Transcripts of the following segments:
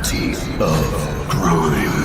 guilty of crime.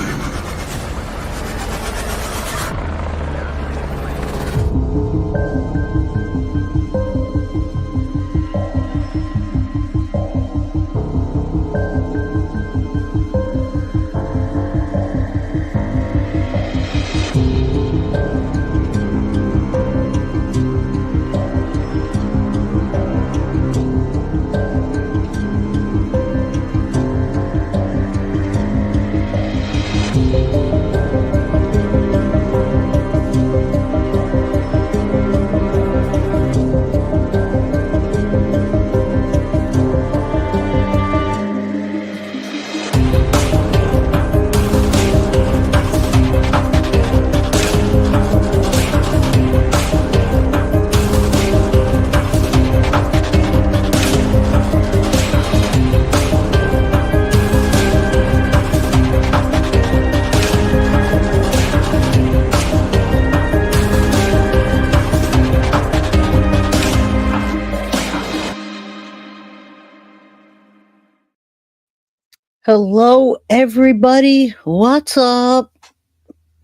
Hello, everybody. What's up?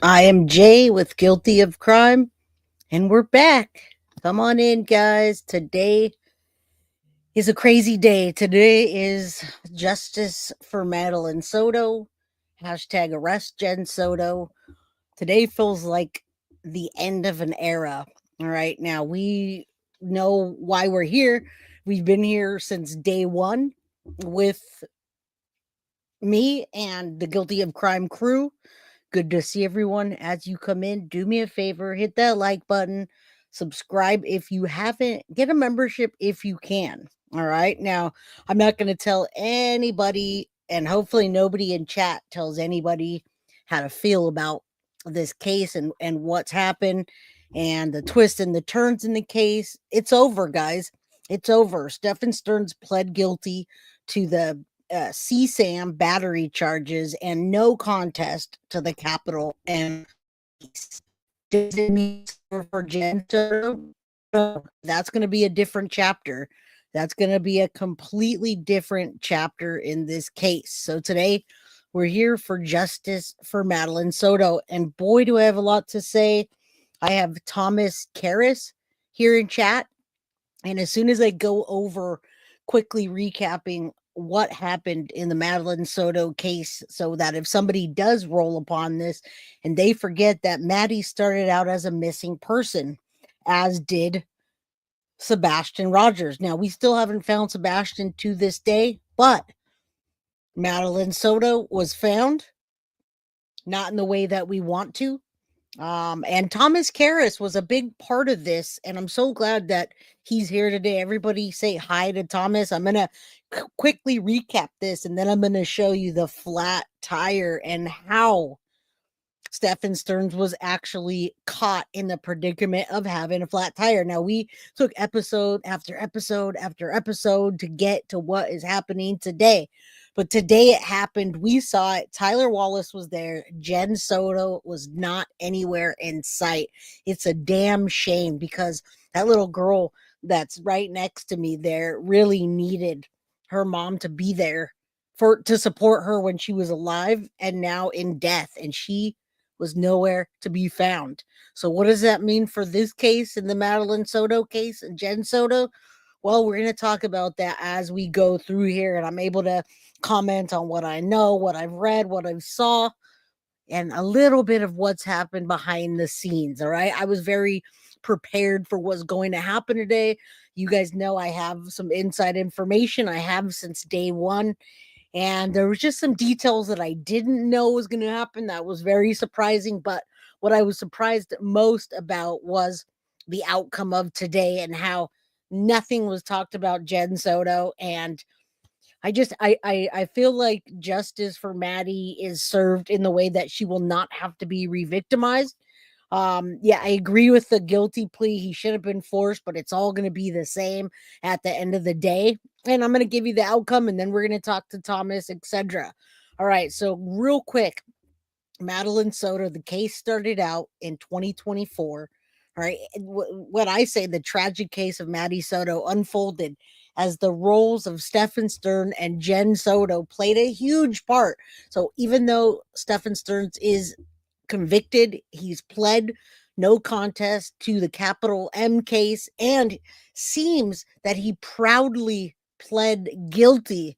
I am Jay with Guilty of Crime, and we're back. Come on in, guys. Today is a crazy day. Today is Justice for Madeline Soto. Hashtag arrest Jen Soto. Today feels like the end of an era. All right. Now, we know why we're here. We've been here since day one with me and the Guilty of Crime crew. Good to see everyone. As you come in, do me a favor, hit that like button, subscribe if you haven't, get a membership if you can. All right. Now, I'm not going to tell anybody, and hopefully nobody in chat tells anybody how to feel about this case and what's happened and the twists and the turns in the case. It's over, guys. It's over. Stephan Sterns pled guilty to the CSAM battery charges and no contest to the capital M case. Does it mean for Jen Soto? No, that's going to be a different chapter. That's going to be a completely different chapter in this case. So today we're here for justice for Madeline Soto. And boy, do I have a lot to say. I have Thomas Carris here in chat. And as soon as I go over quickly recapping what happened in the Madeline Soto case, so that if somebody does roll upon this and they forget that Maddie started out as a missing person, as did Sebastian Rogers. Now, we still haven't found Sebastian to this day, but Madeline Soto was found, not in the way that we want to. And Thomas Carris was a big part of this, and I'm so glad that he's here today. Everybody say hi to Thomas. I'm going to quickly recap this, and then I'm going to show you the flat tire and how Stephan Sterns was actually caught in the predicament of having a flat tire. Now, we took episode after episode after episode to get to what is happening today. But today it happened. We saw it. Tyler Wallace was there. Jen Soto was not anywhere in sight. It's a damn shame because that little girl that's right next to me there really needed her mom to be there to support her when she was alive and now in death. And she was nowhere to be found. So what does that mean for this case and the Madeline Soto case and Jen Soto? Well, we're going to talk about that as we go through here, and I'm able to comment on what I know, what I've read, what I've saw, and a little bit of what's happened behind the scenes. All right. I was very prepared for what's going to happen today. You guys know I have some inside information. I have since day one. And there was just some details that I didn't know was going to happen. That was very surprising. But what I was surprised most about was the outcome of today and how nothing was talked about Jen Soto. And I feel like justice for Maddie is served in the way that she will not have to be re-victimized. Yeah, I agree with the guilty plea. He should have been forced, but it's all going to be the same at the end of the day. And I'm going to give you the outcome, and then we're going to talk to Thomas, etc. All right, so real quick, Madeline Soto, the case started out in 2024. All right, what I say, the tragic case of Maddie Soto unfolded as the roles of Stephan Sterns and Jen Soto played a huge part. So even though Stephan Sterns is convicted, he's pled no contest to the capital M case, and seems that he proudly pled guilty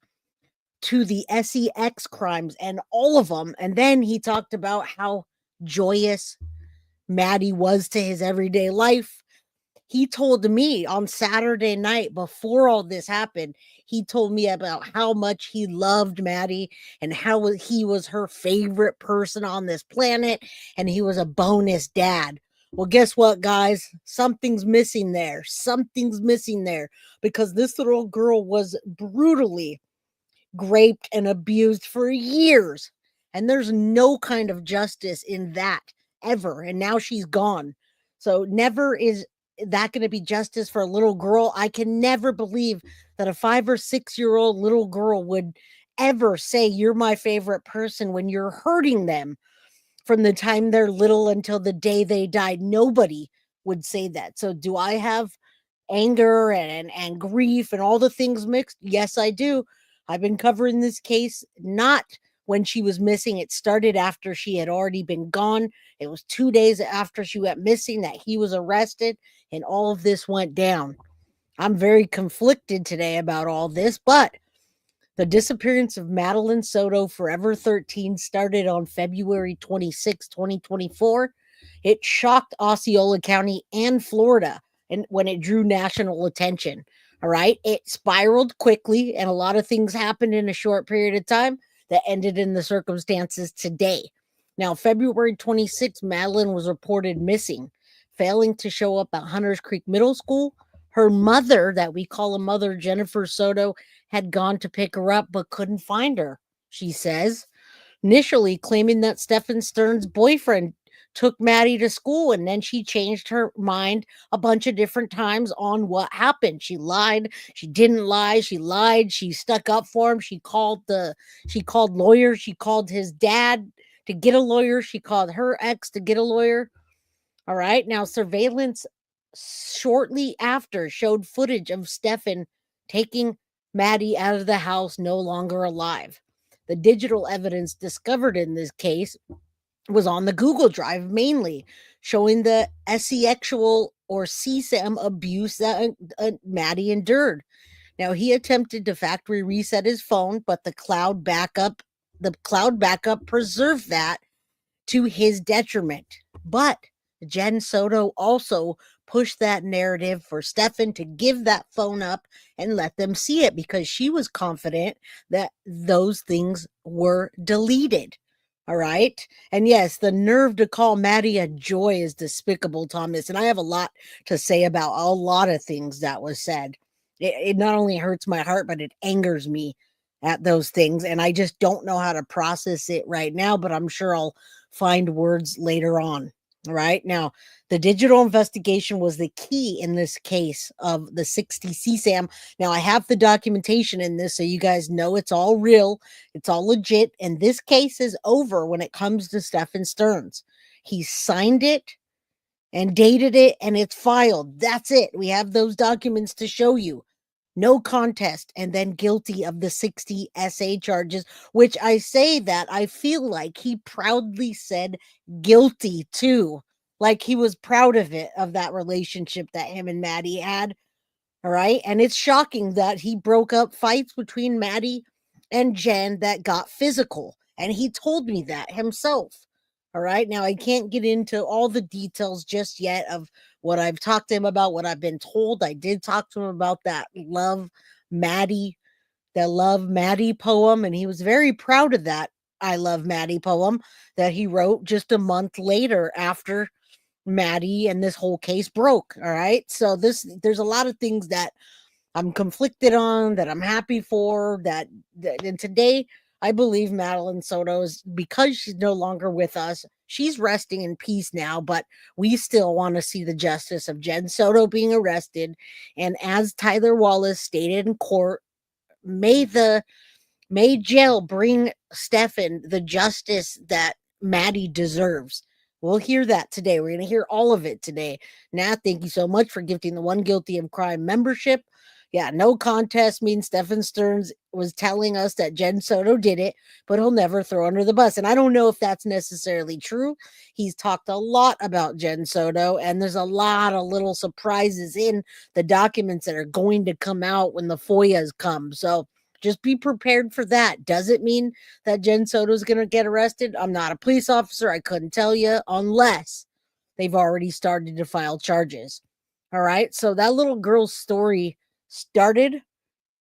to the SEX crimes and all of them. And then he talked about how joyous Maddie was to his everyday life. He told me on Saturday night before all this happened, he told me about how much he loved Maddie and how he was her favorite person on this planet and he was a bonus dad. Well, guess what, guys? Something's missing there. Something's missing there because this little girl was brutally raped and abused for years. And there's no kind of justice in that ever. And now she's gone. So never is that going to be justice for a little girl. I can never believe that a 5 or 6 year old little girl would ever say you're my favorite person when you're hurting them from the time they're little until the day they died. Nobody would say that. So do I have anger and grief and all the things mixed? Yes, I do. I've been covering this case not when she was missing. It started after she had already been gone. It was 2 days after she went missing that he was arrested, and all of this went down. I'm very conflicted today about all this, but the disappearance of Madeline Soto, Forever 13, started on February 26, 2024. It shocked Osceola County and Florida, and when it drew national attention. All right. It spiraled quickly, and a lot of things happened in a short period of time that ended in the circumstances today. Now, February 26th, Madeline was reported missing, failing to show up at Hunters Creek Middle School. Her mother, that we call a mother, Jennifer Soto, had gone to pick her up but couldn't find her, she says, initially claiming that Stephan Sterns' boyfriend took Maddie to school, and then she changed her mind a bunch of different times on what happened. She lied, she didn't lie, she lied, she stuck up for him, she called lawyers, she called his dad to get a lawyer, she called her ex to get a lawyer. All right, now surveillance shortly after showed footage of Stefan taking Maddie out of the house no longer alive. The digital evidence discovered in this case was on the Google Drive mainly, showing the S3xual or CSAM abuse that Maddie endured. Now, he attempted to factory reset his phone, but the cloud backup preserved that to his detriment. But Jen Soto also pushed that narrative for Stefan to give that phone up and let them see it because she was confident that those things were deleted. All right. And yes, the nerve to call Maddie a joy is despicable, Thomas. And I have a lot to say about a lot of things that was said. It not only hurts my heart, but it angers me at those things. And I just don't know how to process it right now, but I'm sure I'll find words later on. All right. Now, the digital investigation was the key in this case of the 60 CSAM. Now, I have the documentation in this, so you guys know it's all real. It's all legit. And this case is over when it comes to Stephan Sterns. He signed it and dated it, and it's filed. That's it. We have those documents to show you. No contest, and then guilty of the 60 SA charges, which I say that I feel like he proudly said guilty too. Like he was proud of it, of that relationship that him and Maddie had. All right. And it's shocking that he broke up fights between Maddie and Jen that got physical. And he told me that himself. All right. Now, I can't get into all the details just yet of what I've talked to him about, what I've been told. I did talk to him about that Love Maddie poem. And he was very proud of that I Love Maddie poem that he wrote just a month later after Maddie and this whole case broke. All right. So there's a lot of things that I'm conflicted on, that I'm happy for, and today I believe Madeline Soto is, because she's no longer with us, she's resting in peace now, but we still want to see the justice of Jen Soto being arrested. And as Tyler Wallace stated in court, may jail bring Stefan the justice that Maddie deserves. We'll hear that today. We're going to hear all of it today. Nat, thank you so much for gifting the One Guilty of Crime membership. Yeah, no contest means Stephan Sterns was telling us that Jen Soto did it, but he'll never throw under the bus. And I don't know if that's necessarily true. He's talked a lot about Jen Soto, and there's a lot of little surprises in the documents that are going to come out when the FOIAs come. So just be prepared for that. Does it mean that Jen Soto is going to get arrested? I'm not a police officer. I couldn't tell you unless they've already started to file charges. All right. So that little girl's story started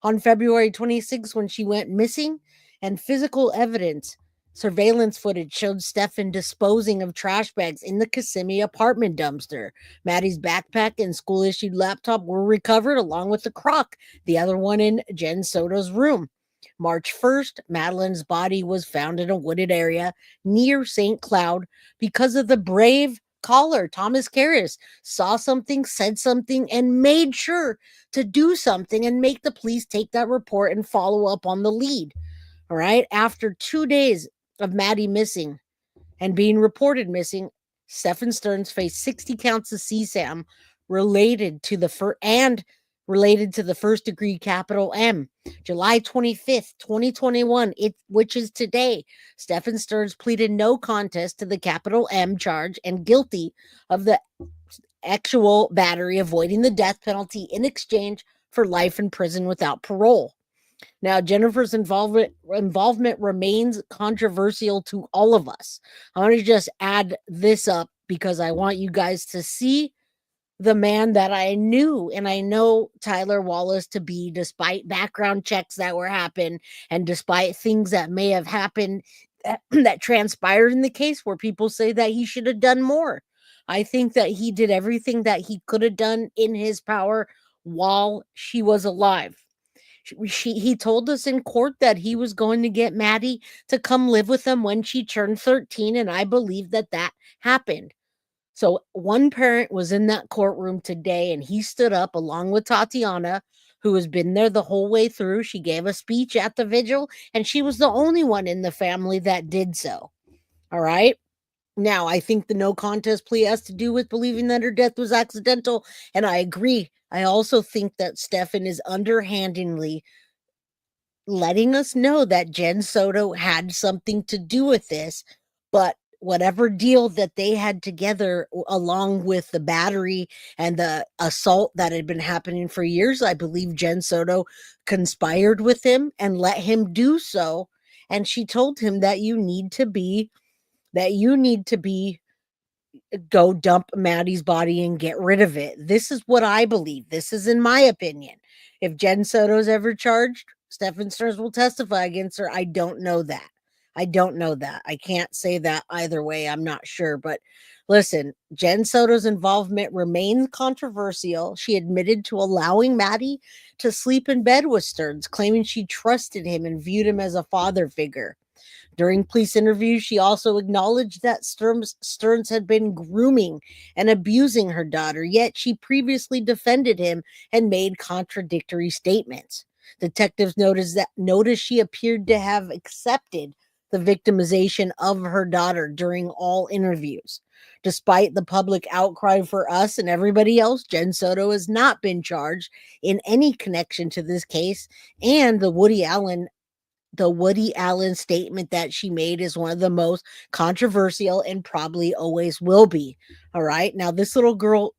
on February 26th when she went missing, and physical evidence, surveillance footage showed Stefan disposing of trash bags in the Kissimmee apartment dumpster. Maddie's backpack and school-issued laptop were recovered along with the crock, the other one in Jen Soto's room. March 1st, Madeline's body was found in a wooded area near St. Cloud because of the brave caller, Thomas Carris, saw something, said something, and made sure to do something and make the police take that report and follow up on the lead. All right. After 2 days of Maddie missing and being reported missing, Stephan Sterns faced 60 counts of CSAM related to the first degree capital M. July 25th, 2021, which is today, Stephan Sterns pleaded no contest to the capital M charge and guilty of the actual battery, avoiding the death penalty in exchange for life in prison without parole. Now, Jennifer's involvement remains controversial to all of us. I want to just add this up because I want you guys to see the man that I knew and I know Tyler Wallace to be, despite background checks that were happened and despite things that may have happened that transpired in the case where people say that he should have done more. I think that he did everything that he could have done in his power while she was alive. He told us in court that he was going to get Maddie to come live with him when she turned 13, and I believe that happened. So one parent was in that courtroom today, and he stood up along with Tatiana, who has been there the whole way through. She gave a speech at the vigil, and she was the only one in the family that did so. All right. Now, I think the no contest plea has to do with believing that her death was accidental, and I agree. I also think that Stefan is underhandedly letting us know that Jen Soto had something to do with this, but whatever deal that they had together, along with the battery and the assault that had been happening for years, I believe Jen Soto conspired with him and let him do so. And she told him that you need to go dump Maddie's body and get rid of it. This is what I believe. This is in my opinion. If Jen Soto's ever charged, Stephan Sterns will testify against her. I don't know that. I can't say that either way. I'm not sure. But listen, Jen Soto's involvement remains controversial. She admitted to allowing Maddie to sleep in bed with Sterns, claiming she trusted him and viewed him as a father figure. During police interviews, she also acknowledged that Sterns had been grooming and abusing her daughter, yet she previously defended him and made contradictory statements. Detectives noticed she appeared to have accepted the victimization of her daughter during all interviews. Despite the public outcry for us and everybody else, Jen Soto has not been charged in any connection to this case, and the Woody Allen statement that she made is one of the most controversial and probably always will be. All right. Now, this little girl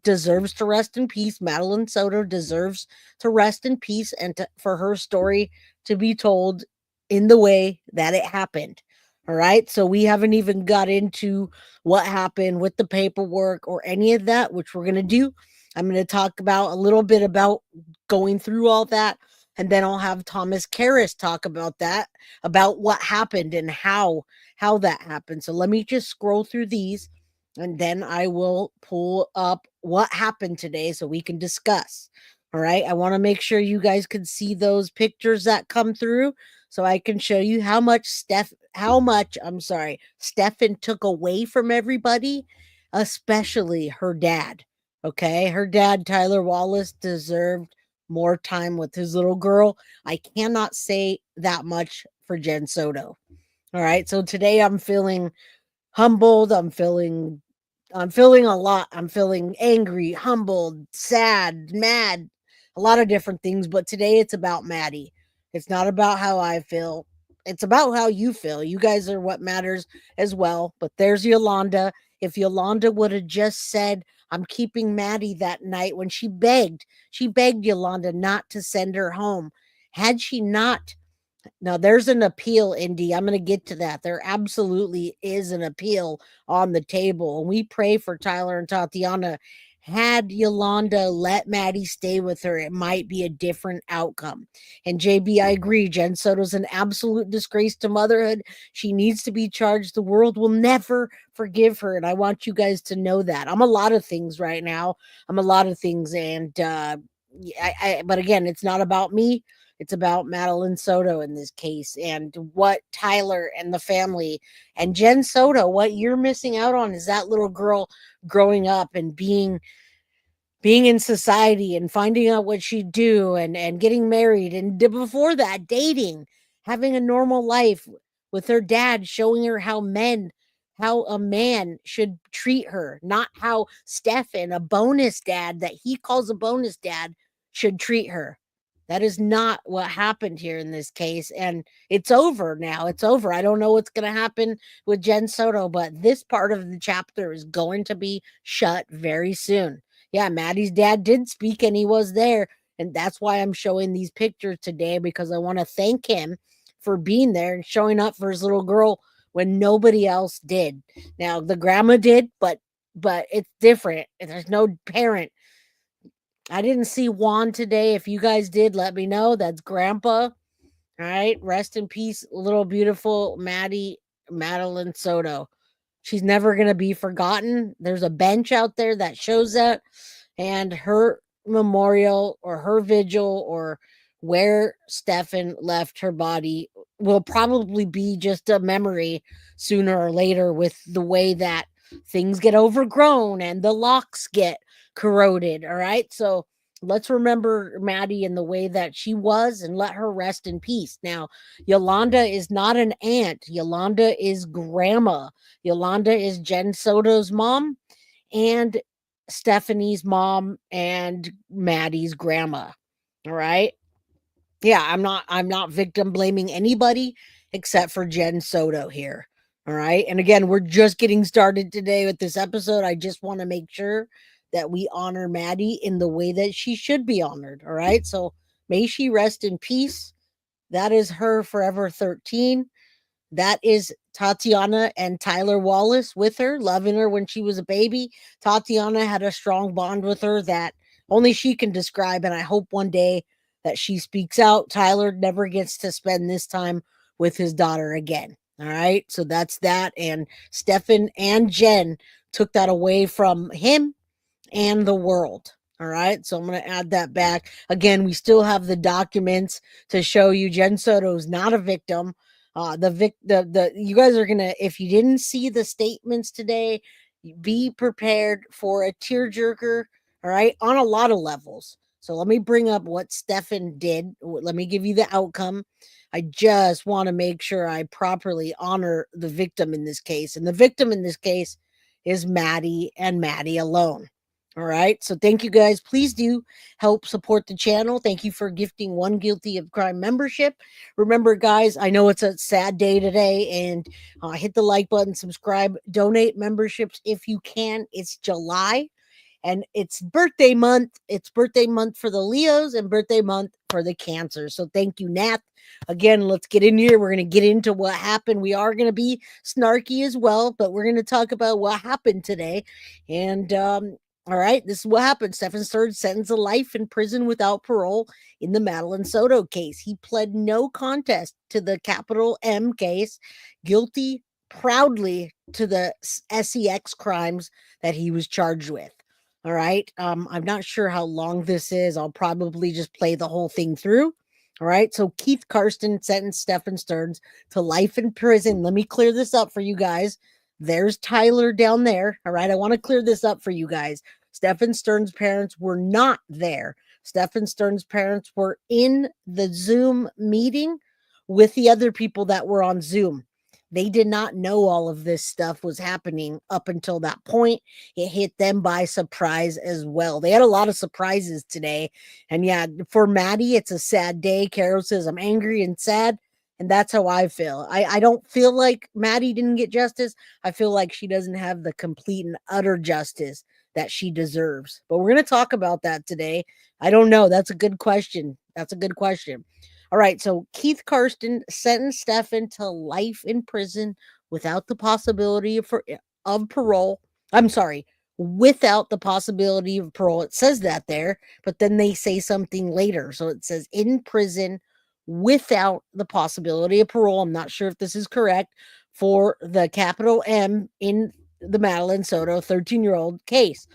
deserves to rest in peace. Madeline Soto deserves to rest in peace and for her story to be told in the way that it happened. All right. So we haven't even got into what happened with the paperwork or any of that, which we're going to do. I'm going to talk about a little bit about going through all that. And then I'll have Thomas Carris talk about that, about what happened and how that happened. So let me just scroll through these, and then I will pull up what happened today so we can discuss. All right. I want to make sure you guys can see those pictures that come through so I can show you how much Stefan took away from everybody, especially her dad. Okay. Her dad, Tyler Wallace, deserved more time with his little girl. I cannot say that much for Jen Soto. All right. So today I'm feeling humbled. I'm feeling a lot. I'm feeling angry, humbled, sad, mad, a lot of different things, but today it's about Maddie. It's not about how I feel. It's about how you feel. You guys are what matters as well. But there's Yolanda. If Yolanda would have just said, I'm keeping Maddie that night when she begged Yolanda not to send her home. Had she not, now there's an appeal, Indy. I'm going to get to that. There absolutely is an appeal on the table. And we pray for Tyler and Tatiana. Had Yolanda let Maddie stay with her, it might be a different outcome. And JB, I agree. Jen Soto's an absolute disgrace to motherhood. She needs to be charged. The world will never forgive her. And I want you guys to know that. I'm a lot of things right now. I'm a lot of things. And but again, it's not about me. It's about Madeline Soto in this case, and what Tyler and the family and Jen Soto, what you're missing out on is that little girl growing up and being in society and finding out what she'd do and getting married, and before that dating, having a normal life with her dad, showing her how a man should treat her, not how Stefan, a bonus dad that he calls a bonus dad, should treat her. That is not what happened here in this case. And it's over now. It's over. I don't know what's going to happen with Jen Soto, but this part of the chapter is going to be shut very soon. Yeah, Maddie's dad did speak and he was there. And that's why I'm showing these pictures today, because I want to thank him for being there and showing up for his little girl when nobody else did. Now, the grandma did, but it's different. There's no parent. I didn't see Juan today. If you guys did, let me know. That's Grandpa. All right. Rest in peace, little beautiful Madeline Soto. She's never going to be forgotten. There's a bench out there that shows that. And her memorial or her vigil or where Stefan left her body will probably be just a memory sooner or later, with the way that things get overgrown and the locks get corroded. All right. So let's remember Maddie in the way that she was and let her rest in peace. Now, Yolanda is not an aunt. Yolanda is grandma. Yolanda is Jen Soto's mom and Stephanie's mom and Maddie's grandma. All right. Yeah, I'm not victim blaming anybody except for Jen Soto here. All right. And again, we're just getting started today with this episode. I just want to make sure that we honor Maddie in the way that she should be honored. All right. So may she rest in peace. That is her Forever 13. That is Tatiana and Tyler Wallace with her, loving her when she was a baby. Tatiana had a strong bond with her that only she can describe, and I hope one day that she speaks out. Tyler never gets to spend this time with his daughter again. All right, so that's that. And Stefan and Jen took that away from him and the world. All right, so I'm going to add that back. Again, we still have the documents to show you Jen Soto is not a victim. You guys are gonna, if you didn't see the statements today, be prepared for a tearjerker. All right, on a lot of levels. So let me bring up what Stefan did. Let me give you the outcome. I just want to make sure I properly honor the victim in this case, and the victim in this case is Maddie and Maddie alone. All right. So thank you guys. Please do help support the channel. Thank you for gifting one Guilty of Crime membership. Remember, guys, I know it's a sad day today, and hit the like button, subscribe, donate memberships if you can. It's July and it's birthday month. It's birthday month for the Leos and birthday month for the Cancer. So thank you, Nat. Again, let's get in here. We're going to get into what happened. We are going to be snarky as well, but we're going to talk about what happened today. And, all right, this is what happened. Stephan Sterns sentenced to life in prison without parole in the Madeline Soto case. He pled no contest to the capital M case, guilty proudly to the SEX crimes that he was charged with. All right, I'm not sure how long this is. I'll probably just play the whole thing through. All right, so Keith Karsten sentenced Stephan Sterns to life in prison. Let me clear this up for you guys. There's Tyler down there. All right, I want to clear this up for you guys. Stephan Sterns' parents were not there. Stephan Sterns' parents were in the Zoom meeting with the other people that were on Zoom. They did not know all of this stuff was happening up until that point. It hit them by surprise as well. They had a lot of surprises today. And yeah, for Maddie, it's a sad day. Carol says, I'm angry and sad. And that's how I feel. I don't feel like Maddie didn't get justice. I feel like she doesn't have the complete and utter justice that she deserves. But we're going to talk about that today. I don't know. That's a good question. That's a good question. All right. So Keith Karsten sentenced Stefan to life in prison without the possibility of parole. I'm sorry, without the possibility of parole. It says that there, but then they say something later. So it says in prison without the possibility of parole. I'm not sure if this is correct for the capital M in the Madeline Soto 13-year-old case.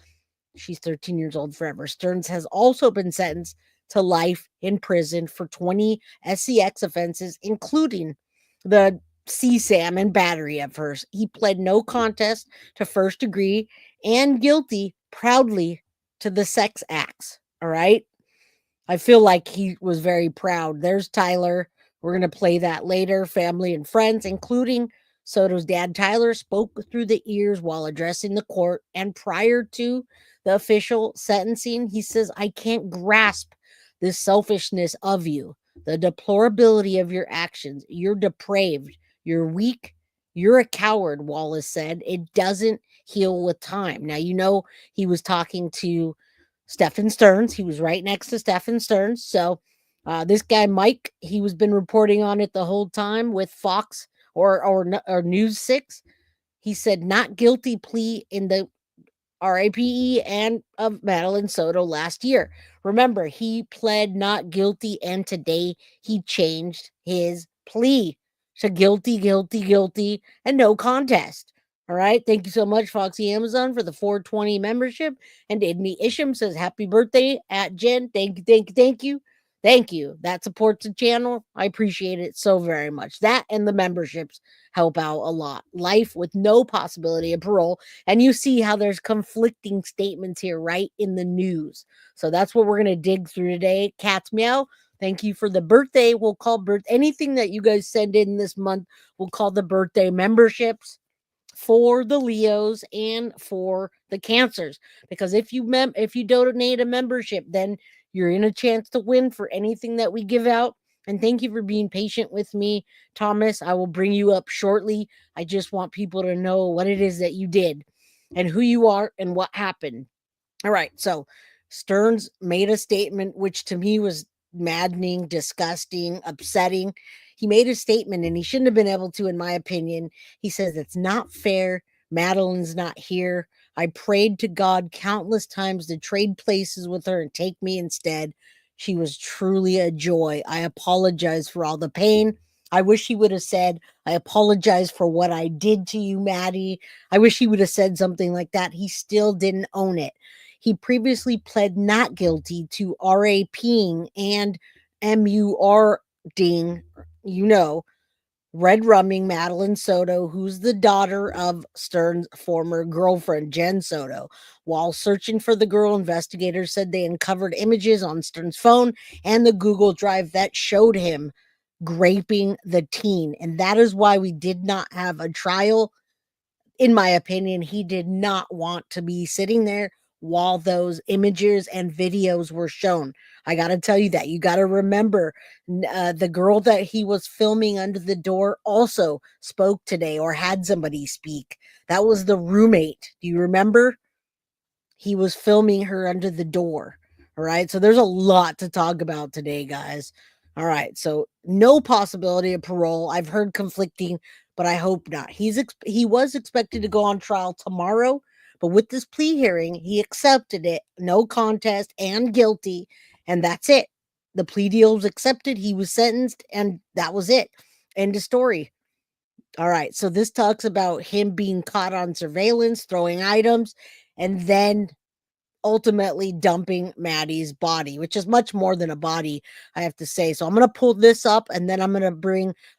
She's 13 years old forever. Sterns has also been sentenced to life in prison for 20 SCX offenses, including the CSAM and battery at first. He pled no contest to first degree and guilty proudly to the sex acts. All right. I feel like he was very proud. There's Tyler. We're going to play that later. Family and friends, including Soto's dad, Tyler, spoke through the ears while addressing the court. And prior to the official sentencing, he says, I can't grasp this selfishness of you, the deplorability of your actions. You're depraved. You're weak. You're a coward, Wallace said. It doesn't heal with time. Now, you know, he was talking to Stephan Sterns. He was right next to Stephan Sterns. So this guy, Mike, he was been reporting on it the whole time with Fox or News 6. He said not guilty plea in the RAPE and of Madeline Soto last year. Remember, he pled not guilty, and today he changed his plea to guilty, and no contest. All right. Thank you so much, Foxy Amazon, for the 420 membership. And Idney Isham says, happy birthday at Jen. Thank you. Thank you. That supports the channel. I appreciate it so very much. That and the memberships help out a lot. Life with no possibility of parole. And you see how there's conflicting statements here, right, in the news. So that's what we're going to dig through today. Cat's Meow, thank you for the birthday. We'll call anything that you guys send in this month, we'll call the birthday memberships for the Leos and for the Cancers. Because if you donate a membership, then you're in a chance to win for anything that we give out. And thank you for being patient with me, Thomas. I will bring you up shortly. I just want people to know what it is that you did and who you are and what happened. All right. So Sterns made a statement, which to me was maddening, disgusting, upsetting. He made a statement and he shouldn't have been able to, in my opinion. He says, it's not fair. Madeline's not here. I prayed to God countless times to trade places with her and take me instead. She was truly a joy. I apologize for all the pain. I wish he would have said, I apologize for what I did to you, Maddie. I wish he would have said something like that. He still didn't own it. He previously pled not guilty to RAPing and MURDing, red rumming Madeline Soto, who's the daughter of Stern's former girlfriend, Jen Soto. While searching for the girl, investigators said they uncovered images on Stern's phone and the Google Drive that showed him graping the teen. And that is why we did not have a trial. In my opinion, he did not want to be sitting there while those images and videos were shown. I got to tell you that. You got to remember the girl that he was filming under the door also spoke today or had somebody speak. That was the roommate. Do you remember? He was filming her under the door. All right. So there's a lot to talk about today, guys. All right. So no possibility of parole. I've heard conflicting, but I hope not. He was expected to go on trial tomorrow, but with this plea hearing, he accepted it, no contest and guilty, and that's it. The plea deal was accepted. He was sentenced, and that was it. End of story. All right. So this talks about him being caught on surveillance, throwing items, and then ultimately dumping Maddie's body, which is much more than a body, I have to say. So I'm going to pull this up and then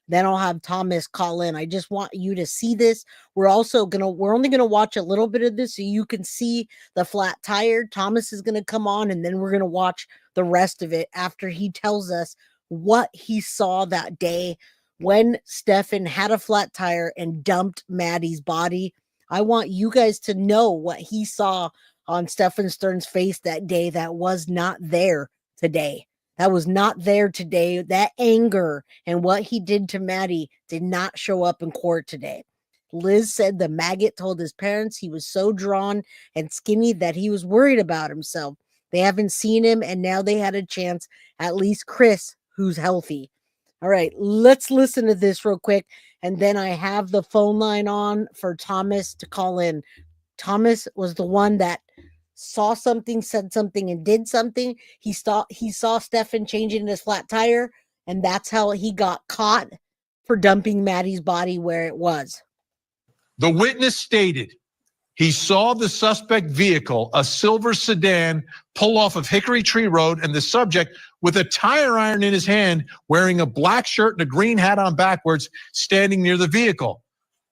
then I'll have Thomas call in. I just want you to see this. We're only going to watch a little bit of this so you can see the flat tire. Thomas is going to come on and then we're going to watch the rest of it after he tells us what he saw that day when Stefan had a flat tire and dumped Maddie's body. I want you guys to know what he saw on Stephan Sterns' face that day that was not there today. That was not there today. That anger and what he did to Maddie did not show up in court today. Liz said the maggot told his parents he was so drawn and skinny that he was worried about himself. They haven't seen him, and now they had a chance, at least Chris, who's healthy. All right, let's listen to this real quick, and then I have the phone line on for Thomas to call in. Thomas was the one that saw something, said something, and did something. He saw Stefan changing his flat tire, and that's how he got caught for dumping Maddie's body where it was. The witness stated he saw the suspect vehicle, a silver sedan, pull off of Hickory Tree Road, and the subject with a tire iron in his hand, wearing a black shirt and a green hat on backwards, standing near the vehicle.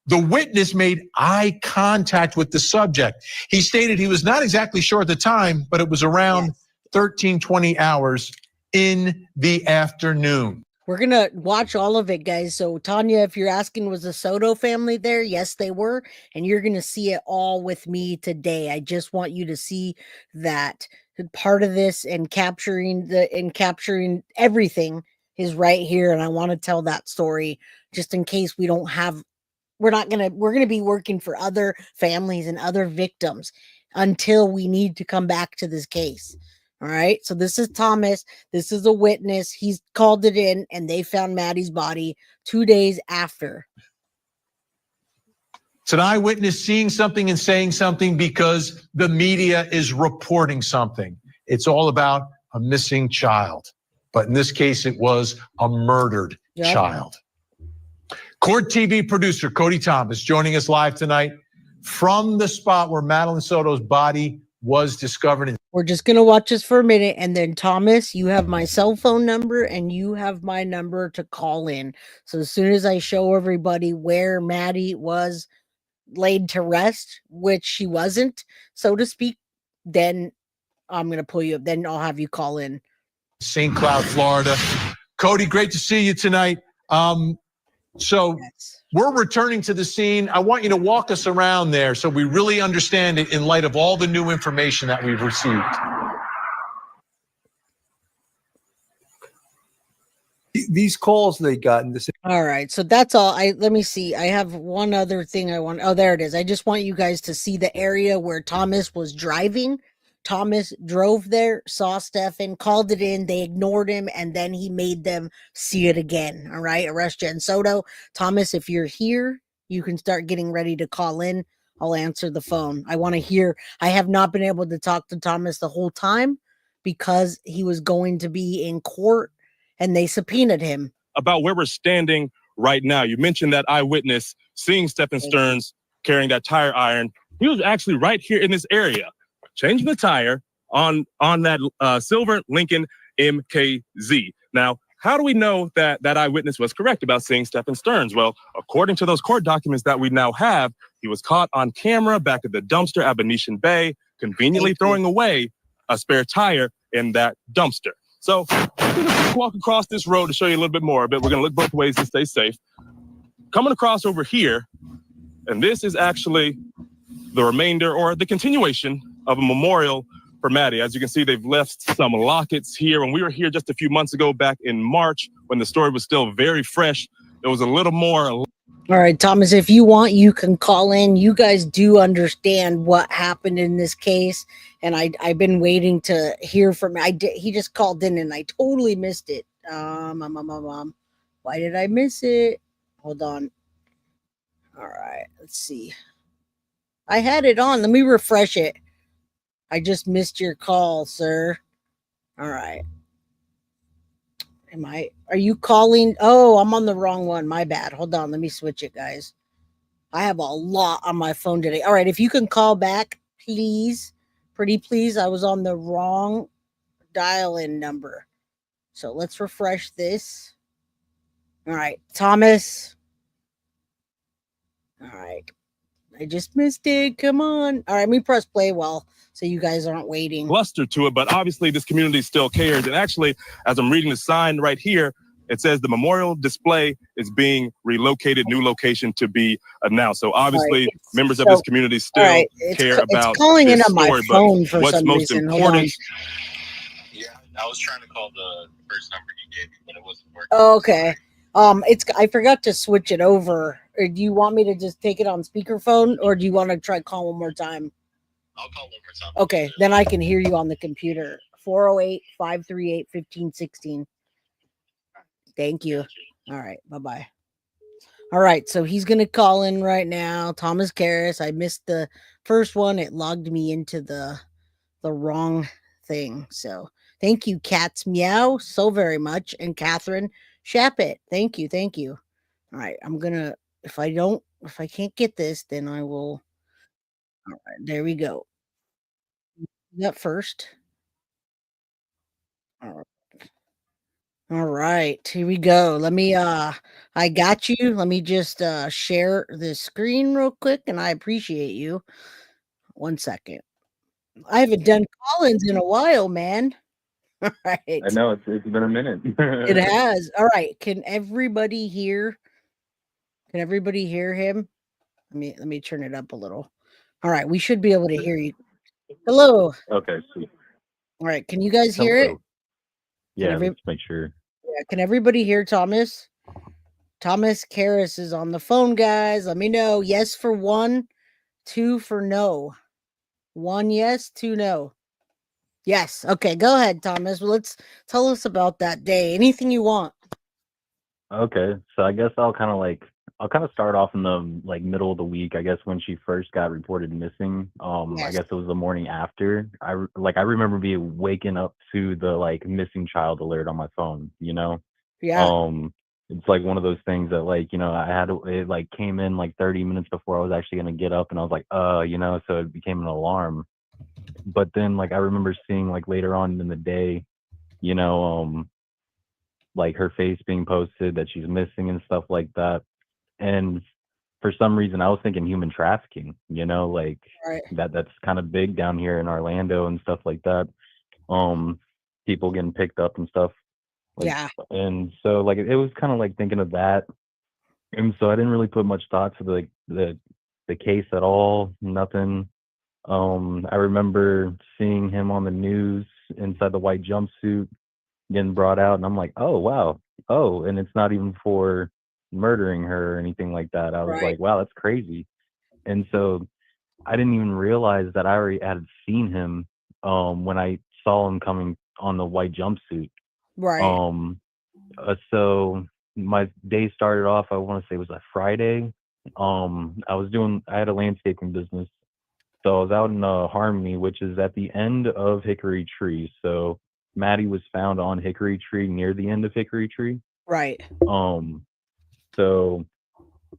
The witness made eye contact with the subject. He stated he was not exactly sure at the time, but it was around 13-20 hours in the afternoon. We're going to watch all of it, guys. So, Tanya, if you're asking, was the Soto family there? Yes, they were. And you're going to see it all with me today. I just want you to see that part of this and capturing everything is right here. And I want to tell that story just in case we're going to be working for other families and other victims until we need to come back to this case. All right. So this is Thomas. This is a witness. He's called it in, and they found Maddie's body 2 days after. It's an eyewitness seeing something and saying something because the media is reporting something. It's all about a missing child. But in this case, it was a murdered child. Court TV producer Cody Thomas joining us live tonight from the spot where Madeline Soto's body was discovered. We're just going to watch this for a minute. And then, Thomas, you have my cell phone number and you have my number to call in. So as soon as I show everybody where Maddie was laid to rest, which she wasn't, so to speak, then I'm going to pull you up. Then I'll have you call in. St. Cloud, Florida. Cody, great to see you tonight. We're returning to the scene. I want you to walk us around there so we really understand it in light of all the new information that we've received. These calls they got in this. All right, so that's all. Let me see. I have one other thing I want. Oh, there it is. I just want you guys to see the area where Thomas was driving. Thomas drove there, saw Stefan, called it in, they ignored him, and then he made them see it again. All right, arrest Jen Soto. Thomas, if you're here, you can start getting ready to call in. I'll answer the phone. I want to hear. I have not been able to talk to Thomas the whole time because he was going to be in court and they subpoenaed him. About where we're standing right now. You mentioned that eyewitness seeing Stephan Sterns carrying that tire iron. He was actually right here in this area, changing the tire on that silver Lincoln MKZ. Now, how do we know that that eyewitness was correct about seeing Stephan Sterns? Well, according to those court documents that we now have, he was caught on camera back at the dumpster at Venetian Bay, conveniently throwing away a spare tire in that dumpster. So we're going to walk across this road to show you a little bit more, but we're going to look both ways to stay safe. Coming across over here, and this is actually the remainder or the continuation of a memorial for Maddie. As you can see, they've left some lockets here. When we were here just a few months ago, back in March, when the story was still very fresh, it was a little more. All right, Thomas, if you want, you can call in. You guys do understand what happened in this case, and I've been waiting to hear from him. He just called in, and I totally missed it. Why did I miss it? Hold on. All right, let's see. I had it on. Let me refresh it. I just missed your call, sir. All right. Are you calling? Oh, I'm on the wrong one. My bad. Hold on. Let me switch it, guys. I have a lot on my phone today. All right. If you can call back, please. Pretty please. I was on the wrong dial-in number. So let's refresh this. All right. Thomas. All right. I just missed it. Come on. All right. Let me press play so you guys aren't waiting. Luster to it, but obviously this community still cares. And actually, as I'm reading the sign right here, it says the memorial display is being relocated, new location to be announced. So obviously, members of this community still care about calling in this on my story, phone but for what's some most reason. Hold on. important. Yeah, I was trying to call the first number you gave me, but it wasn't working. Oh, okay. I forgot to switch it over. Or do you want me to just take it on speakerphone, or do you want to try call one more time? I'll call one more time. Okay, then I can hear you on the computer. 408-538-1516. Thank you. All right, bye-bye. All right, so he's going to call in right now. Thomas Carris. I missed the first one. It logged me into the wrong thing. So thank you, Cats Meow, so very much. And Catherine Shapit. Thank you. Thank you. All right, I'm going to, if I can't get this, then I will. All right, there we go. That first. All right. All right, here we go. Let me I got you. Let me just share the screen real quick, and I appreciate you. 1 second. I haven't done call-ins in a while, man. All right. I know it's been a minute. It has. All right. Can everybody hear? Can everybody hear him? Let me turn it up a little. All right, we should be able to hear you. Hello. Okay, sweet. All right, can you guys hear it? Yeah, let's make sure. Yeah, can everybody hear Thomas? Thomas Carris is on the phone, guys. Let me know. Yes for 1, 2 for no. 1 yes, 2 no. Yes. Okay, go ahead, Thomas. Well, let's tell us about that day. Anything you want. Okay, so I guess I'll kind of start off in the middle of the week. I guess when she first got reported missing. I guess it was the morning after. I remember being waking up to the missing child alert on my phone. Yeah. It's like one of those things that it came in 30 minutes before I was actually gonna get up, and I was like, so it became an alarm. But then I remember seeing later on in the day, her face being posted that she's missing and stuff like that. And for some reason I was thinking human trafficking, Right. that's kind of big down here in Orlando and stuff like that. People getting picked up and stuff. Yeah. And so it was kind of thinking of that. And so I didn't really put much thought to the case at all. Nothing. I remember seeing him on the news inside the white jumpsuit getting brought out, and I'm like, oh wow, oh, and it's not even for murdering her or anything like that. I was like, wow, that's crazy. And so I didn't even realize that I already had seen him when I saw him coming on the white jumpsuit. Right. So my day started off, I want to say it was a Friday. I had a landscaping business. So I was out in Harmony, which is at the end of Hickory Tree. So Maddie was found on Hickory Tree near the end of Hickory Tree. Right. So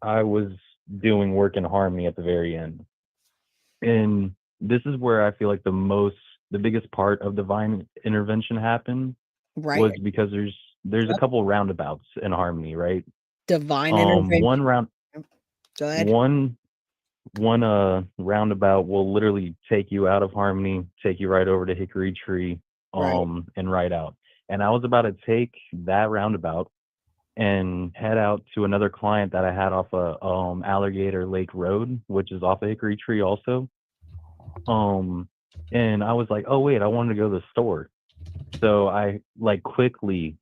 I was doing work in Harmony at the very end. And this is where I feel like the biggest part of divine intervention happened. Right. Was because there's a couple roundabouts in Harmony, right? Divine intervention. Go ahead. One roundabout will literally take you out of Harmony, take you right over to Hickory Tree, and right out. And I was about to take that roundabout and head out to another client that I had off of Alligator Lake Road, which is off of Hickory Tree also. And I was like, oh wait, I wanted to go to the store. So I quickly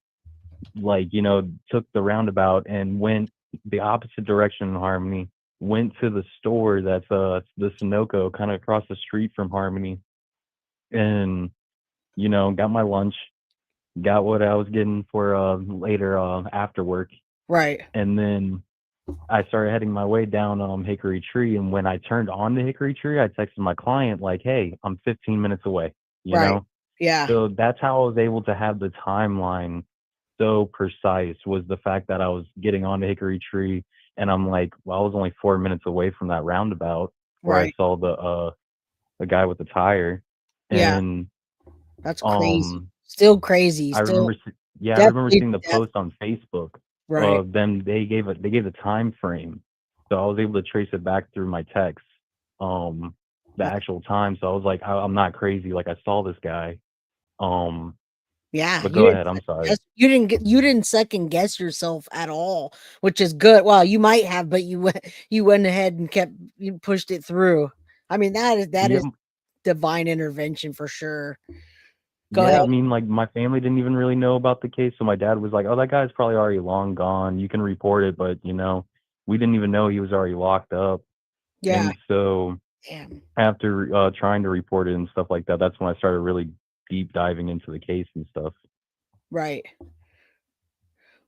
took the roundabout and went the opposite direction in Harmony, went to the store that's the Sunoco kind of across the street from Harmony, and got my lunch, got what I was getting for later after work. Right. And then I started heading my way down Hickory Tree, and when I turned on the Hickory Tree, I texted my client hey, I'm 15 minutes away, you know? Yeah. So that's how I was able to have the timeline so precise, was the fact that I was getting onto Hickory Tree, and I'm like, well, I was only 4 minutes away from that roundabout where I saw the guy with the tire. And that's crazy. Still crazy. I remember seeing the post on Facebook. Right. Then they gave the time frame, so I was able to trace it back through my text, the actual time. So I was like, I'm not crazy. I saw this guy. Yeah, But go ahead. I'm sorry. you didn't second guess yourself at all, which is good. Well, you might have, but you went ahead and you pushed it through. I mean, that Yeah, is divine intervention for sure. Go yeah. ahead. I mean, like my family didn't even really know about the case, so my dad was like, "Oh, that guy's probably already long gone. You can report it," but we didn't even know he was already locked up. Yeah. And so Damn. after trying to report it and stuff like that, that's when I started really deep diving into the case and stuff. Right.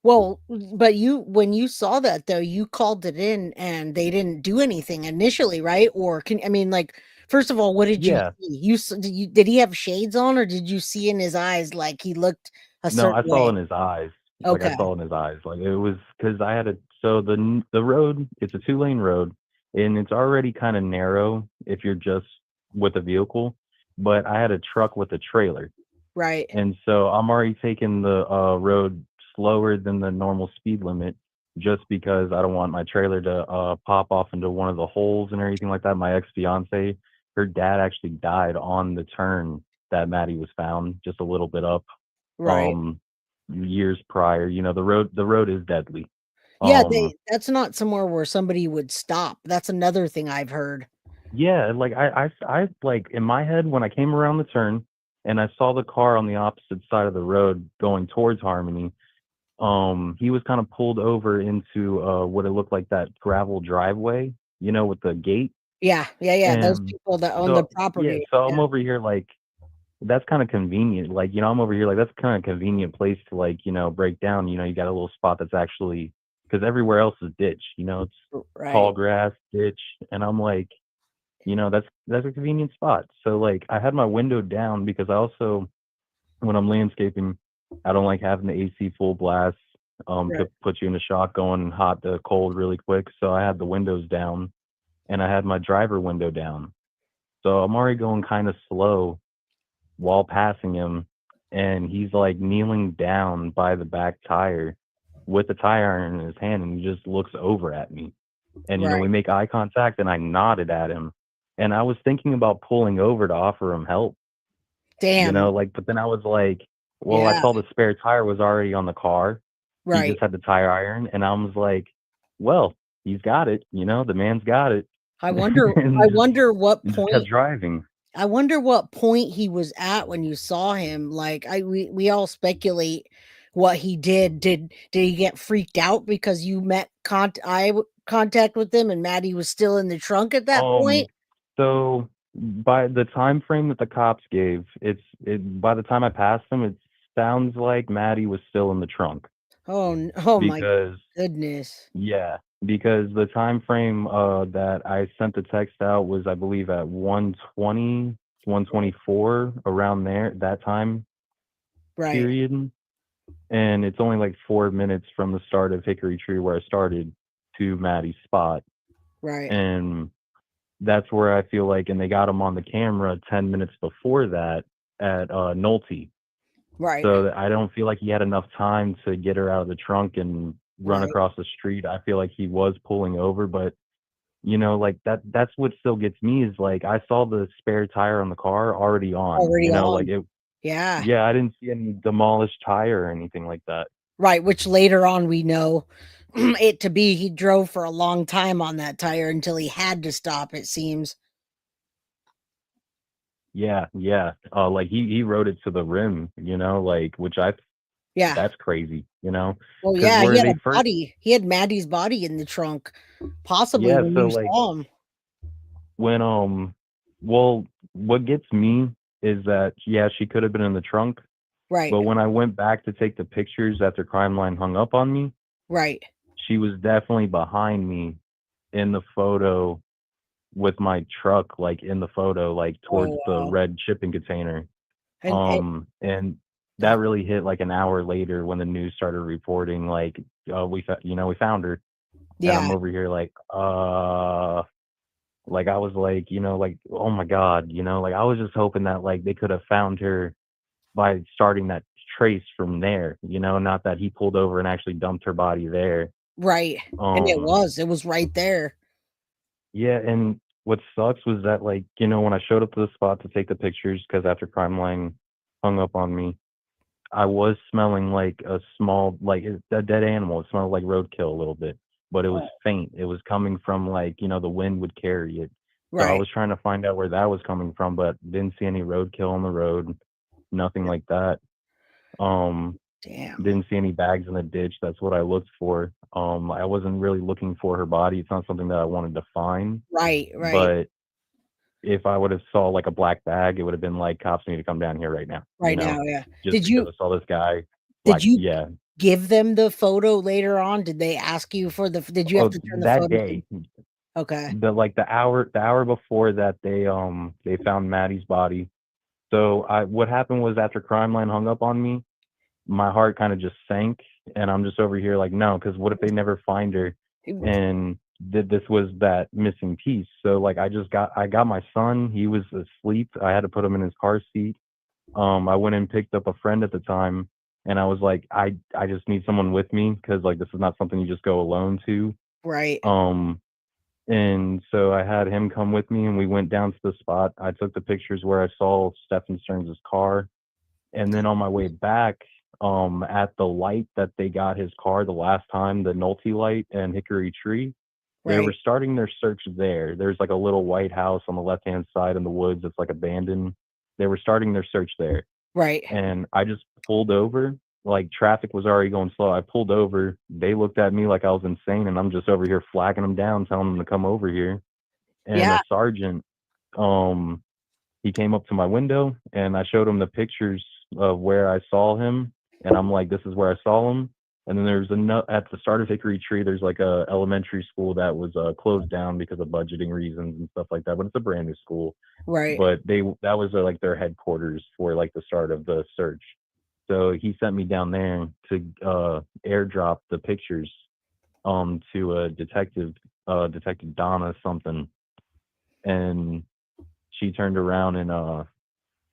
Well, but when you saw that though, you called it in and they didn't do anything initially, right? Or like, first of all, what did you Yeah. see? Did he have shades on, or did you see in his eyes like he looked a No, certain I saw way? in his eyes. Like I Okay. saw in his eyes. Like it was because I had so the road, it's a 2-lane road and it's already kind of narrow if you're just with a vehicle, but I had a truck with a trailer. Right. And so I'm already taking the road slower than the normal speed limit just because I don't want my trailer to pop off into one of the holes and everything like that. My ex-fiance, her dad actually died on the turn that Maddie was found just a little bit up Right. years prior. The road is deadly. Yeah, Um that's not somewhere where somebody would stop. That's another thing I've heard. yeah, like I like in my head when I came around the turn and I saw the car on the opposite side of the road going towards Harmony. He was kind of pulled over into what it looked like that gravel driveway, with the gate. Yeah, yeah. Those And people that own the so yeah, property. so Yeah. I'm over here like that's kind of convenient. Like, I'm over here like that's kind of convenient place to like, break down. You got a little spot that's actually because everywhere else is ditch, it's tall Right. grass, ditch, and I'm like, that's a convenient spot. So like I had my window down because I also when I'm landscaping, I don't like having the AC full blast. Right. Could put you in the shock going hot to cold really quick. So I had the windows down and I had my driver window down. So I'm already going kind of slow while passing him. And he's like kneeling down by the back tire with the tire iron in his hand. And he just looks over at me. And, Right. we make eye contact and I nodded at him. And I was thinking about pulling over to offer him help, Damn. but then I was like, well, I Yeah. saw the spare tire was already on the car. He Right. just had the tire iron. And I was like, well, he's got it. The man's got it. I wonder and I just, wonder what and just kept point driving. I wonder what point he was at when you saw him. Like we all speculate what he did. Did he get freaked out because you met contact with him and Maddie was still in the trunk at that point? So by the time frame that the cops gave, by the time I passed him, it sounds like Maddie was still in the trunk Oh my because goodness. yeah, because the time frame that I sent the text out was I believe at 1:20, 1:24 around there that time Right. period, and it's only like 4 minutes from the start of Hickory Tree where I started to Maddie's spot, Right. and that's where I feel like, and they got him on the camera 10 minutes before that at Nolte. Right. So that I don't feel like he had enough time to get her out of the trunk and run Right. across the street. I feel like he was pulling over, but like that's what still gets me is like I saw the spare tire on the car already on, Already like on. it, Yeah. yeah, I didn't see any demolished tire or anything like that. Right, which later on we know it to be he drove for a long time on that tire until he had to stop, it seems. Yeah, yeah. Like he rode it to the rim, like which Yeah. that's crazy, Well, because yeah, he where had they a first, body. He had Maddie's body in the trunk, possibly yeah, when so you like saw him. when well, what gets me is that yeah, she could have been in the trunk, Right, but when I went back to take the pictures after Crime Line hung up on me, right. she was definitely behind me in the photo with my truck, like in the photo, like towards Oh, the wow. red shipping container. And And that really hit like an hour later when the news started reporting, like, we found her. And yeah, I'm over here like I was like, like, oh my God, like I was just hoping that like they could have found her by starting that trace from there, not that he pulled over and actually dumped her body there. right. And Um, it was right there. yeah, and what sucks was that like, when I showed up to the spot to take the pictures, because after Crime Line hung up on me, I was smelling like a small, like a dead animal. It smelled like roadkill a little bit, but it was faint. It was coming from like, the wind would carry it. So I Right. was trying to find out where that was coming from, but didn't see any roadkill on the road, nothing like that. Damn. Didn't see any bags in the ditch. That's what I looked for. I wasn't really looking for her body. It's not something that I wanted to find, Right. but if I would have saw like a black bag, it would have been like cops need to come down here right now, Right now, yeah. just because I saw this guy. Did you Yeah. give them the photo later on? Did they ask you for did you have Oh, to turn the that photo day, in? Okay. the hour before that, they found Maddie's body. So what happened was after Crime Line hung up on me, my heart kind of just sank, and I'm just over here like, no, because what if they never find her? And this was that missing piece. So like I got my son. He was asleep. I had to put him in his car seat. I went and picked up a friend at the time, and I was like, I just need someone with me because like this is not something you just go alone to. Right. And so I had him come with me, and we went down to the spot. I took the pictures where I saw Stephan Sterns' car, and then on my way back, at the light that they got his car the last time, the Nolte light and Hickory Tree, they were Right. starting their search there. There's like a little white house on the left-hand side in the woods that's like abandoned. They were starting their search there. Right. And I just pulled over. Like traffic was already going slow. I pulled over. They looked at me like I was insane, and I'm just over here flagging them down, telling them to come over here. And Yeah. a sergeant, he came up to my window, and I showed him the pictures of where I saw him, and I'm like, this is where I saw him. And then there's at the start of Hickory Tree, there's like a elementary school that was closed down because of budgeting reasons and stuff like that, but it's a brand new school. Right. But that was like their headquarters for like the start of the search. So he sent me down there to airdrop the pictures to a detective Donna something. And she turned around and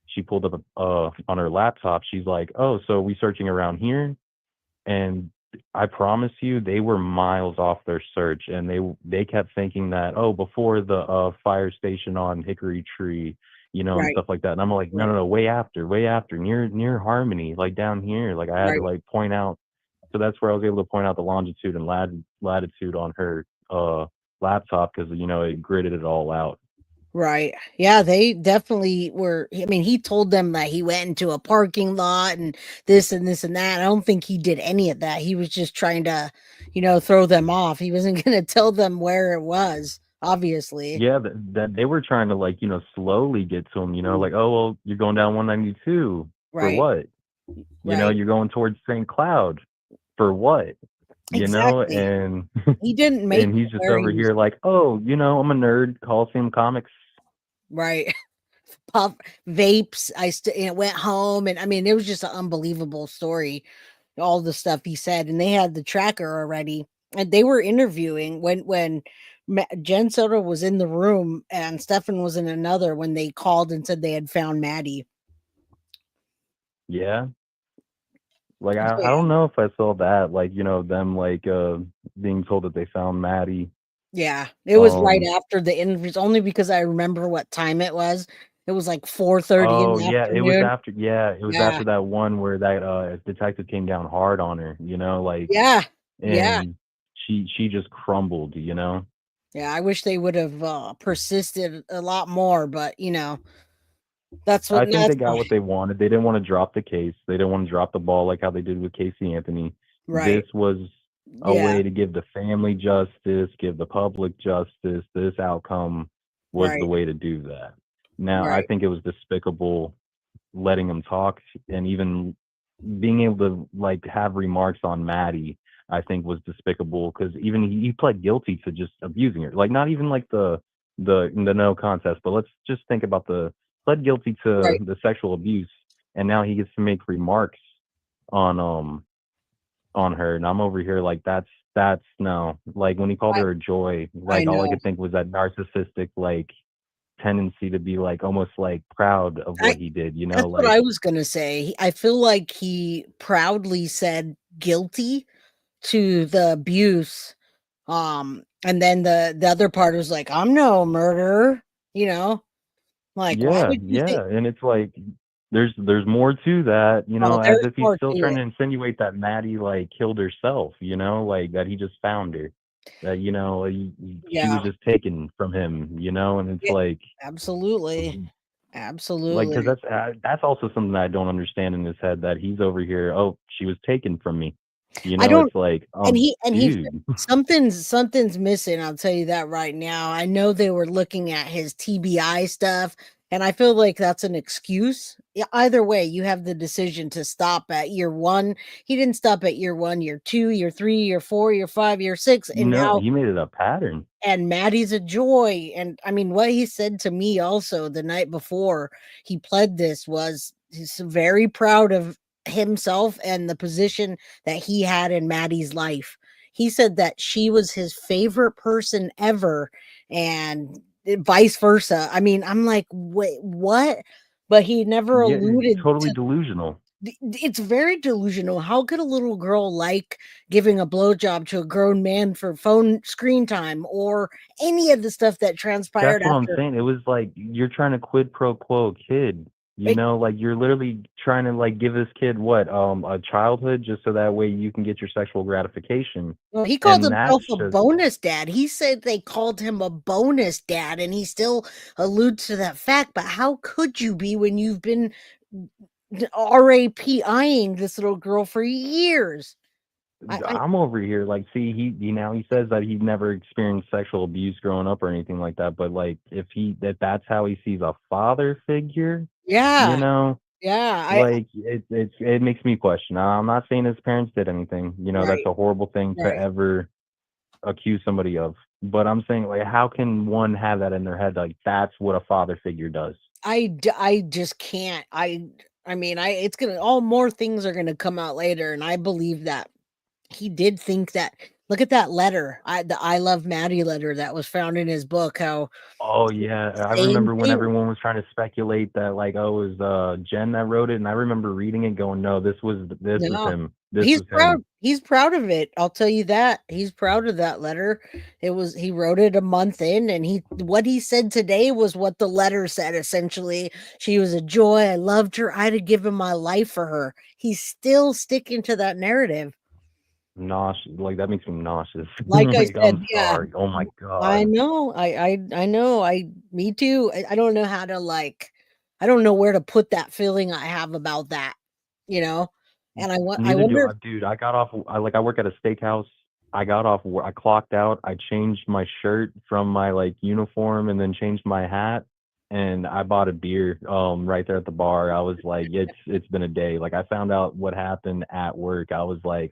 she pulled up on her laptop. She's like, oh, so we searching around here? And I promise you, they were miles off their search, and they kept thinking that, oh, before the fire station on Hickory Tree, and Right. stuff like that. And I'm like, no, way after, near Harmony, like down here. Like I had to like point out. So that's where I was able to point out the longitude and latitude on her laptop because it gridded it all out. Right. Yeah, they definitely were. I mean, he told them that he went into a parking lot and this and this and that. I don't think he did any of that. He was just trying to, throw them off. He wasn't going to tell them where it was, obviously. Yeah, that they were trying to like, slowly get to him, like, oh, well, you're going down 192 for Right. what? You're going towards St. Cloud for what? Exactly. And He didn't make and he's just over here like, oh, I'm a nerd, Coliseum Comics. Right. Puff vapes. Went home, and I mean, it was just an unbelievable story. All the stuff he said, and they had the tracker already, and they were interviewing when Jen Soto was in the room and Stefan was in another when they called and said they had found Maddie. Yeah. Like So, I don't know if I saw that, like, them like being told that they found Maddie. yeah, it was right after the interviews, only because I remember what time it was. It was like 4:30 in Oh the yeah, it was afternoon. after it was Yeah. after that one where that detective came down hard on her, like Yeah. Yeah. and she just crumbled. Yeah. I wish they would have persisted a lot more, but that's what I think they that's got what they wanted. They didn't want to drop the case. They didn't want to drop the ball like how they did with Casey Anthony. right. This was a Yeah. way to give the family justice, give the public justice. This outcome was the Right. way to do that. Now, I Right. think it was despicable letting him talk and even being able to like have remarks on Maddie. I think was despicable because even he pled guilty to just abusing her. Like not even like the no contest, but let's just think about pled guilty to Right. the sexual abuse, and now he gets to make remarks on her, and I'm over here like that's no. Like when he called her a joy, like all I know. could think was that narcissistic like tendency to be like almost like proud of what he did, That's what like I was gonna say. I feel like he proudly said guilty to the abuse. And then the other part was like, I'm no murderer, Like, why yeah, would you think and it's like there's more to that, you Oh, know, as there's if he's more still to trying it. to insinuate that Maddie like killed herself, you know, like that he just found her, that you know she was Yeah, just taken from him, you know, and it's yeah, like absolutely, because absolutely. that's also something that I don't understand in his head, that he's over here, oh, she was taken from me, you I know, don't it's like, and he dude. something's missing, I'll tell you that right now. I know they were looking at his TBI stuff, and I feel like that's an excuse. Yeah, either way, you have the decision to stop at year 1. He didn't stop at year 1, year 2, year 3, year 4, year 5, year 6, and No, now he made it a pattern. and Maddie's a joy. And I mean, what he said to me also the night before he pled this was he's very proud of himself and the position that he had in Maddie's life. He said that she was his favorite person ever, and vice versa. I mean, I'm like, wait, what? But he never Yeah, alluded totally to delusional. it's very delusional. How could a little girl like giving a blowjob to a grown man for phone screen time or any of the stuff that That's transpired what I'm after? saying. It was like you're trying to quid pro quo a kid. You It, know, like you're literally trying to like give this kid what, a childhood just so that way you can get your sexual gratification. well, he called And that's himself a just bonus dad. He said they called him a bonus dad, and he still alludes to that fact. But how could you be when you've been RAPIing this little girl for years? I I'm over here like, see, he now he says that he never experienced sexual abuse growing up or anything like that, but like if that's how he sees a father figure, you yeah, know, yeah, like it makes me question. I'm not saying his parents did anything, you know, that's right, a horrible thing to right. ever accuse somebody of. But I'm saying, like, how can one have that in their head? Like, that's what a father figure does. I just can't. I mean, it's gonna all more things are gonna come out later, and I believe that he did think that. Look at that letter, the I love Maddie letter that was found in his book. How Oh yeah, I same remember when thing. everyone was trying to speculate that, like, oh, it was Jen that wrote it, and I remember reading it, going, no, this was No, him. This he's was proud. him. He's proud of it. I'll tell you that. He's proud of that letter. He wrote it a month in, and what he said today was what the letter said essentially. She was a joy. I loved her. I'd have given my life for her. He's still sticking to that narrative. Nauseous, like that makes me nauseous. Like I Like, said, I'm yeah. sorry. Oh my I god. know. I know. Me too. I don't know how to I don't know where to put that feeling I have about that, you know? And I Neither do wonder I, dude. I got off. I work at a steakhouse. I got off. I clocked out. I changed my shirt from my like uniform, and then changed my hat. And I bought a beer right there at the bar. I was like, it's been a day. Like I found out what happened at work. I was like,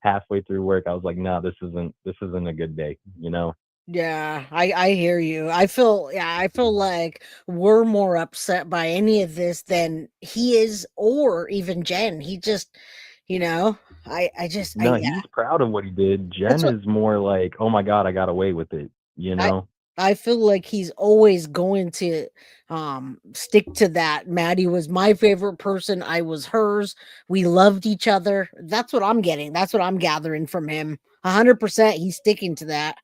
halfway through work, I was like, no, this isn't a good day. You know. yeah, I hear you. I feel like we're more upset by any of this than he is or even Jen. He just, you know, No, he's proud of what he did. that's Jen what is more like, oh my god, I got away with it. You I know. I feel like he's always going to stick to that. Maddie was my favorite person. I was hers. We loved each other. That's what I'm getting. That's what I'm gathering from him. 100% he's sticking to that.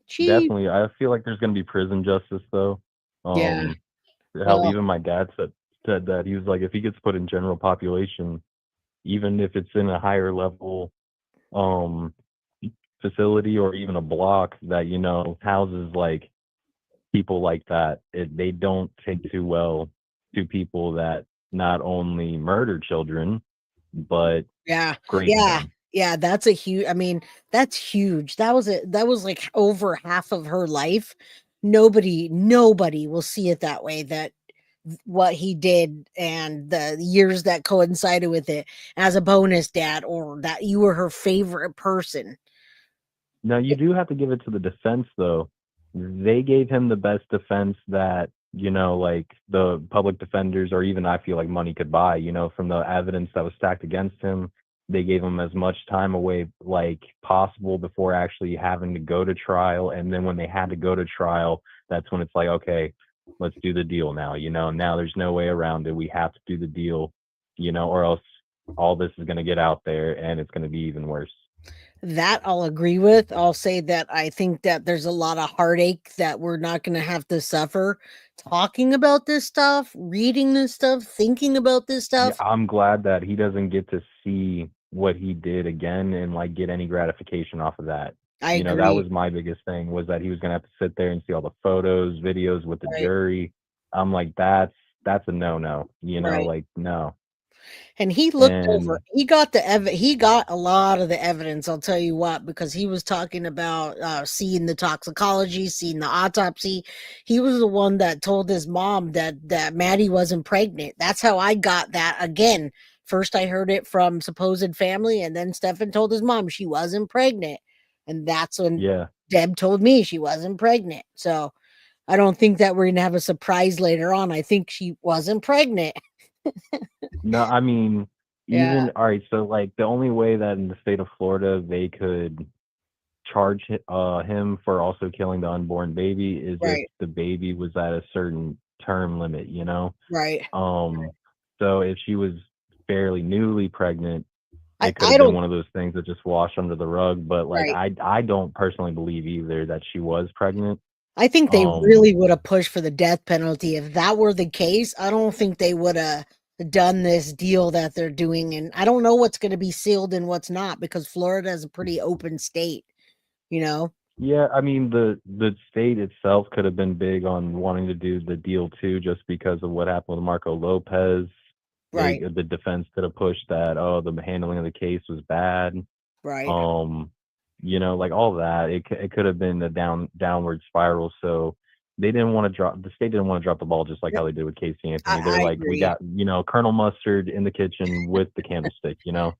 Gee, Definitely. I feel like there's gonna be prison justice though. yeah. Um, Hell, Well, even my dad said that he was like, if he gets put in general population, even if it's in a higher level um facility or even a block that houses like people like that, they don't take too well to people that not only murder children but yeah. rape Yeah. them. Yeah, that's a huge I mean, that's huge. That was like over half of her life. Nobody will see it that way that what he did and the years that coincided with it as a bonus dad or that you were her favorite person. Now, you do have to give it to the defense, though. They gave him the best defense that, like the public defenders or even I feel like money could buy, from the evidence that was stacked against him. They gave him as much time away like possible before actually having to go to trial. And then when they had to go to trial, that's when it's like, okay, let's do the deal now. Now there's no way around it. We have to do the deal, or else all this is going to get out there and it's going to be even worse. That I'll agree with. I'll say that I think that there's a lot of heartache that we're not going to have to suffer talking about this stuff, reading this stuff, thinking about this Yeah, stuff. I'm glad that he doesn't get to see what he did again and like get any gratification off of that. I You know, that agree. was my biggest thing, was that he was gonna have to sit there and see all the photos, videos with the Right. jury. I'm like, that's a no-no, you know, Right. like no. And he looked over, And he got he got a lot of the evidence, I'll tell you what, because he was talking about seeing the toxicology, seeing the autopsy. He was the one that told his mom that Maddie wasn't pregnant. That's how I got that again. First I heard it from supposed family, and then Stefan told his mom she wasn't pregnant. And that's when yeah. Deb told me she wasn't pregnant. So I don't think that we're gonna have a surprise later on. I think she wasn't pregnant. No, I mean, Yeah, even all right, so like the only way that in the state of Florida they could charge him for also killing the unborn baby is if right, the baby was at a certain term limit, you know? right. So if she was fairly newly pregnant, it could I have been don't one of those things that just washed under the rug. But like right. I don't personally believe either that she was pregnant. I think they Um, really would have pushed for the death penalty. If that were the case, I don't think they would have done this deal that they're doing. And I don't know what's going to be sealed and what's not, because Florida is a pretty open state, you know? yeah, I mean the state itself could have been big on wanting to do the deal too, just because of what happened with Marco Lopez. Right, The defense could have pushed that, oh, the handling of the case was bad. right. um you know, like all that, it could have been a downward spiral. So they didn't want to drop, the state didn't want to drop the ball, just like how they did with Casey Anthony. They're I like, we agree. got, you know, Colonel Mustard in the kitchen with the candlestick, you know.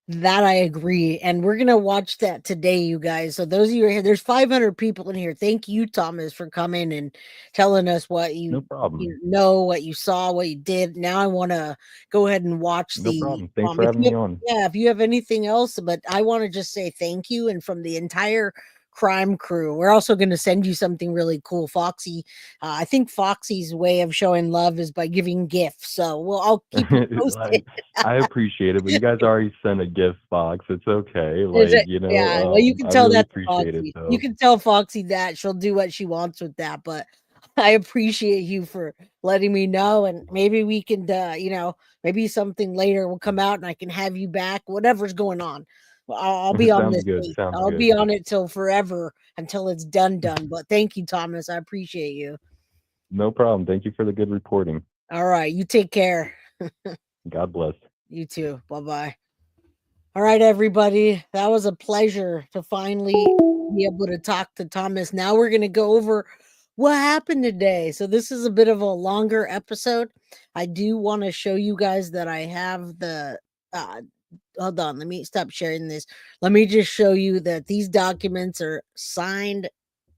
That I agree. And we're going to watch that today, you guys. So those of you who are here, there's 500 people in here. Thank you, Thomas, for coming and telling us what No you problem. know, what you saw, what you did. Now I want to go ahead and watch No the problem. Thanks for if having you me have, on. yeah, if you have anything else, but I want to just say thank you. And from the entire crime crew, we're also going to send you something really cool. Foxy, I think Foxy's way of showing love is by giving gifts. So I'll keep you posted. I appreciate it, but you guys already sent a gift box. It's okay. Is Like, it? you Yeah, know, well, you can I tell really that to appreciate it Foxy. You though. can tell Foxy that she'll do what she wants with that, but I appreciate you for letting me know, and maybe we can, maybe something later will come out and I can have you back, whatever's going on. Well, I'll be on Sounds this good. case. Sounds I'll good. be on it till forever until it's done. But thank you, Thomas. I appreciate you. No problem. Thank you for the good reporting. All right, you take care. God bless. You too. Bye-bye. All right, everybody. That was a pleasure to finally be able to talk to Thomas. Now we're going to go over what happened today. So, this is a bit of a longer episode. I do want to show you guys that I have the. Hold on. Let me stop sharing this. Let me just show you that these documents are signed,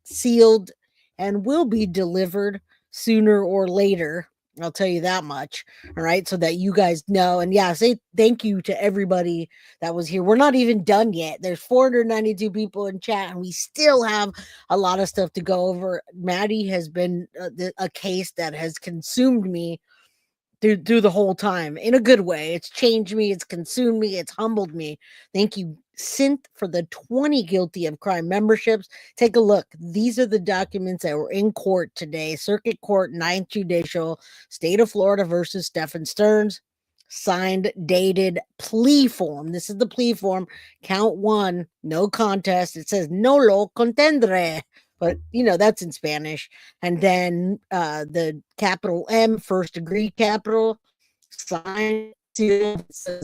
sealed, and will be delivered sooner or later. I'll tell you that much. All right. So that you guys know. And yeah, say thank you to everybody that was here. We're not even done yet. There's 492 people in chat, and we still have a lot of stuff to go over. Maddie has been a case that has consumed me through the whole time in a good way. It's changed me, it's consumed me, it's humbled me. Thank you, Synth, for the 20 guilty of crime memberships. Take a look. These are the documents that were in court today. Circuit Court, 9th Judicial, State of Florida versus Stephan Sterns. Signed, dated plea form. This is the plea form. Count 1, no contest. It says no lo contendere, but that's in Spanish. And then the capital M, first degree capital, signed, sealed, says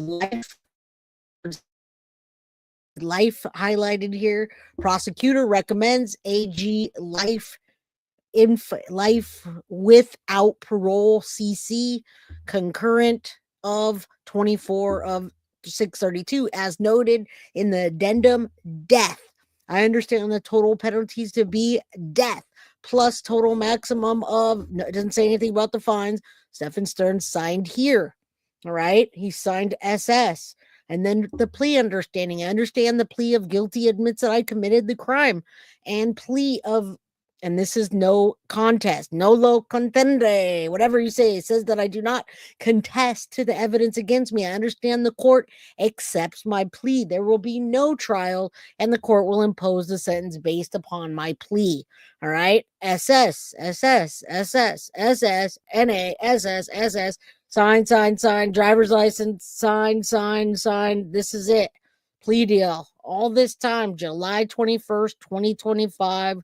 life highlighted here. Prosecutor recommends AG life life without parole, CC, concurrent of 24 of 632, as noted in the addendum, death. I understand the total penalties to be death plus total maximum of, no, it doesn't say anything about the fines. Stephan Sterns signed here. All right. He signed SS. And then the plea understanding. I understand the plea of guilty admits that I committed the crime, and plea of And this is no contest, no lo contende, whatever you say. It says that I do not contest to the evidence against me. I understand the court accepts my plea. There will be no trial, and the court will impose the sentence based upon my plea. All right. SS, SS, SS, SS, NA, SS, SS, sign, driver's license, sign. This is it. Plea deal. All this time, July 21st, 2025.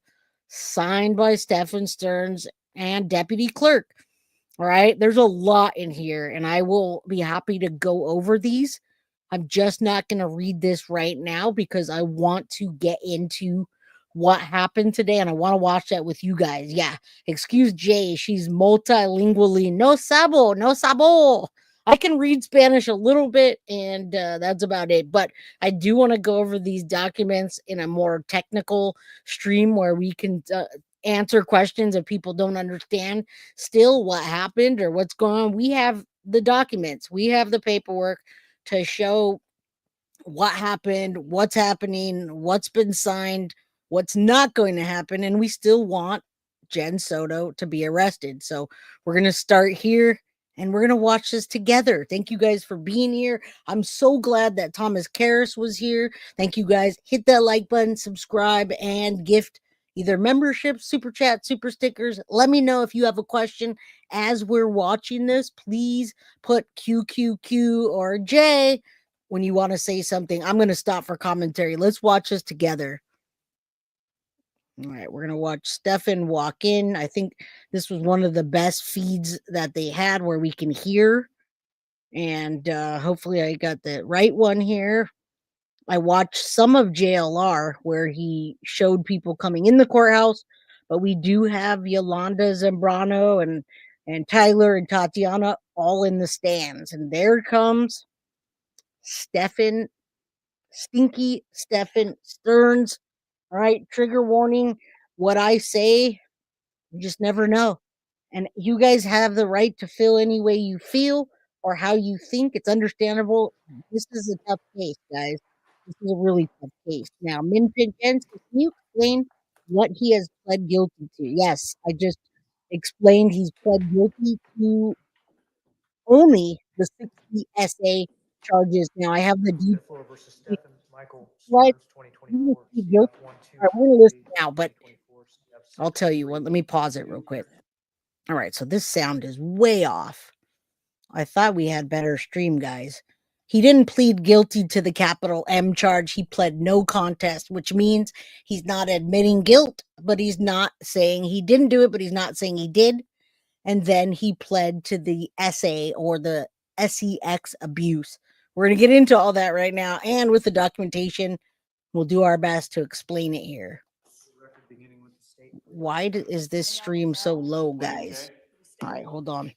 Signed by Stephan Sterns and Deputy Clerk. All right. There's a lot in here, and I will be happy to go over these. I'm just not going to read this right now because I want to get into what happened today, and I want to watch that with you guys. Yeah. Excuse Jay. She's multilingually. No sabo. I can read Spanish a little bit, and that's about it. But I do want to go over these documents in a more technical stream where we can answer questions if people don't understand still what happened or what's going on. We have the documents, we have the paperwork to show what happened, what's happening, what's been signed, what's not going to happen, and we still want Jen Soto to be arrested. So we're going to start here and we're going to watch this together. Thank you guys for being here. I'm so glad that Thomas Carris was here. Thank you guys. Hit that like button, subscribe, and gift either membership, super chat, super stickers. Let me know if you have a question as we're watching this. Please put QQQ or J when you want to say something. I'm going to stop for commentary. Let's watch this together. All right, we're going to watch Stefan walk in. I think this was one of the best feeds that they had where we can hear. And hopefully I got the right one here. I watched some of JLR where he showed people coming in the courthouse, but we do have Yolanda Zambrano and Tyler and Tatiana all in the stands. And there comes Stephan Sterns. All right, trigger warning. What I say, you just never know. And you guys have the right to feel any way you feel or how you think. It's understandable. This is a tough case, guys. This is a really tough case. Now, Minpin Jens, can you explain what he has pled guilty to? Yes, I just explained he's pled guilty to only the 60 SA charges. Now, I have the deed. Versus Stephan Michael Right. Sterns, 2024. All right, we're going to listen now, but I'll tell you what. Let me pause it real quick. All right, so this sound is way off. I thought we had better stream, guys. He didn't plead guilty to the capital M charge. He pled no contest, which means he's not admitting guilt, but he's not saying he didn't do it, but he's not saying he did. And then he pled to the SA or the SEX abuse. We're going to get into all that right now. And with the documentation, we'll do our best to explain it here. Why is this stream so low, guys? All right, hold on.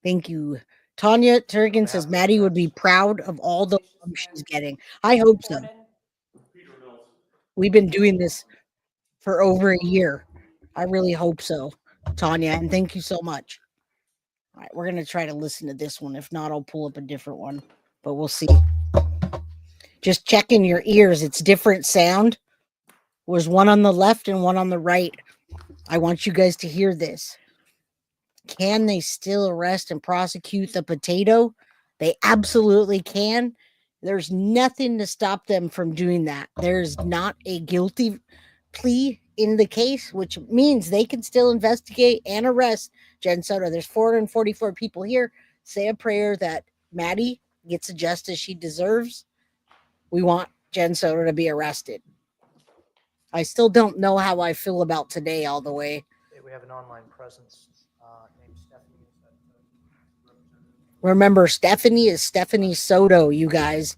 Thank you. Tanya Turgan says Maddie would be proud of all the love she's getting. I hope so. We've been doing this for over a year. I really hope so, Tanya, and thank you so much. All right, we're going to try to listen to this one. If not, I'll pull up a different one, but we'll see. Just check in your ears. It's different sound. There's one on the left and one on the right. I want you guys to hear this. Can they still arrest and prosecute the potato? They absolutely can. There's nothing to stop them from doing that. There's not a guilty plea in the case, which means they can still investigate and arrest Jen Soto. There's 444 people here. Say a prayer that Maddie gets the justice she deserves. We want Jen Soto to be arrested. I still don't know how I feel about today all the way. We have an online presence named Stephanie. Remember, Stephanie is Stephanie Soto, you guys.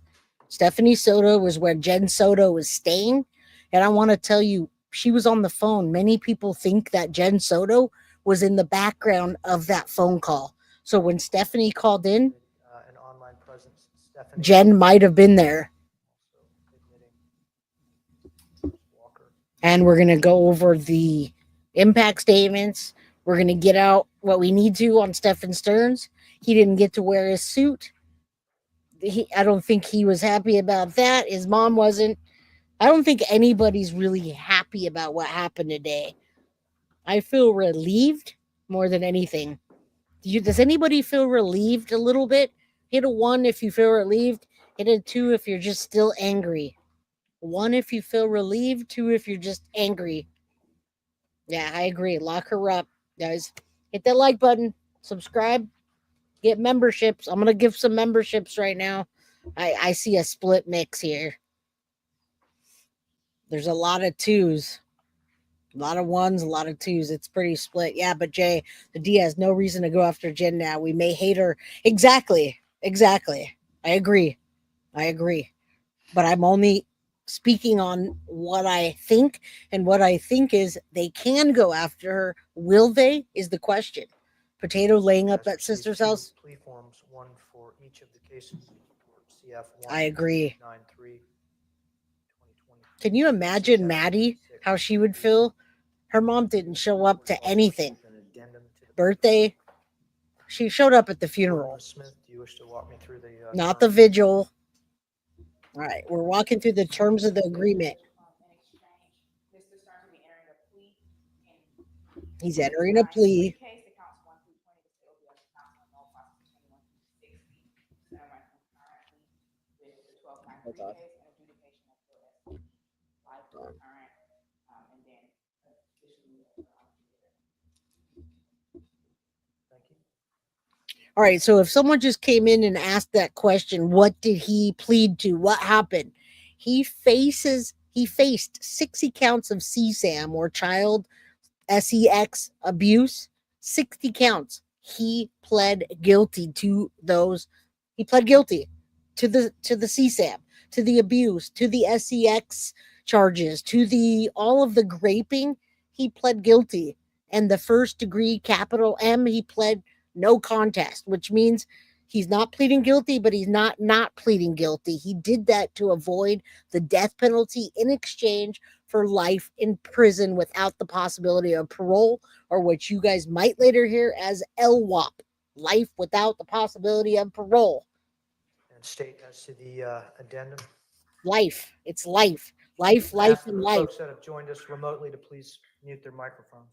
Stephanie Soto was where Jen Soto was staying. And I want to tell you, she was on the phone. Many people think that Jen Soto was in the background of that phone call. So when Stephanie called in, An online presence, Stephanie. Jen might have been there. And we're going to go over the impact statements. We're going to get out what we need to on Stephan Sterns. He didn't get to wear his suit. I don't think he was happy about that. His mom wasn't. I don't think anybody's really happy happy about what happened today. I feel relieved more than anything. Does anybody feel relieved a little bit? Hit a 1 if you feel relieved. Hit a 2 if you're just still angry. 1 if you feel relieved. 2 if you're just angry. Yeah, I agree. Lock her up, guys. Hit that like button. Subscribe. Get memberships. I'm going to give some memberships right now. I see a split mix here. There's a lot of 2s. A lot of 1s, a lot of 2s. It's pretty split. Yeah, but Jay, the D has no reason to go after Jen now. We may hate her. Exactly. I agree. But I'm only speaking on what I think, and what I think is they can go after her. Will they? Is the question. Potato laying up Has at received sister's 2 house. Plea forms, 1 for each of the cases. CF I agree. 93. Can you imagine Maddie, how she would feel? Her mom didn't show up to anything. Birthday, she showed up at the funeral, Smith, do you wish to walk me through the not the vigil. All right, we're walking through the terms of the agreement. He's entering a plea. Hold on. All right, so if someone just came in and asked that question, what did he plead to? What happened? He faced 60 counts of CSAM, or child sex abuse. 60 counts. He pled guilty to those. He pled guilty to the CSAM, to the abuse, to the sex charges, to the all of the graping. He pled guilty, and the first degree capital M, he pled no contest, which means he's not pleading guilty, but he's not pleading guilty. He did that to avoid the death penalty in exchange for life in prison without the possibility of parole, or what you guys might later hear as LWOP, life without the possibility of parole. And state as to the addendum. Life. It's life. Life, Ask and the life. folks that have joined us remotely to please mute their microphones.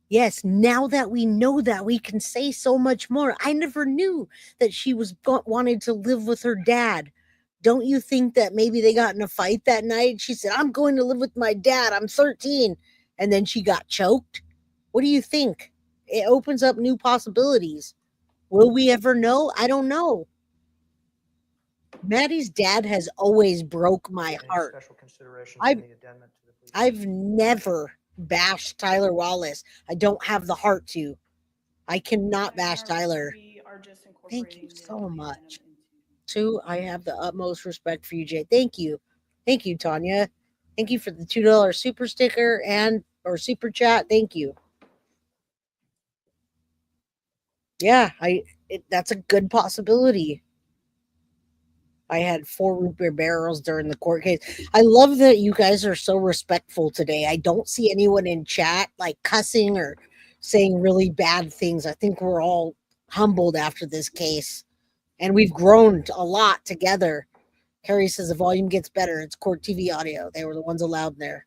Yes, now that we know that, we can say so much more. I never knew that she was wanted to live with her dad. Don't you think that maybe they got in a fight that night? She said, I'm going to live with my dad. I'm 13. And then she got choked. What do you think? It opens up new possibilities. Will we ever know? I don't know. Maddie's dad has always broke my Any heart. special considerations I've- in the addendum to the police? I've never bashed Tyler Wallace. I don't have the heart to. I cannot bash Tyler. Thank you so much. 2, I have the utmost respect for you, Jay. Thank you. Thank you, Tanya. Thank you for the $2 super sticker or super chat. Thank you. Yeah, that's a good possibility. I had 4 root beer barrels during the court case. I love that you guys are so respectful today. I don't see anyone in chat like cussing or saying really bad things. I think we're all humbled after this case, and we've grown a lot together. Carrie says the volume gets better. It's court TV audio. They were the ones allowed there.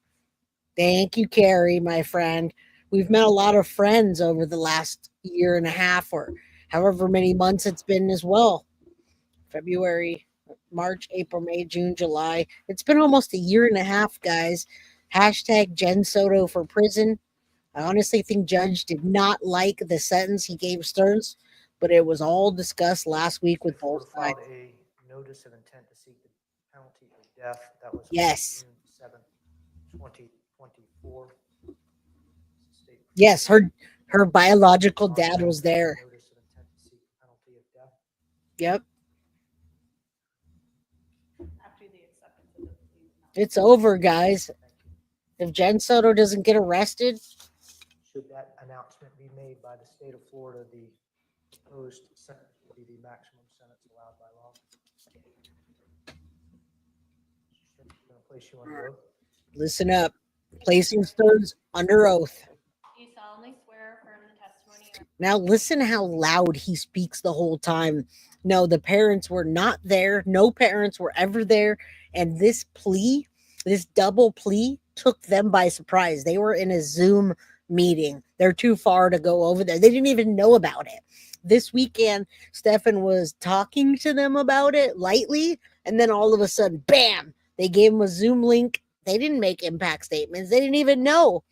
Thank you, Carrie, my friend. We've met a lot of friends over the last year and a half, or however many months it's been as well. February, March, April, May, June, July. It's been almost a year and a half, guys. Hashtag Jen Soto for prison. I honestly think Judge did not like the sentence he gave Stearns, but it was all discussed last week with both sides. Filed a notice of intent to seek the penalty of death. That was on Yes. June 7th, 2024. Yes, her biological dad was there. Notice of intent to seek the penalty of death. Yep. It's over, guys. If Jen Soto doesn't get arrested, Should that announcement be made by the state of Florida, the proposed sentence would be the maximum sentence allowed by law. I'm going to place you under oath. listen up. Placing Stearns under oath. Do you solemnly swear or affirm the testimony you are Now listen how loud he speaks the whole time. No, the parents were not there. No parents were ever there. And this plea, this double plea, took them by surprise. They were in a Zoom meeting. They're too far to go over there. They didn't even know about it. This weekend, Stefan was talking to them about it lightly. And then all of a sudden, bam, they gave him a Zoom link. They didn't make impact statements. They didn't even know.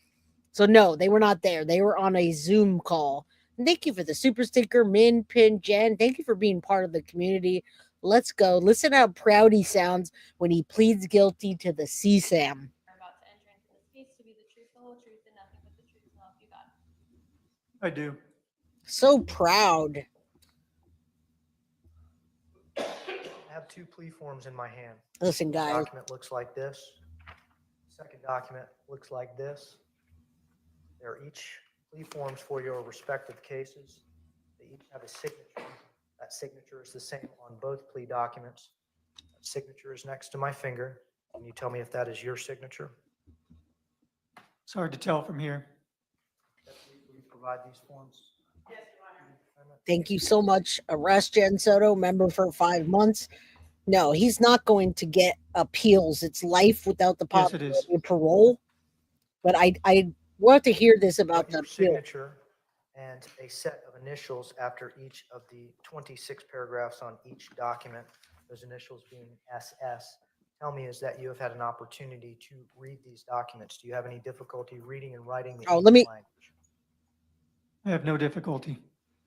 So no, they were not there. They were on a Zoom call. And thank you for the super sticker, Min, Pin, Jen. Thank you for being part of the community. Let's go. Listen how proud he sounds when he pleads guilty to the CSAM. Are about to enter into this case to be the truth, the whole truth, and nothing but the truth. So help you God. I do. So proud. I have two plea forms in my hand. Listen, The guys. document looks like this. Second document looks like this. They're each plea forms for your respective cases. They each have a signature. That signature is the same on both plea documents. That signature is next to my finger. Can you tell me if that is your signature? It's hard to tell from here. Will you provide these forms? Thank you so much. Arrest Jen Soto, member for 5 months. No, he's not going to get appeals. It's life without the Yes, it is. possibility of parole. But I want to hear this about Put the your appeal. signature and a set of initials after each of the 26 paragraphs on each document, those initials being SS. Tell me is that you have had an opportunity to read these documents. Do you have any difficulty reading and writing the Oh, English let me- language? I have no difficulty.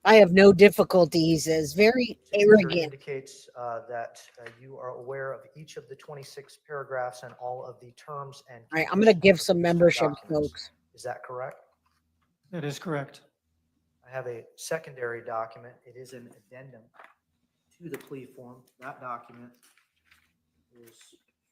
I have no difficulty, he says. Very Signature arrogant. indicates that you are aware of each of the 26 paragraphs and all of the terms and. All right, I'm going to give conditions some of these membership, documents. folks. Is that correct? That is correct. I have a secondary document. It is an addendum to the plea form. That document is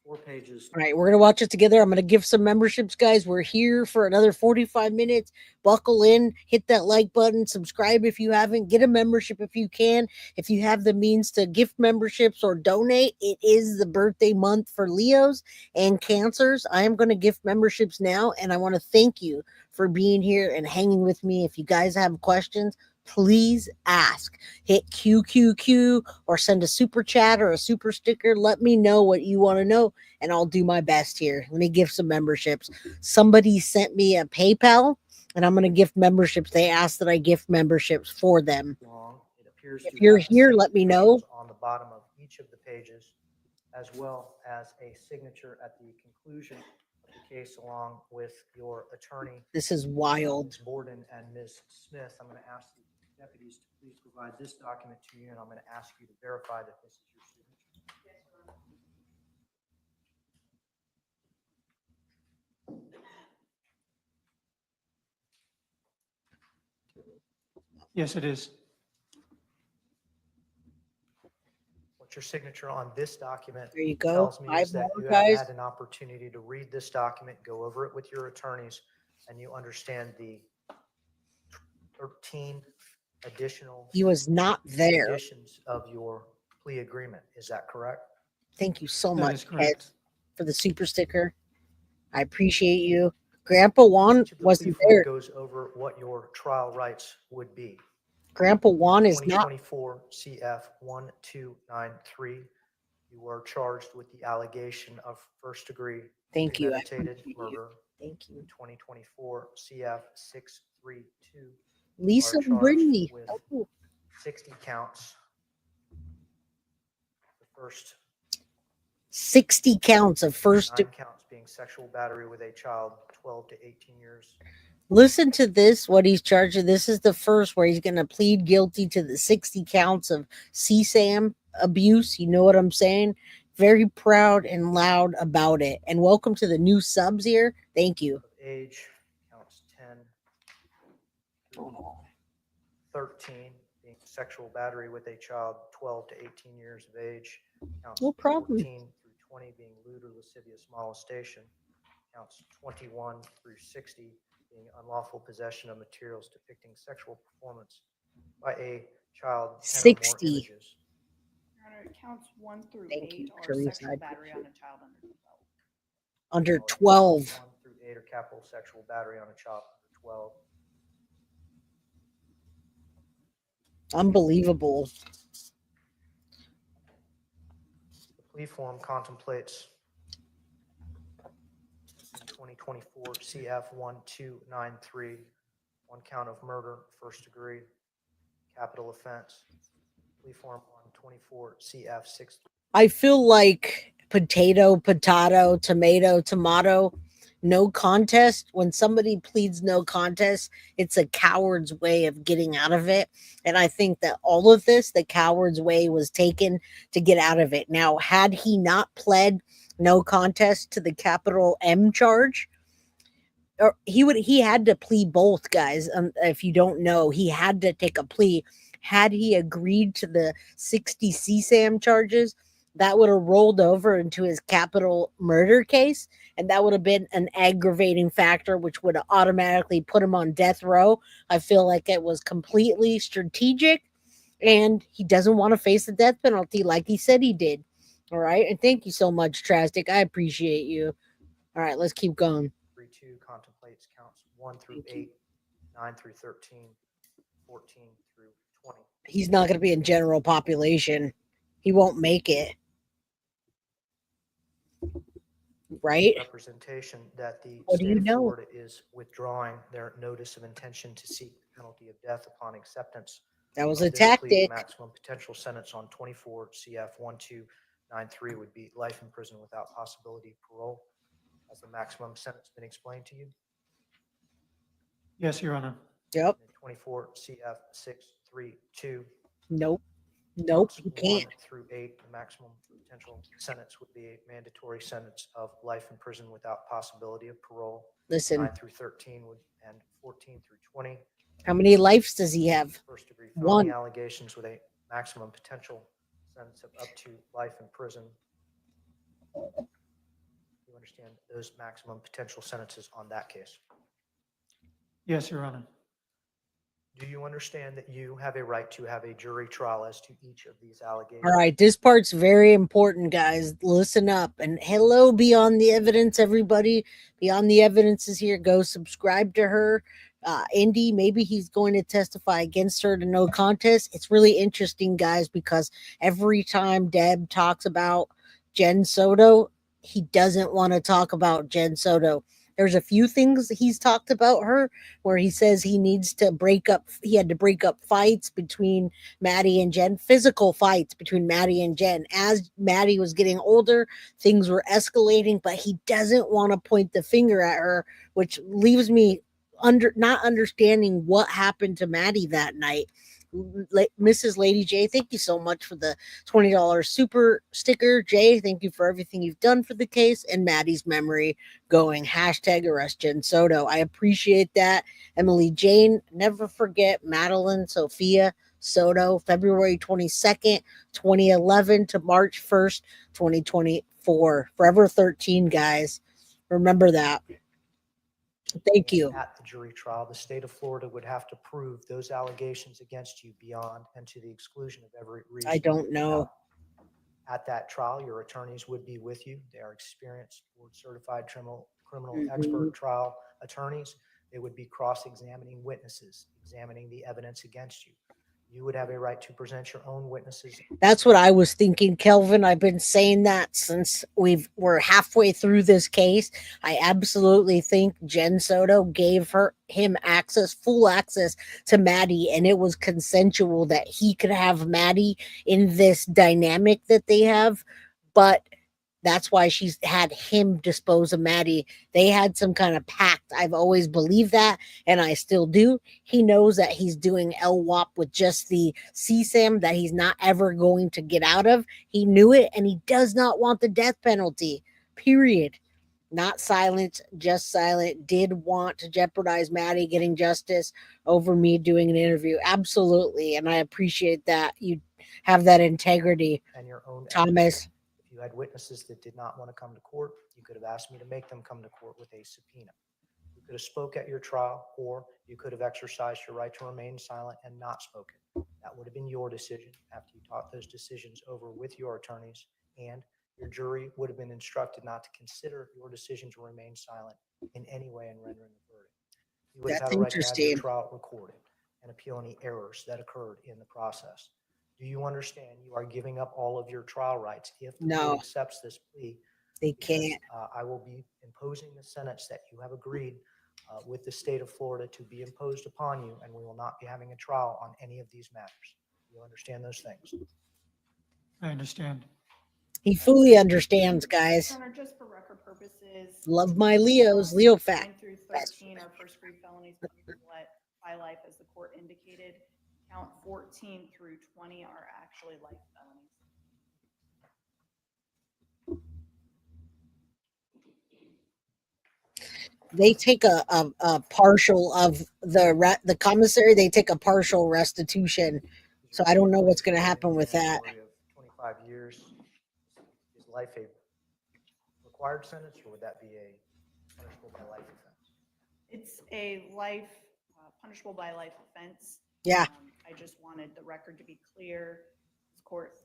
4 pages. All right, we're going to watch it together. I'm going to give some memberships, guys. We're here for another 45 minutes. Buckle in, hit that like button, subscribe if you haven't, get a membership if you can. If you have the means to gift memberships or donate, it is the birthday month for Leos and Cancers. I am going to gift memberships now, and I want to thank you for being here and hanging with me. If you guys have questions, please ask. Hit QQQ or send a super chat or a super sticker. Let me know what you want to know, and I'll do my best here. Let me give some memberships. Somebody sent me a PayPal, and I'm going to gift memberships. They asked that I gift memberships for them. Long. It appears If to you're have the here, same let me know. initials on the bottom of each of the pages, as well as a signature at the conclusion of the case, along with your attorney. This is wild. Ms. Borden and Ms. Smith. I'm going to ask the deputies to please provide this document to you, and I'm going to ask you to verify that this is your signature. Yes, it is. What your signature on this document There you go. tells me 5 is that more, you guys. have had an opportunity to read this document, go over it with your attorneys, and you understand the 13 additional He was not there. conditions of your plea agreement. Is that correct? Thank you so That much, is Ed, correct. for the super sticker. I appreciate you. Grandpa Juan Each of the plea wasn't form there. goes over what your trial rights would be. Grandpa Juan is not. 2024 CF 1293. You were charged with the allegation of first degree Thank you. I premeditated appreciate you. murder. Thank you. 2024 CF 632. Lisa are and charged Brittany. with Oh, 60 counts. The first 60 counts of first. 9 counts being sexual battery with a child 12 to 18 years. Listen to this, what he's charging. This is the first where he's going to plead guilty to the 60 counts of CSAM abuse. You know what I'm saying? Very proud and loud about it. And welcome to the new subs here. Thank you. Of age counts 10 through 13 being sexual battery with a child 12 to 18 years of age. Counts No problem. 14 through 20 being lewd or lascivious molestation. Counts 21 through 60 being unlawful possession of materials depicting sexual performance by a child. 10 or more 60. images. Your Honor, it counts 1 through Thank 8 you, are Teresa. sexual I battery on a child Under under 12. 12. 1 through 8 are capital sexual battery on a child under 12. Unbelievable. The plea form contemplates 2024 CF 1293, one count of murder, first degree, capital offense. Plea form 124 CF 6. I feel like potato, potato, tomato, tomato, no contest. When somebody pleads no contest, it's a coward's way of getting out of it. And I think that all of this, the coward's way was taken to get out of it. Now, had he not pled no contest to the capital M charge, or he had to plea both, guys. If you don't know, he had to take a plea. Had he agreed to the 60 CSAM charges, that would have rolled over into his capital murder case, and that would have been an aggravating factor, which would have automatically put him on death row. I feel like it was completely strategic, and he doesn't want to face the death penalty like he said he did. All right, and thank you so much, Trastic. I appreciate you. All right, let's keep going. 3-2 contemplates counts 1 through 8, 9 through 13, 14 through 20. He's not going to be in general population. He won't make it. Right? Representation that the What do state you of know? Florida is withdrawing their notice of intention to seek the penalty of death upon acceptance. That was of a this plea. The tactic. maximum potential sentence on 24 CF 1293 would be life in prison without possibility of parole. Has the maximum sentence been explained to you? Yes, Your Honor. Yep. 24 CF 632. Nope. Nope. Counts You can't. 1 through 8, the maximum potential sentence would be a mandatory sentence of life in prison without possibility of parole. Listen, 9 through 13 and 14 through 20. how many lives does he have? First degree One. felony allegations with a maximum potential sentence of up to life in prison. You understand those maximum potential sentences on that case? Yes, Your Honor. Do you understand that you have a right to have a jury trial as to each of these allegations? All right, this part's very important, guys. Listen up. And hello, Beyond the Evidence, everybody. Beyond the Evidence is here. Go subscribe to her. Indy, maybe he's going to testify against her to no contest. It's really interesting, guys, because every time Deb talks about Jen Soto, he doesn't want to talk about Jen Soto. There's a few things he's talked about her where he says he needs to break up. He had to break up fights between Maddie and Jen, physical fights between Maddie and Jen. As Maddie was getting older, things were escalating, but he doesn't want to point the finger at her, which leaves me not understanding what happened to Maddie that night. Mrs. Lady J, thank you so much for the $20 super sticker. Jay, thank you for everything you've done for the case and Maddie's memory going. Hashtag arrest Jen Soto. I appreciate that. Emily Jane, never forget Madeline Sophia Soto, February 22nd, 2011 to March 1st, 2024. Forever 13, guys. Remember that. Thank you. At the jury trial, the state of Florida would have to prove those allegations against you beyond and to the exclusion of every reason. I don't know. At that trial, your attorneys would be with you. They are experienced, board-certified criminal Mhm. expert trial attorneys. They would be cross-examining witnesses, examining the evidence against you. You would have a right to present your own witnesses. That's what I was thinking, Kelvin. I've been saying that since we're halfway through this case. I absolutely think Jen Soto gave him full access to Maddie, and it was consensual that he could have Maddie in this dynamic that they have. But that's why she's had him dispose of Maddie. They had some kind of pact. I've always believed that, and I still do. He knows that he's doing LWAP with just the CSAM that he's not ever going to get out of. He knew it, and he does not want the death penalty, period. Not silent, just silent. Did want to jeopardize Maddie getting justice over me doing an interview. Absolutely, and I appreciate that. You have that integrity, And your own Thomas. If you had witnesses that did not want to come to court, you could have asked me to make them come to court with a subpoena. You could have spoke at your trial, or you could have exercised your right to remain silent and not spoken. That would have been your decision after you talked those decisions over with your attorneys, and your jury would have been instructed not to consider your decision to remain silent in any way in rendering the verdict. You would have That's had a right to have your interesting. trial recorded. and appeal any errors that occurred in the process. Do you understand you are giving up all of your trial rights if the No. court accepts this plea? They Because, can't. I will be imposing the sentence that you have agreed with the state of Florida to be imposed upon you, and we will not be having a trial on any of these matters. You understand those things? I understand. He fully understands, guys. Your Honor, just for record purposes. Love my Leos. Leo fact. 9 through 13 are first degree felonies punishable by life, as the court indicated. Count 14 through 20 are actually life felonies. They take a partial of the commissary. They take a partial restitution. So I don't know what's going to happen with that. Mandatory of 25 years. Is life a required sentence, or would that be a punishable by life offense? It's a life, punishable by life offense. Yeah. I just wanted the record to be clear. This court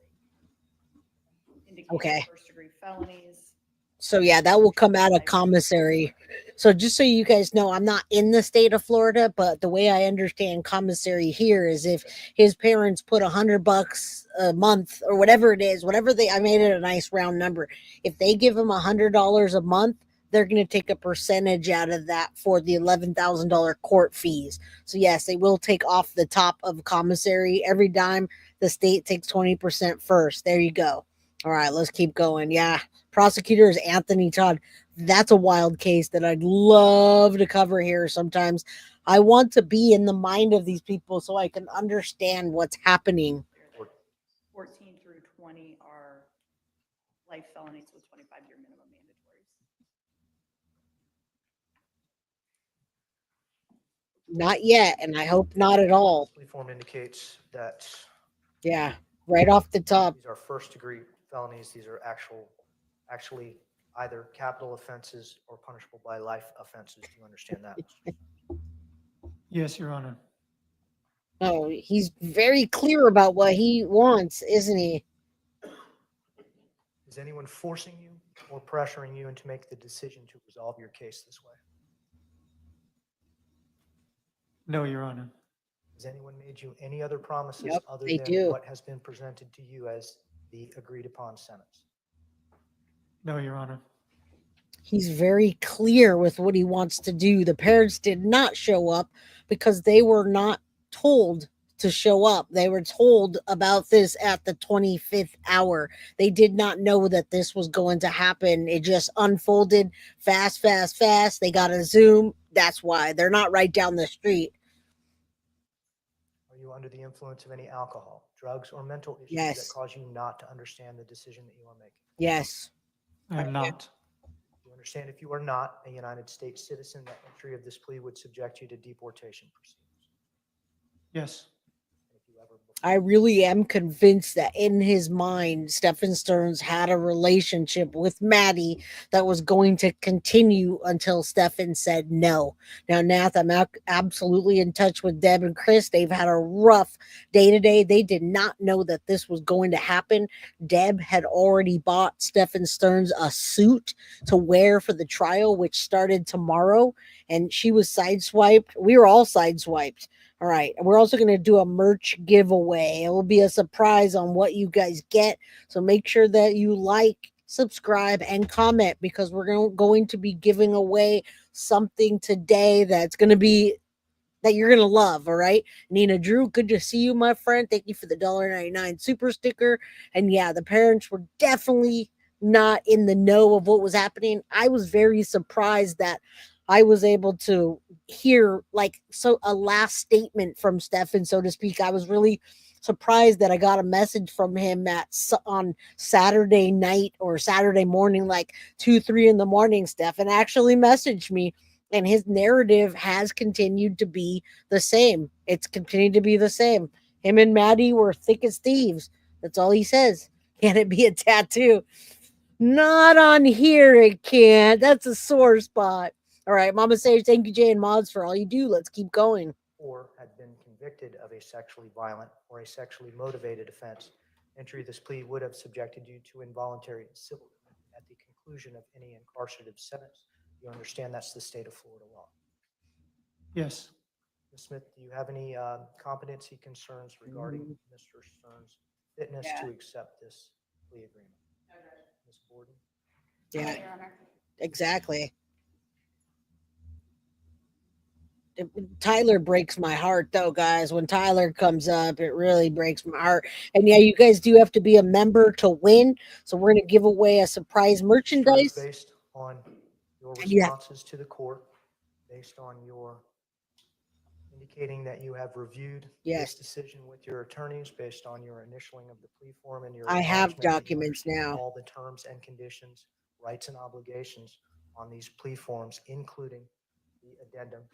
indicated Okay. first degree felonies. So yeah, that will come out of commissary. So just so you guys know, I'm not in the state of Florida, but the way I understand commissary here is if his parents put $100 a month or whatever it is, I made it a nice round number. If they give him $100 a month, they're going to take a percentage out of that for the $11,000 court fees. So yes, they will take off the top of commissary every dime. The state takes 20% first. There you go. All right, let's keep going. Yeah. Prosecutor is Anthony Todd. That's a wild case that I'd love to cover here sometimes. I want to be in the mind of these people so I can understand what's happening. 14 through 20 are life felonies with 25-year minimum mandatories. Not yet, and I hope not at all. Plea form indicates that Yeah, right off the top. these are first degree felonies. These are actually either capital offenses or punishable by life offenses. Do you understand that? Yes, Your Honor. Oh, he's very clear about what he wants, isn't he? Is anyone forcing you or pressuring you into make the decision to resolve your case this way? No, Your Honor. Has anyone made you any other promises Yep, other they than do. what has been presented to you as the agreed upon sentence? No, Your Honor. He's very clear with what he wants to do. The parents did not show up because they were not told to show up. They were told about this at the 25th hour. They did not know that this was going to happen. It just unfolded fast. They got a Zoom. That's why they're not right down the street. Are you under the influence of any alcohol, drugs, or mental issues Yes. that cause you not to understand the decision that you are making? Yes. I am not. You understand if you are not a United States citizen, that entry of this plea would subject you to deportation proceedings. Yes. If you ever I really am convinced that in his mind, Stephan Sterns had a relationship with Maddie that was going to continue until Stephan said no. Now, Nath, I'm absolutely in touch with Deb and Chris. They've had a rough day today. They did not know that this was going to happen. Deb had already bought Stephan Sterns a suit to wear for the trial, which started tomorrow, and she was sideswiped. We were all sideswiped. All right. We're also going to do a merch giveaway. It will be a surprise on what you guys get. So make sure that you like, subscribe, and comment because we're going to be giving away something today that's going to be that you're going to love. All right. Nina Drew, good to see you, my friend. Thank you for the $1.99 super sticker. And yeah, the parents were definitely not in the know of what was happening. I was very surprised that I was able to hear a last statement from Stefan, so to speak. I was really surprised that I got a message from him on Saturday night or Saturday morning, like 2-3 in the morning. Stefan actually messaged me, and his narrative has continued to be the same. It's continued to be the same. Him and Maddie were thick as thieves. That's all he says. Can it be a tattoo? Not on here, it can't. That's a sore spot. All right, Mama Sage, thank you, Jay and Mods, for all you do. Let's keep going. or had been convicted of a sexually violent or a sexually motivated offense, entry of this plea would have subjected you to involuntary civil commitment at the conclusion of any incarcerative sentence. You understand that's the state of Florida law. Yes. Ms. Smith, do you have any competency concerns regarding Mr. Sterns' fitness Yeah. to accept this plea agreement? Ms. Borden? Yeah, Your Honor. exactly. Tyler breaks my heart though, guys. When Tyler comes up, it really breaks my heart. And yeah, you guys do have to be a member to win. So we're gonna give away a surprise Sterns, merchandise. based on your And you have- responses to the court, based on your indicating that you have reviewed Yes. this decision with your attorneys, based on your initialing of the plea form and your I have acknowledgement that you documents understand now. all the terms and conditions, rights and obligations on these plea forms, including the addendum.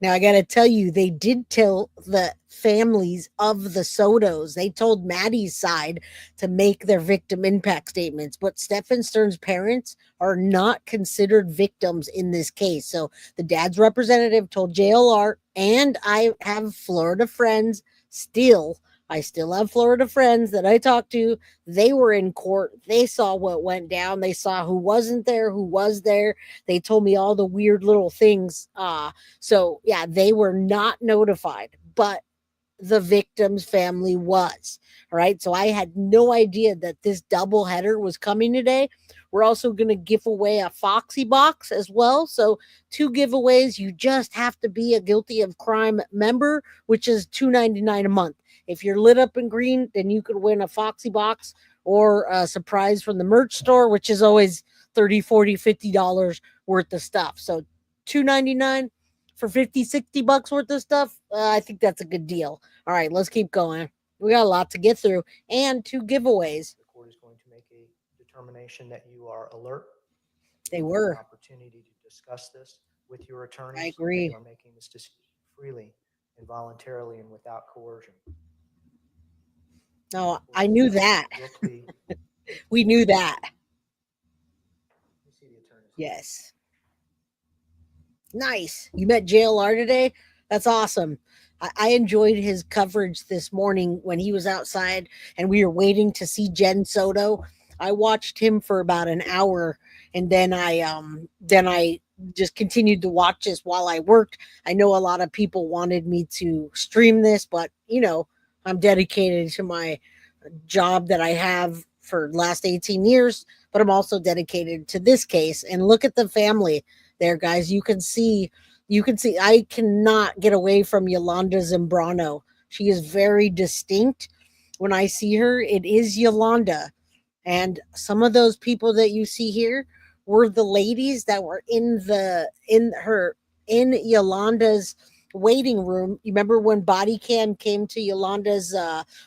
Now I gotta tell you, they did tell the families of the Sotos. They told Maddie's side to make their victim impact statements, but Stephan Sterns' parents are not considered victims in this case. So the dad's representative told JLR, and I have Florida friends still. I still have Florida friends that I talked to. They were in court. They saw what went down. They saw who wasn't there, who was there. They told me all the weird little things. So yeah, they were not notified, but the victim's family was. All right. So I had no idea that this double header was coming today. We're also going to give away a Foxy box as well. So 2 giveaways. You just have to be a Guilty of Crime member, which is $2.99 a month. If you're lit up in green, then you could win a Foxy box or a surprise from the merch store, which is always $30, $40, $50 worth of stuff. So $2.99 for 50, 60 bucks worth of stuff. I think that's a good deal. All right, let's keep going. We got a lot to get through and 2 giveaways. The court is going to make a determination that you are alert. They You have were. an opportunity to discuss this with your attorneys. I agree. You are making this decision freely and voluntarily and without coercion. No, I knew that. Your plea. We knew that. Let me see the attorneys. Yes. Nice. You met JLR today? That's awesome. I enjoyed his coverage this morning when he was outside and we were waiting to see Jen Soto. I watched him for about an hour and then I just continued to watch this while I worked. I know a lot of people wanted me to stream this, but you know, I'm dedicated to my job that I have for the last 18 years, but I'm also dedicated to this case. And look at the family there, guys. You can see I cannot get away from Yolanda Zambrano. She is very distinct. When I see her, it is Yolanda. And some of those people that you see here were the ladies that were in Yolanda's waiting room. You remember when Body Cam came to Yolanda's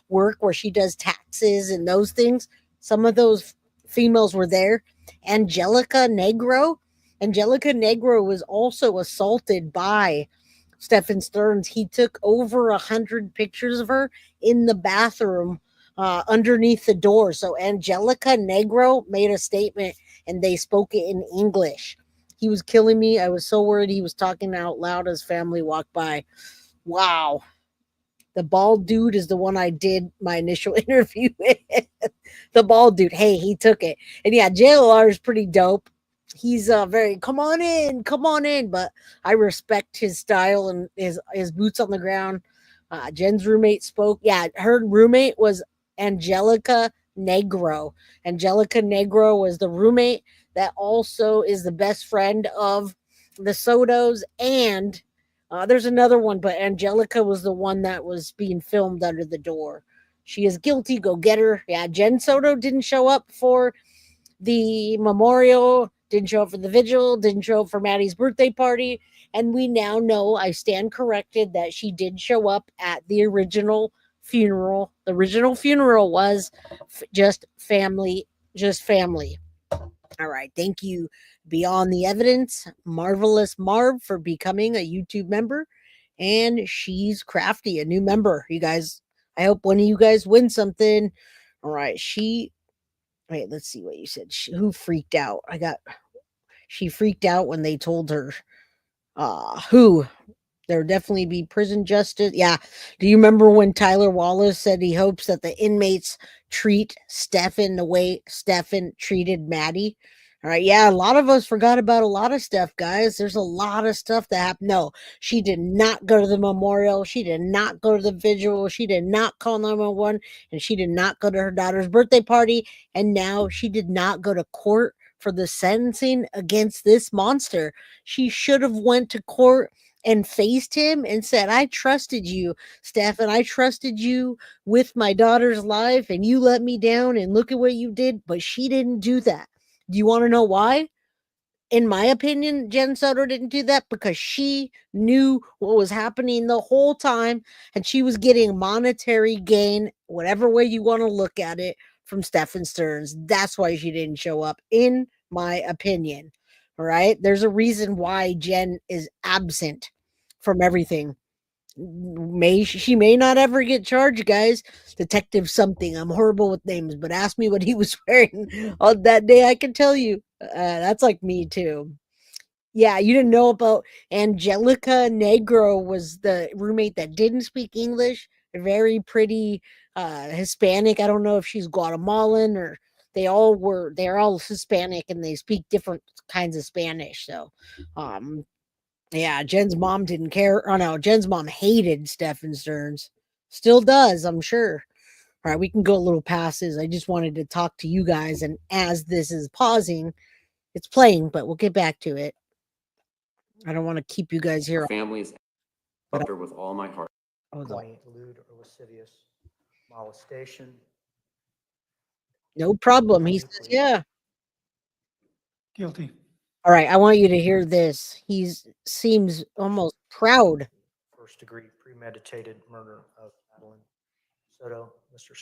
work where she does taxes and those things? Some of those females were there. Angelica Negro was also assaulted by Stephan Sterns. He took over 100 pictures of her in the bathroom underneath the door. So Angelica Negro made a statement and they spoke it in English. He was killing me. I was so worried he was talking out loud as family walked by. Wow. The bald dude is the one I did my initial interview with. The bald dude. Hey, he took it. And yeah, JLR is pretty dope. He's very come on in, but I respect his style and his boots on the ground. Jen's roommate spoke. Yeah, her roommate was Angelica Negro. Angelica Negro was the roommate that also is the best friend of the Sotos. And there's another one, but Angelica was the one that was being filmed under the door. She is guilty. Go get her. Yeah, Jen Soto didn't show up for the memorial, didn't show up for the vigil, didn't show up for Maddie's birthday party. And we now know, I stand corrected, that she did show up at the original funeral. The original funeral was just family. All right. Thank you, Beyond the Evidence, Marvelous Marv, for becoming a YouTube member. And She's Crafty, a new member. You guys, I hope one of you guys win something. All right. Wait, let's see what you said. Who freaked out? She freaked out when they told her who. There would definitely be prison justice. Yeah. Do you remember when Tyler Wallace said he hopes that the inmates treat Stefan the way Stefan treated Maddie? All right. Yeah, a lot of us forgot about a lot of stuff, guys. There's a lot of stuff that happened. No, she did not go to the memorial. She did not go to the vigil. She did not call 911, and she did not go to her daughter's birthday party. And now she did not go to court for the sentencing against this monster. She should have went to court and faced him and said, I trusted you, Stefan. I trusted you with my daughter's life, and you let me down, and look at what you did. But she didn't do that. Do you want to know why? In my opinion, Jen Soto didn't do that because she knew what was happening the whole time, and she was getting monetary gain, whatever way you want to look at it, from Stephan Sterns. That's why she didn't show up, in my opinion. All right. There's a reason why Jen is absent from everything. She may not ever get charged, guys. Detective something. I'm horrible with names, but ask me what he was wearing on that day. I can tell you. That's like me too. Yeah, you didn't know about Angelica Negro was the roommate that didn't speak English. A very pretty Hispanic. I don't know if she's Guatemalan or they're all Hispanic and they speak different kinds of Spanish. So yeah, Jen's mom didn't care. Oh no, Jen's mom hated Stephan Sterns. Still does, I'm sure. All right, we can go a little past this. I just wanted to talk to you guys, and as this is pausing, it's playing, but we'll get back to it. I don't want to keep you guys here. Families loved her with all my heart. Hold on. Lewd or lascivious molestation. No problem. He says, yeah. Guilty. All right, I want you to hear this. He seems almost proud. First degree premeditated murder of Madeline Soto. Mr.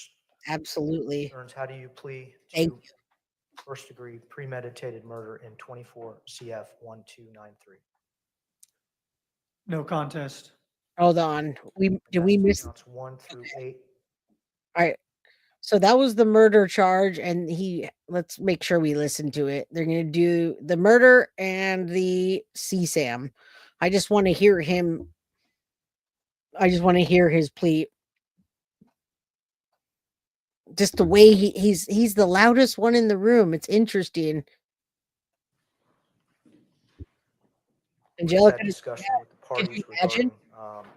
Absolutely. Sterns, how do you plea Thank to first degree premeditated murder in 24 CF 1293? No contest. Hold on. Did we miss counts 1 through 8? All right. So that was the murder charge, and let's make sure we listen to it. They're going to do the murder and the CSAM. I just want to hear him. I just want to hear his plea. Just the way he's the loudest one in the room. It's interesting. Angelica, discussion with the parties imagine? regarding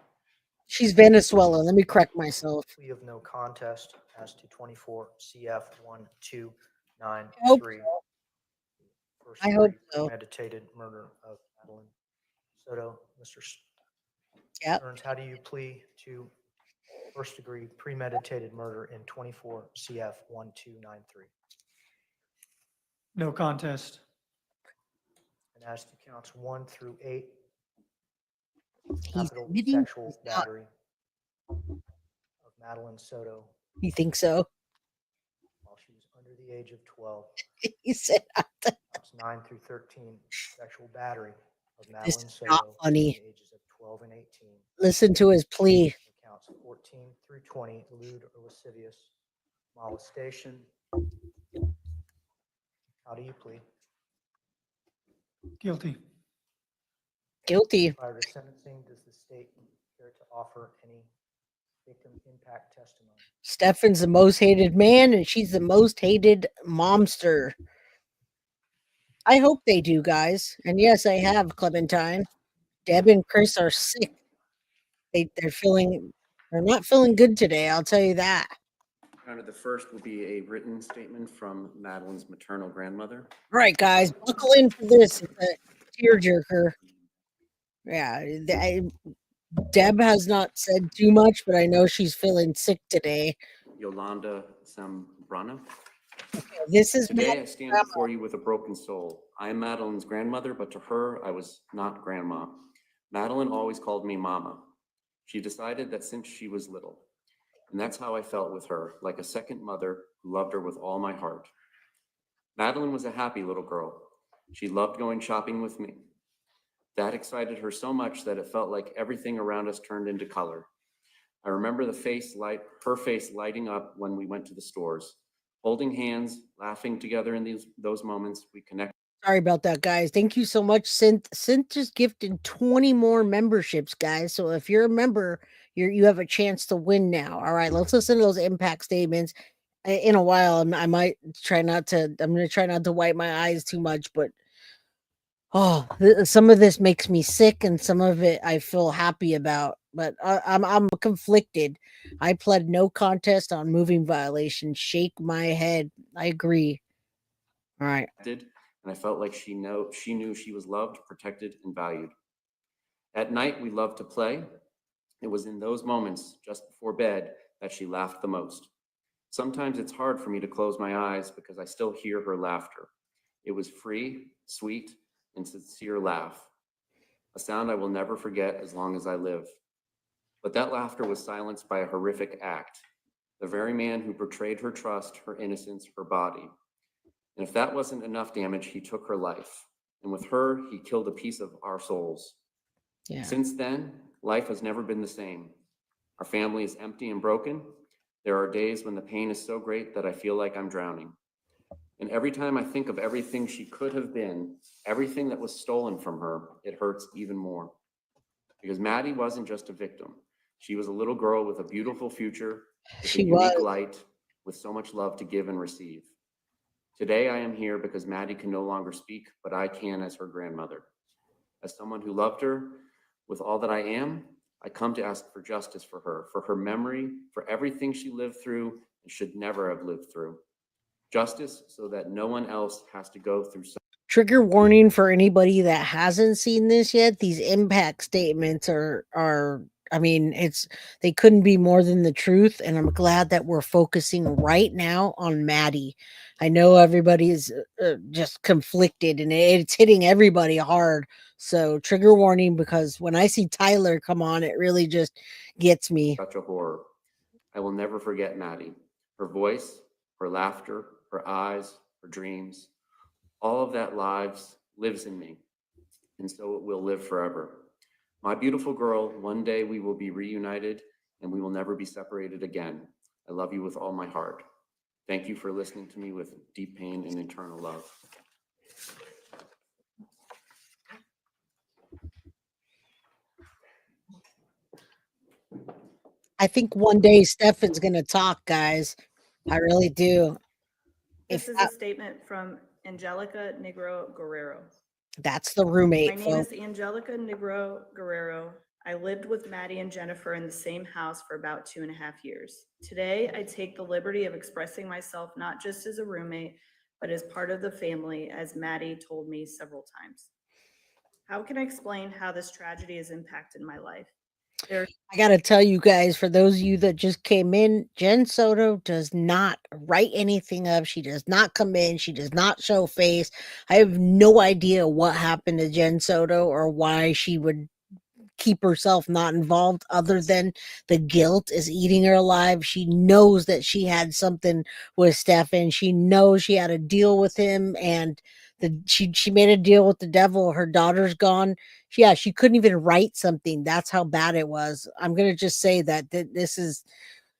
She's Venezuela. Let me correct myself. plea of no contest as to 24 CF 1293. I hope so. Premeditated murder of Madeline Soto. Mr. Yep. Sterns, how do you plea to first degree premeditated murder in 24 CF 1293? No contest. And as to counts 1 through 8, He's capital admitting sexual he's not. battery of Madeline Soto You think so? while she was under the age of 12. He said, Counts 9 through 13, sexual battery of This Madeline is Soto not funny. between the ages of 12 and 18. Listen to his plea. Counts 14 through 20, lewd or lascivious molestation. How do you plead? Guilty. Guilty. Prior to sentencing, does the state care to offer any victim impact testimony? Stefan's the most hated man, and she's the most hated momster. I hope they do, guys. And yes, I have, Clementine. Deb and Chris are sick. They're not feeling good today, I'll tell you that. Your Honor, the first will be a written statement from Madeline's maternal grandmother. All right, guys, buckle in for this. It's a tearjerker. Yeah, Deb has not said too much, but I know she's feeling sick today. Yolanda Zambrano. This is Today I stand before you with a broken soul. I am Madeline's grandmother, but to her, I was not grandma. Madeline always called me mama. She decided that since she was little. And that's how I felt with her, like a second mother who loved her with all my heart. Madeline was a happy little girl. She loved going shopping with me. That excited her so much that it felt like everything around us turned into color. I remember her face lighting up when we went to the stores, holding hands, laughing together in those moments. We connected. Sorry about that, guys. Thank you so much. Synth just gifted 20 more memberships, guys. So if you're a member, you have a chance to win now. All right, let's listen to those impact statements. in a while. I might try not to. I'm going to try not to wipe my eyes too much, but some of this makes me sick, and some of it I feel happy about. But I'm conflicted. I pled no contest on moving violation. Shake my head. I agree. All right. And I felt like she knew she was loved, protected, and valued. At night, we loved to play. It was in those moments, just before bed, that she laughed the most. Sometimes it's hard for me to close my eyes because I still hear her laughter. It was free, sweet, and sincere laugh, a sound I will never forget as long as I live. But that laughter was silenced by a horrific act. The very man who betrayed her trust, her innocence, her body. And if that wasn't enough damage, he took her life. And with her, he killed a piece of our souls. Yeah. Since then, life has never been the same. Our family is empty and broken. There are days when the pain is so great that I feel like I'm drowning. And every time I think of everything she could have been, everything that was stolen from her, it hurts even more. Because Maddie wasn't just a victim. She was a little girl with a beautiful future, with a unique light, with so much love to give and receive. Today I am here because Maddie can no longer speak, but I can as her grandmother. As someone who loved her with all that I am, I come to ask for justice for her memory, for everything she lived through and should never have lived through. Justice so that no one else has to go through. Trigger warning for anybody that hasn't seen this yet. These impact statements are I mean, they couldn't be more than the truth, and I'm glad that we're focusing right now on Maddie. I know everybody is just conflicted, and it's hitting everybody hard. So trigger warning, because when I see Tyler come on, it really just gets me. Such a horror. I will never forget Maddie. Her voice, her laughter, her eyes, her dreams, all of that lives in me, and so it will live forever. My beautiful girl, one day we will be reunited and we will never be separated again. I love you with all my heart. Thank you for listening to me with deep pain and eternal love. I think one day Stefan's going to talk, guys. I really do. This is a statement from Angelica Negro Guerrero. That's the roommate. My name is Angelica Negro Guerrero. I lived with Maddie and Jennifer in the same house for about 2.5 years. Today, I take the liberty of expressing myself not just as a roommate, but as part of the family, as Maddie told me several times. How can I explain how this tragedy has impacted my life? I got to tell you guys, for those of you that just came in, Jen Soto does not write anything up. She does not come in. She does not show face. I have no idea what happened to Jen Soto or why she would keep herself not involved, other than the guilt is eating her alive. She knows that she had something with Stefan. She knows she had a deal with him, and she made a deal with the devil. Her daughter's gone. Yeah, she couldn't even write something. That's how bad it was. I'm gonna just say that this is,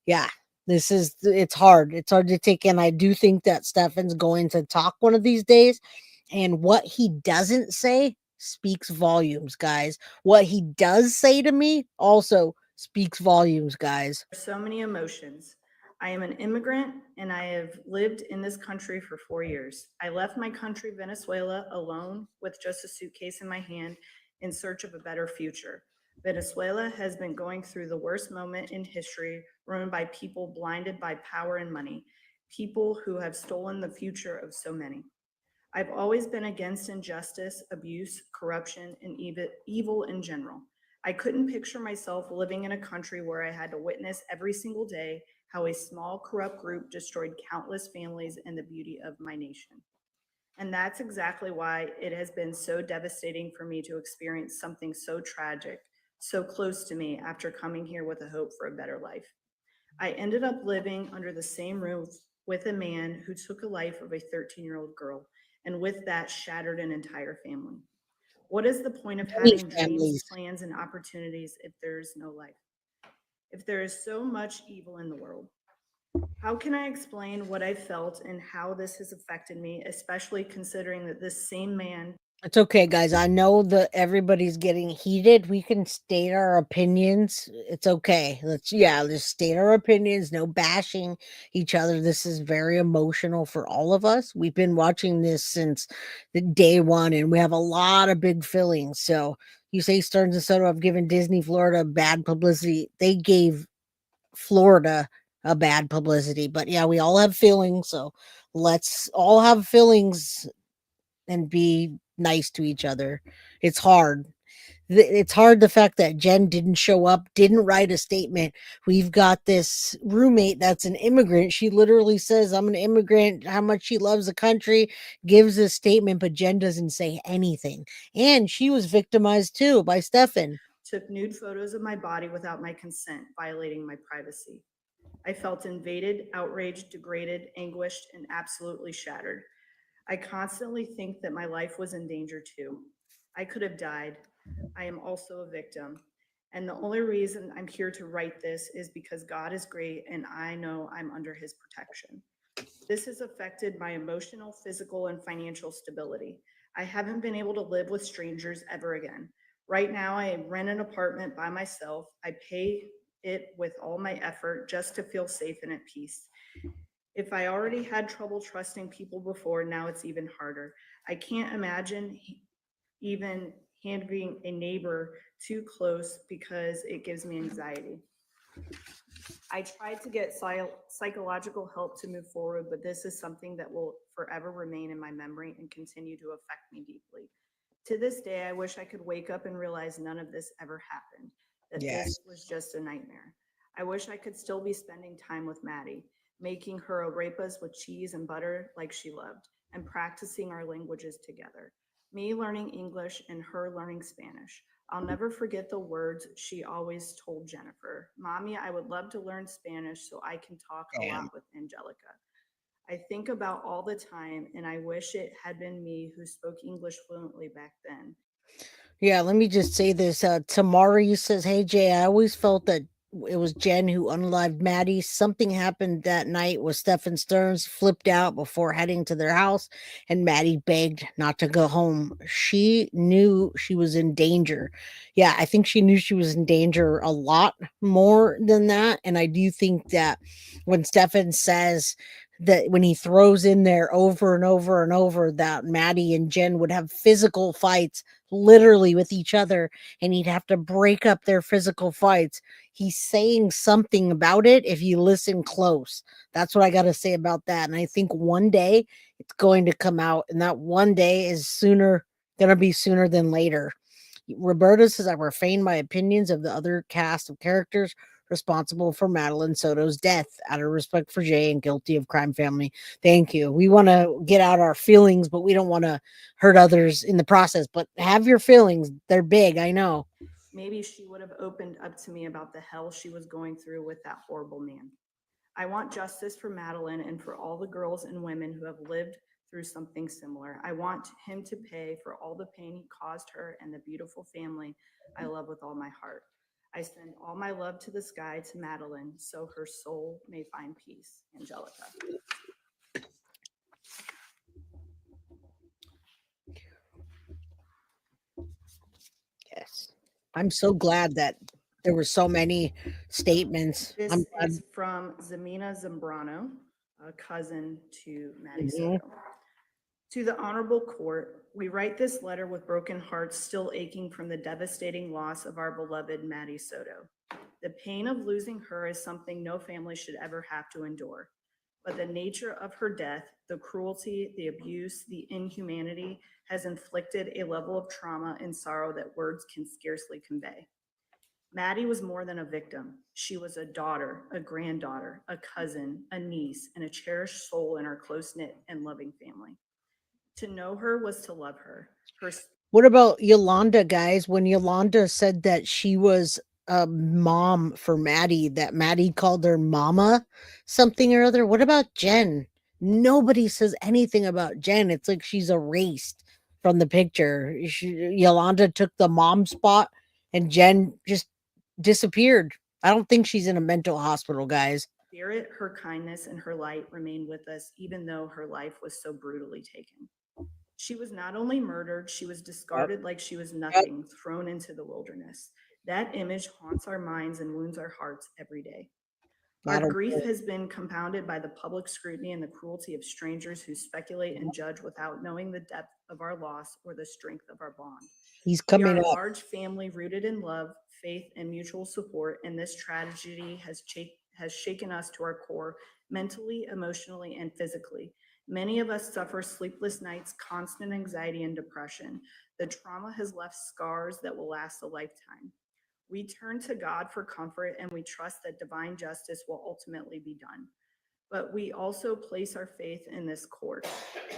it's hard. It's hard to take in. I do think that Stefan's going to talk one of these days, and what he doesn't say speaks volumes, guys. What he does say to me also speaks volumes, guys. So many emotions. I am an immigrant and I have lived in this country for 4 years. I left my country, Venezuela, alone with just a suitcase in my hand in search of a better future. Venezuela has been going through the worst moment in history, run by people blinded by power and money, people who have stolen the future of so many. I've always been against injustice, abuse, corruption, and evil in general. I couldn't picture myself living in a country where I had to witness every single day how a small, corrupt group destroyed countless families and the beauty of my nation. And that's exactly why it has been so devastating for me to experience something so tragic, so close to me after coming here with a hope for a better life. I ended up living under the same roof with a man who took a life of a 13-year-old girl, and with that shattered an entire family. What is the point of having dreams, plans, and opportunities if there's no life? If there is so much evil in the world? How can I explain what I felt and how this has affected me, especially considering that this same man It's okay, guys. I know that everybody's getting heated. We can state our opinions. It's okay. Let's state our opinions. No bashing each other. This is very emotional for all of us. We've been watching this since the day one, and we have a lot of big feelings. So you say Stearns and Soto have given Disney Florida bad publicity. They gave Florida a bad publicity. But yeah, we all have feelings. So let's all have feelings and be nice to each other. It's hard. It's hard the fact that Jen didn't show up, didn't write a statement. We've got this roommate that's an immigrant. She literally says, I'm an immigrant, how much she loves the country, gives a statement, but Jen doesn't say anything. And she was victimized too by Stefan. Took nude photos of my body without my consent, violating my privacy. I felt invaded, outraged, degraded, anguished, and absolutely shattered. I constantly think that my life was in danger too. I could have died. I am also a victim. And the only reason I'm here to write this is because God is great and I know I'm under his protection. This has affected my emotional, physical, and financial stability. I haven't been able to live with strangers ever again. Right now, I rent an apartment by myself. I pay it with all my effort just to feel safe and at peace. If I already had trouble trusting people before, now it's even harder. I can't imagine even handling a neighbor too close because it gives me anxiety. I tried to get psychological help to move forward, but this is something that will forever remain in my memory and continue to affect me deeply. To this day, I wish I could wake up and realize none of this ever happened, that this was just a nightmare. I wish I could still be spending time with Maddie, making her arepas with cheese and butter like she loved, and practicing our languages together. Me learning English and her learning Spanish. I'll never forget the words she always told Jennifer. Mommy, I would love to learn Spanish so I can talk a lot with Angelica. I think about all the time, and I wish it had been me who spoke English fluently back then. Yeah, let me just say this. Tamari says, Hey Jay, I always felt that it was Jen who unalived Maddie. Something happened that night with Stephan Sterns flipped out before heading to their house, and Maddie begged not to go home. She knew she was in danger. Yeah, I think she knew she was in danger a lot more than that. And I do think that when Stefan says that when he throws in there over and over and over that Maddie and Jen would have physical fights literally with each other and he'd have to break up their physical fights. He's saying something about it if you listen close. That's what I got to say about that. And I think one day it's going to come out, and that one day is going to be sooner than later. Roberta says, I refrain my opinions of the other cast of characters responsible for Madeline Soto's death out of respect for Jay and guilty of crime family. Thank you. We want to get out our feelings, but we don't want to hurt others in the process. But have your feelings. They're big. I know. Maybe she would have opened up to me about the hell she was going through with that horrible man. I want justice for Madeline and for all the girls and women who have lived through something similar. I want him to pay for all the pain he caused her and the beautiful family I love with all my heart. I send all my love to the sky to Madeline so her soul may find peace. Angelica. Yes. I'm so glad that there were so many statements. This is from Zamina Zambrano, a cousin to Maddie Soto. To the Honorable Court, we write this letter with broken hearts still aching from the devastating loss of our beloved Maddie Soto. The pain of losing her is something no family should ever have to endure. But the nature of her death, the cruelty, the abuse, the inhumanity has inflicted a level of trauma and sorrow that words can scarcely convey. Maddie was more than a victim. She was a daughter, a granddaughter, a cousin, a niece, and a cherished soul in our close-knit and loving family. To know her was to love her. What about Yolanda, guys? When Yolanda said that she was a mom for Maddie, that Maddie called her mama something or other. What about Jen? Nobody says anything about Jen. It's like she's erased from the picture. Yolanda took the mom spot and Jen just disappeared. I don't think she's in a mental hospital, guys. Spirit, her kindness, and her light remain with us, even though her life was so brutally taken. She was not only murdered, she was discarded like she was nothing, thrown into the wilderness. That image haunts our minds and wounds our hearts every day. Our grief has been compounded by the public scrutiny and the cruelty of strangers who speculate and judge without knowing the depth of our loss or the strength of our bond. He's We are coming a up. large family rooted in love, faith, and mutual support, and this tragedy has shaken us to our core, mentally, emotionally, and physically. Many of us suffer sleepless nights, constant anxiety, and depression. The trauma has left scars that will last a lifetime. We turn to God for comfort, and we trust that divine justice will ultimately be done. But we also place our faith in this court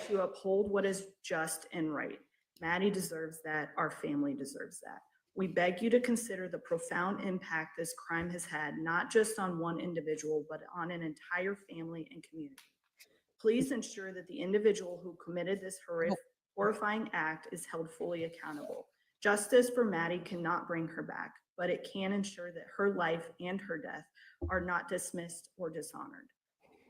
to uphold what is just and right. Maddie deserves that. Our family deserves that. We beg you to consider the profound impact this crime has had, not just on one individual, but on an entire family and community. Please ensure that the individual who committed this horrifying act is held fully accountable. Justice for Maddie cannot bring her back, but it can ensure that her life and her death are not dismissed or dishonored.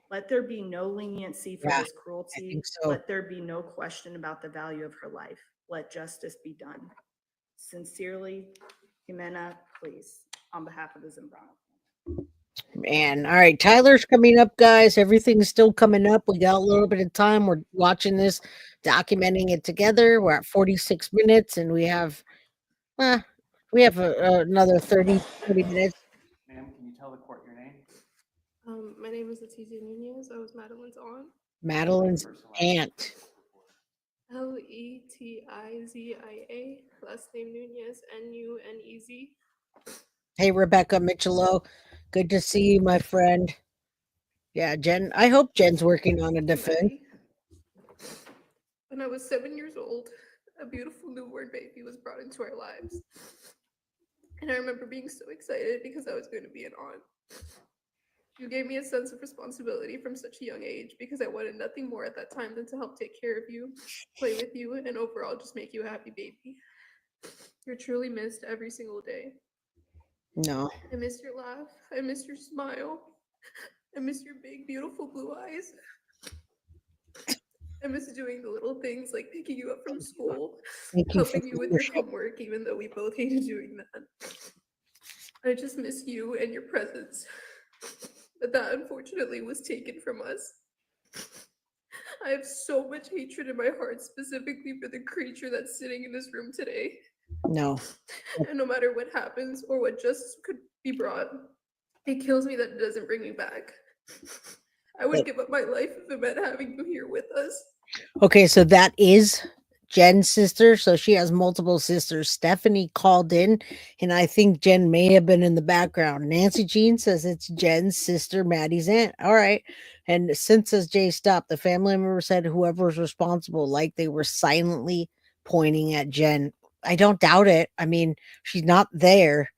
Let there be no leniency for this cruelty. Let there be no question about the value of her life. Let justice be done. Sincerely, Jimena, please, on behalf of the Zambrano. Man, all right. Tyler's coming up, guys. Everything's still coming up. We got a little bit of time. We're watching this, documenting it together. We're at 46 minutes, and we have another 30 minutes. Ma'am, can you tell the court your name? My name is Letizia Nunez. I was Madeline's aunt. Madeline's aunt. Letizia. Last name Nunez. Nunez. Hey, Rebecca Michelo. Good to see you, my friend. Yeah, Jen. I hope Jen's working on a defense. When I was 7 years old, a beautiful newborn baby was brought into our lives. And I remember being so excited because I was going to be an aunt. You gave me a sense of responsibility from such a young age because I wanted nothing more at that time than to help take care of you, play with you, and overall just make you a happy baby. You're truly missed every single day. No. I miss your laugh. I miss your smile. I miss your big, beautiful blue eyes. I miss doing the little things like picking you up from school, helping you with your homework, even though we both hated doing that. I just miss you and your presence. But that unfortunately was taken from us. I have so much hatred in my heart, specifically for the creature that's sitting in this room today. No. And no matter what happens or what justice could be brought, it kills me that it doesn't bring me back. I would give up my life if it meant having you here with us. Okay, so that is Jen's sister. So she has multiple sisters. Stephanie called in, and I think Jen may have been in the background. Nancy Jean says it's Jen's sister, Maddie's aunt. All right. And since as Jay stopped, the family member said whoever's responsible, like they were silently pointing at Jen. I don't doubt it. I mean, she's not there.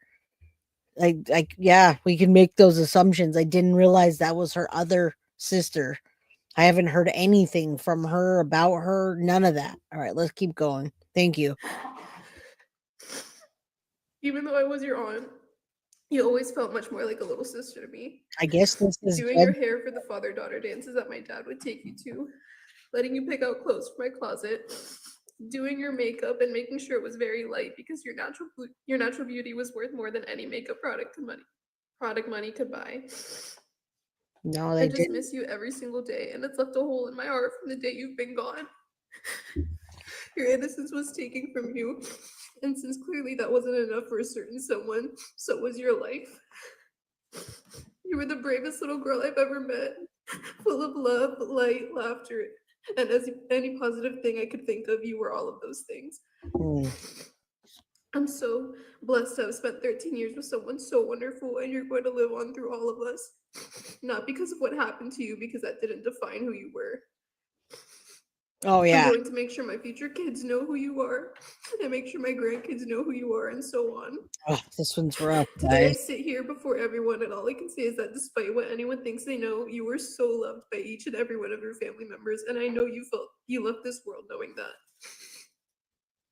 Yeah, we can make those assumptions. I didn't realize that was her other sister. I haven't heard anything from her about her. None of that. All right, let's keep going. Thank you. Even though I was your aunt, you always felt much more like a little sister to me. I guess this is doing your hair for the father-daughter dances that my dad would take you to, letting you pick out clothes from my closet, doing your makeup and making sure it was very light because your natural beauty was worth more than any makeup product money could buy. No, I just miss you every single day, and it's left a hole in my heart from the day you've been gone. Your innocence was taken from you, and since clearly that wasn't enough for a certain someone, so was your life. You were the bravest little girl I've ever met, full of love, light, laughter, and as any positive thing I could think of, you were all of those things. I'm so blessed to have spent 13 years with someone so wonderful, and you're going to live on through all of us. Not because of what happened to you, because that didn't define who you were. Oh, yeah. I'm going to make sure my future kids know who you are, and make sure my grandkids know who you are, and so on. Oh, this one's rough, Today I guys. sit here before everyone, and all I can say is that despite what anyone thinks they know, you were so loved by each and every one of your family members, and I know you left this world knowing that.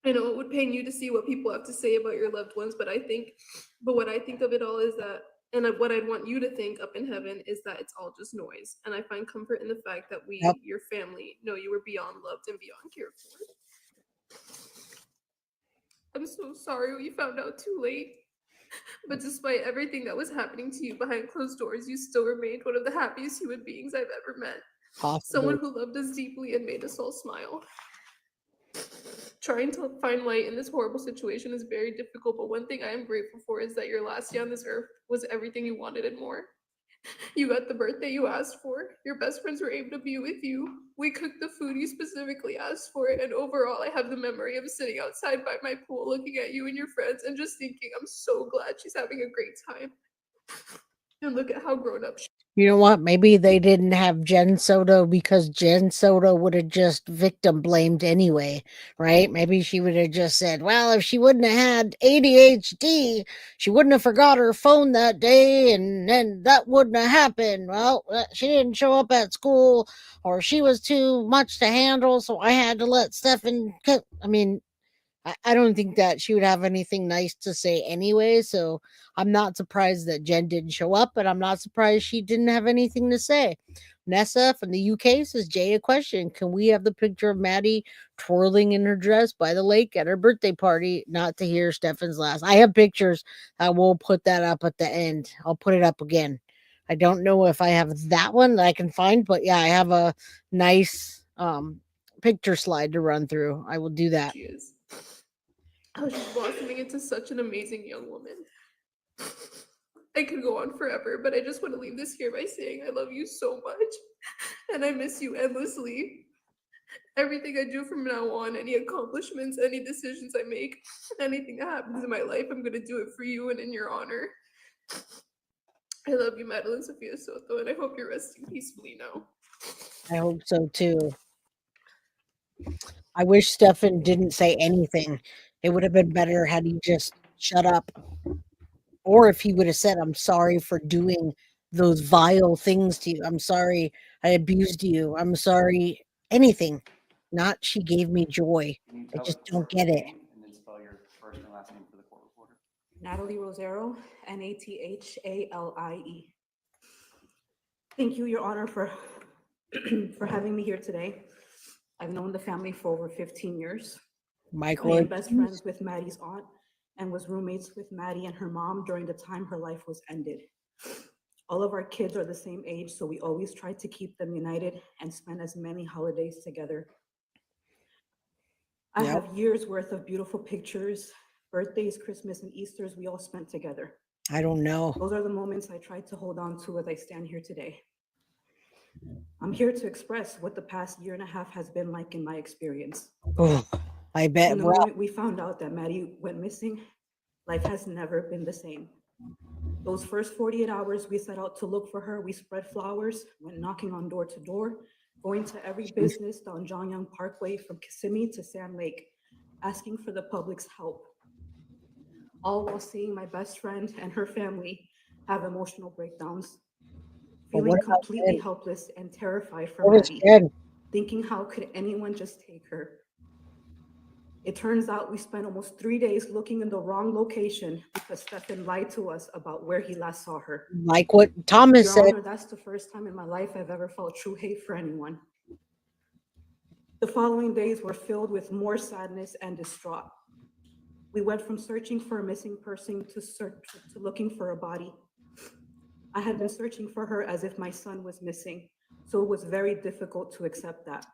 I know it would pain you to see what people have to say about your loved ones, but what I think of it all is that And what I'd want you to think up in heaven is that it's all just noise. And I find comfort in the fact that we, Yep. your family, know you were beyond loved and beyond cared for. I'm so sorry we found out too late. But despite everything that was happening to you behind closed doors, you still remained one of the happiest human beings I've ever met. Someone who loved us deeply and made us all smile. Trying to find light in this horrible situation is very difficult, but one thing I am grateful for is that your last day on this earth was everything you wanted and more. You got the birthday you asked for. Your best friends were able to be with you. We cooked the food you specifically asked for, and overall, I have the memory of sitting outside by my pool looking at you and your friends and just thinking, I'm so glad she's having a great time. And look at how grown up she is. You know what? Maybe they didn't have Jen Soto because Jen Soto would have just victim blamed anyway, right? Maybe she would have just said, well, if she wouldn't have had ADHD, she wouldn't have forgot her phone that day, and then that wouldn't have happened. Well, she didn't show up at school, or she was too much to handle, so I had to let Stefan. I mean, I don't think that she would have anything nice to say anyway, so I'm not surprised that Jen didn't show up, but I'm not surprised she didn't have anything to say. Nessa from the UK says, Jay, a question. Can we have the picture of Maddie twirling in her dress by the lake at her birthday party, not to hear Stefan's last? I have pictures. I will put that up at the end. I'll put it up again. I don't know if I have that one that I can find, but yeah, I have a nice picture slide to run through. I will do that. She is. How she's blossoming into such an amazing young woman. I could go on forever, but I just want to leave this here by saying I love you so much, and I miss you endlessly. Everything I do from now on, any accomplishments, any decisions I make, anything that happens in my life, I'm going to do it for you and in your honor. I love you, Madeline Soto, and I hope you're resting peacefully now. I hope so too. I wish Stefan didn't say anything. It would have been better had he just shut up. Or if he would have said, I'm sorry for doing those vile things to you. I'm sorry I abused you. I'm sorry. Anything. Not she gave me joy. I just don't get it. And then spell your first and last name for the court reporter. Natalie Rosero, Nathalie. Thank you, Your Honor, for having me here today. I've known the family for over 15 years. I am best friends with Maddie's aunt and was roommates with Maddie and her mom during the time her life was ended. All of our kids are the same age, so we always try to keep them united and spend as many holidays together. I have years worth of beautiful pictures, birthdays, Christmas, and Easters we all spent together. I don't know. Those are the moments I try to hold on to as I stand here today. I'm here to express what the past year and a half has been like in my experience. Oh, I bet. From the moment we found out that Maddie went missing, life has never been the same. Those first 48 hours we set out to look for her, we spread flowers, went knocking on door to door, going to every business down John Young Parkway from Kissimmee to Sand Lake, asking for the public's help. All while seeing my best friend and her family have emotional breakdowns, feeling completely helpless and terrified for Maddie, thinking how could anyone just take her? It turns out we spent almost 3 days looking in the wrong location because Stefan lied to us about where he last saw her. Like what Thomas Your said. Honor, that's the first time in my life I've ever felt true hate for anyone. The following days were filled with more sadness and distraught. We went from searching for a missing person to looking for a body. I had been searching for her as if my son was missing, so it was very difficult to accept that.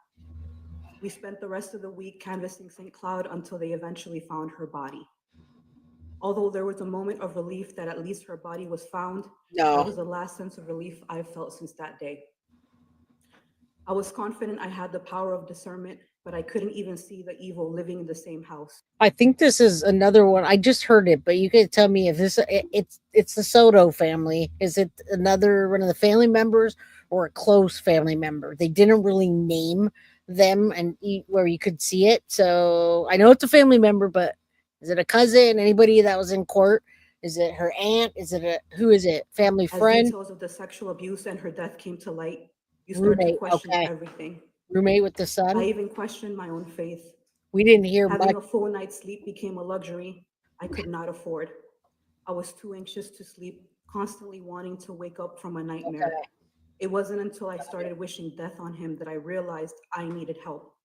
We spent the rest of the week canvassing St. Cloud until they eventually found her body. Although there was a moment of relief that at least her body was found, that was the last sense of relief I've felt since that day. I was confident I had the power of discernment, but I couldn't even see the evil living in the same house. I think this is another one. I just heard it, but you can tell me if it's the Soto family. Is it another one of the family members or a close family member? They didn't really name them and where you could see it. So I know it's a family member, but is it a cousin? Anybody that was in court? Is it her aunt? Is it who is it? Family friend? As details of the sexual abuse and her death came to light, you start to question everything. Roommate with the son? I even questioned my own faith. We didn't hear Having much. a full night's sleep became a luxury I could not afford. I was too anxious to sleep constantly wanting to wake up from a nightmare. Okay. It wasn't until I started wishing death on him that I realized I needed help.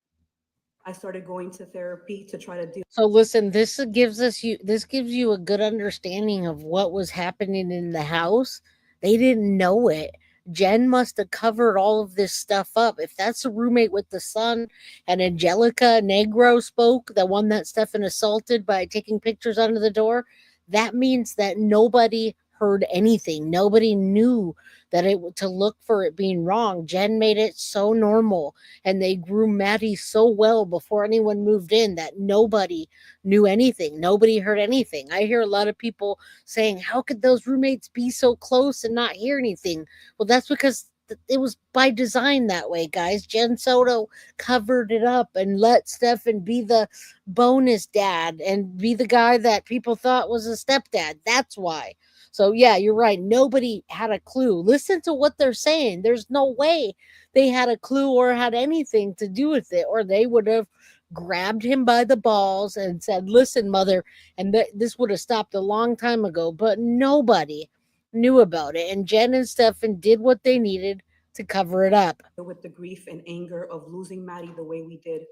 I started going to therapy to try to deal. So listen, this gives you a good understanding of what was happening in the house. They didn't know it. Jen must have covered all of this stuff up. If that's the roommate with the son, and Angelica Negro spoke, the one that Stefan assaulted by taking pictures under the door, that means that nobody heard anything. Nobody knew that to look for it being wrong. Jen made it so normal, and they grew Maddie so well before anyone moved in that nobody knew anything. Nobody heard anything. I hear a lot of people saying, how could those roommates be so close and not hear anything? Well, that's because it was by design that way, guys. Jen Soto covered it up and let Stefan be the bonus dad and be the guy that people thought was a stepdad. That's why. So yeah, you're right. Nobody had a clue. Listen to what they're saying. There's no way they had a clue or had anything to do with it, or they would have grabbed him by the balls and said, listen, mother, and this would have stopped a long time ago, but nobody knew about it. And Jen and Stefan did what they needed to cover it up. With the grief and anger of losing Maddie the way we did.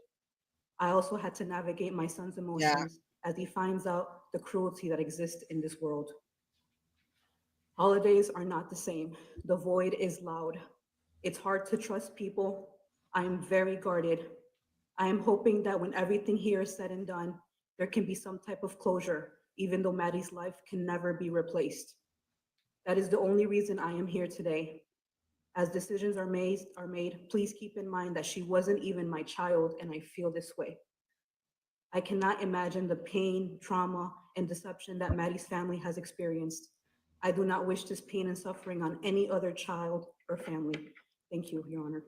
I also had to navigate my son's emotions as he finds out the cruelty that exists in this world. Holidays are not the same. The void is loud. It's hard to trust people. I am very guarded. I am hoping that when everything here is said and done, there can be some type of closure, even though Maddie's life can never be replaced. That is the only reason I am here today. As decisions are made, please keep in mind that she wasn't even my child, and I feel this way. I cannot imagine the pain, trauma, and deception that Maddie's family has experienced. I do not wish this pain and suffering on any other child or family. Thank you, Your Honor.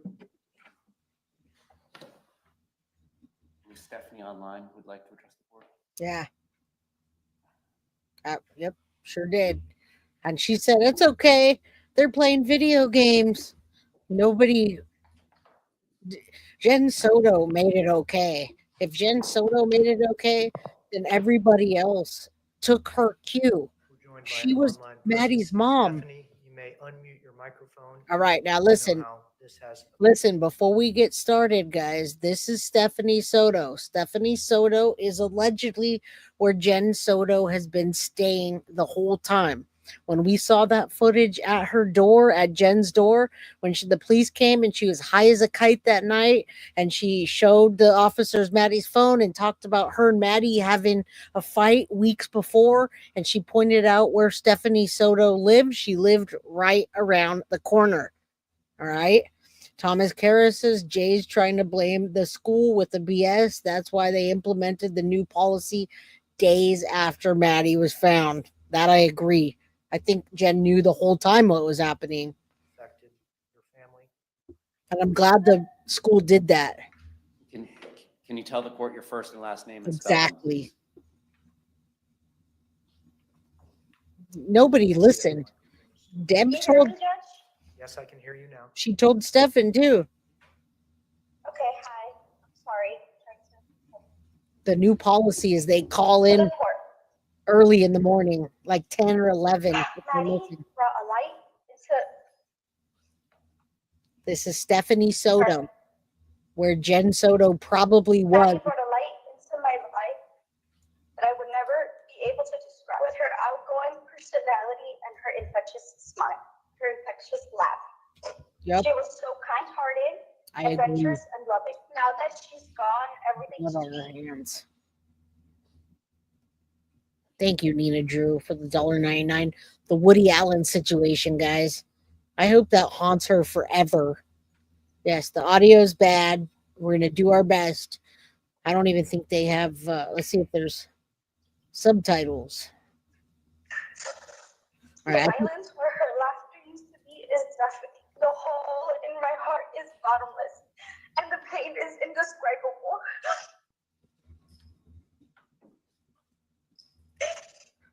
Stephanie online would like to address the board. Yeah. Yep, sure did. And she said, it's okay. They're playing video games. Jen Soto made it okay. If Jen Soto made it okay, then everybody else took her cue. She was Maddie's mom. Stephanie, you may unmute your microphone. All right, now listen. Listen, before we get started, guys, this is Stephanie Soto. Stephanie Soto is allegedly where Jen Soto has been staying the whole time. When we saw that footage at her door, at Jen's door, when the police came and she was high as a kite that night, and she showed the officers Maddie's phone and talked about her and Maddie having a fight weeks before, and she pointed out where Stephanie Soto lived. She lived right around the corner. All right. Thomas Carris says Jay's trying to blame the school with the BS. That's why they implemented the new policy days after Maddie was found. That I agree. I think Jen knew the whole time what was happening. Affected your family. And I'm glad the school did that. Can you tell the court your first and last name? And Exactly. Nobody listened. Deb told. Yes, I can hear you now. She told Stefan too. Okay, hi. Sorry. The new policy is they call in early in the morning, like 10 or 11. Maddie brought a light into. This is Stephanie Soto, where Jen Soto probably was. Maddie brought a light into my life that I would never be able to describe. With her outgoing personality and her infectious smile, her infectious laugh. Yep. She was so kind-hearted, adventurous, and loving. Now that she's gone, everything's changed. Thank you, Nina Drew, for the $1.99. The Woody Allen situation, guys. I hope that haunts her forever. Yes, the audio is bad. We're going to do our best. I don't even think they have, let's see if there's subtitles. All right. The silence where her laughter used to be is deafening. The hole in my heart is bottomless, and the pain is indescribable.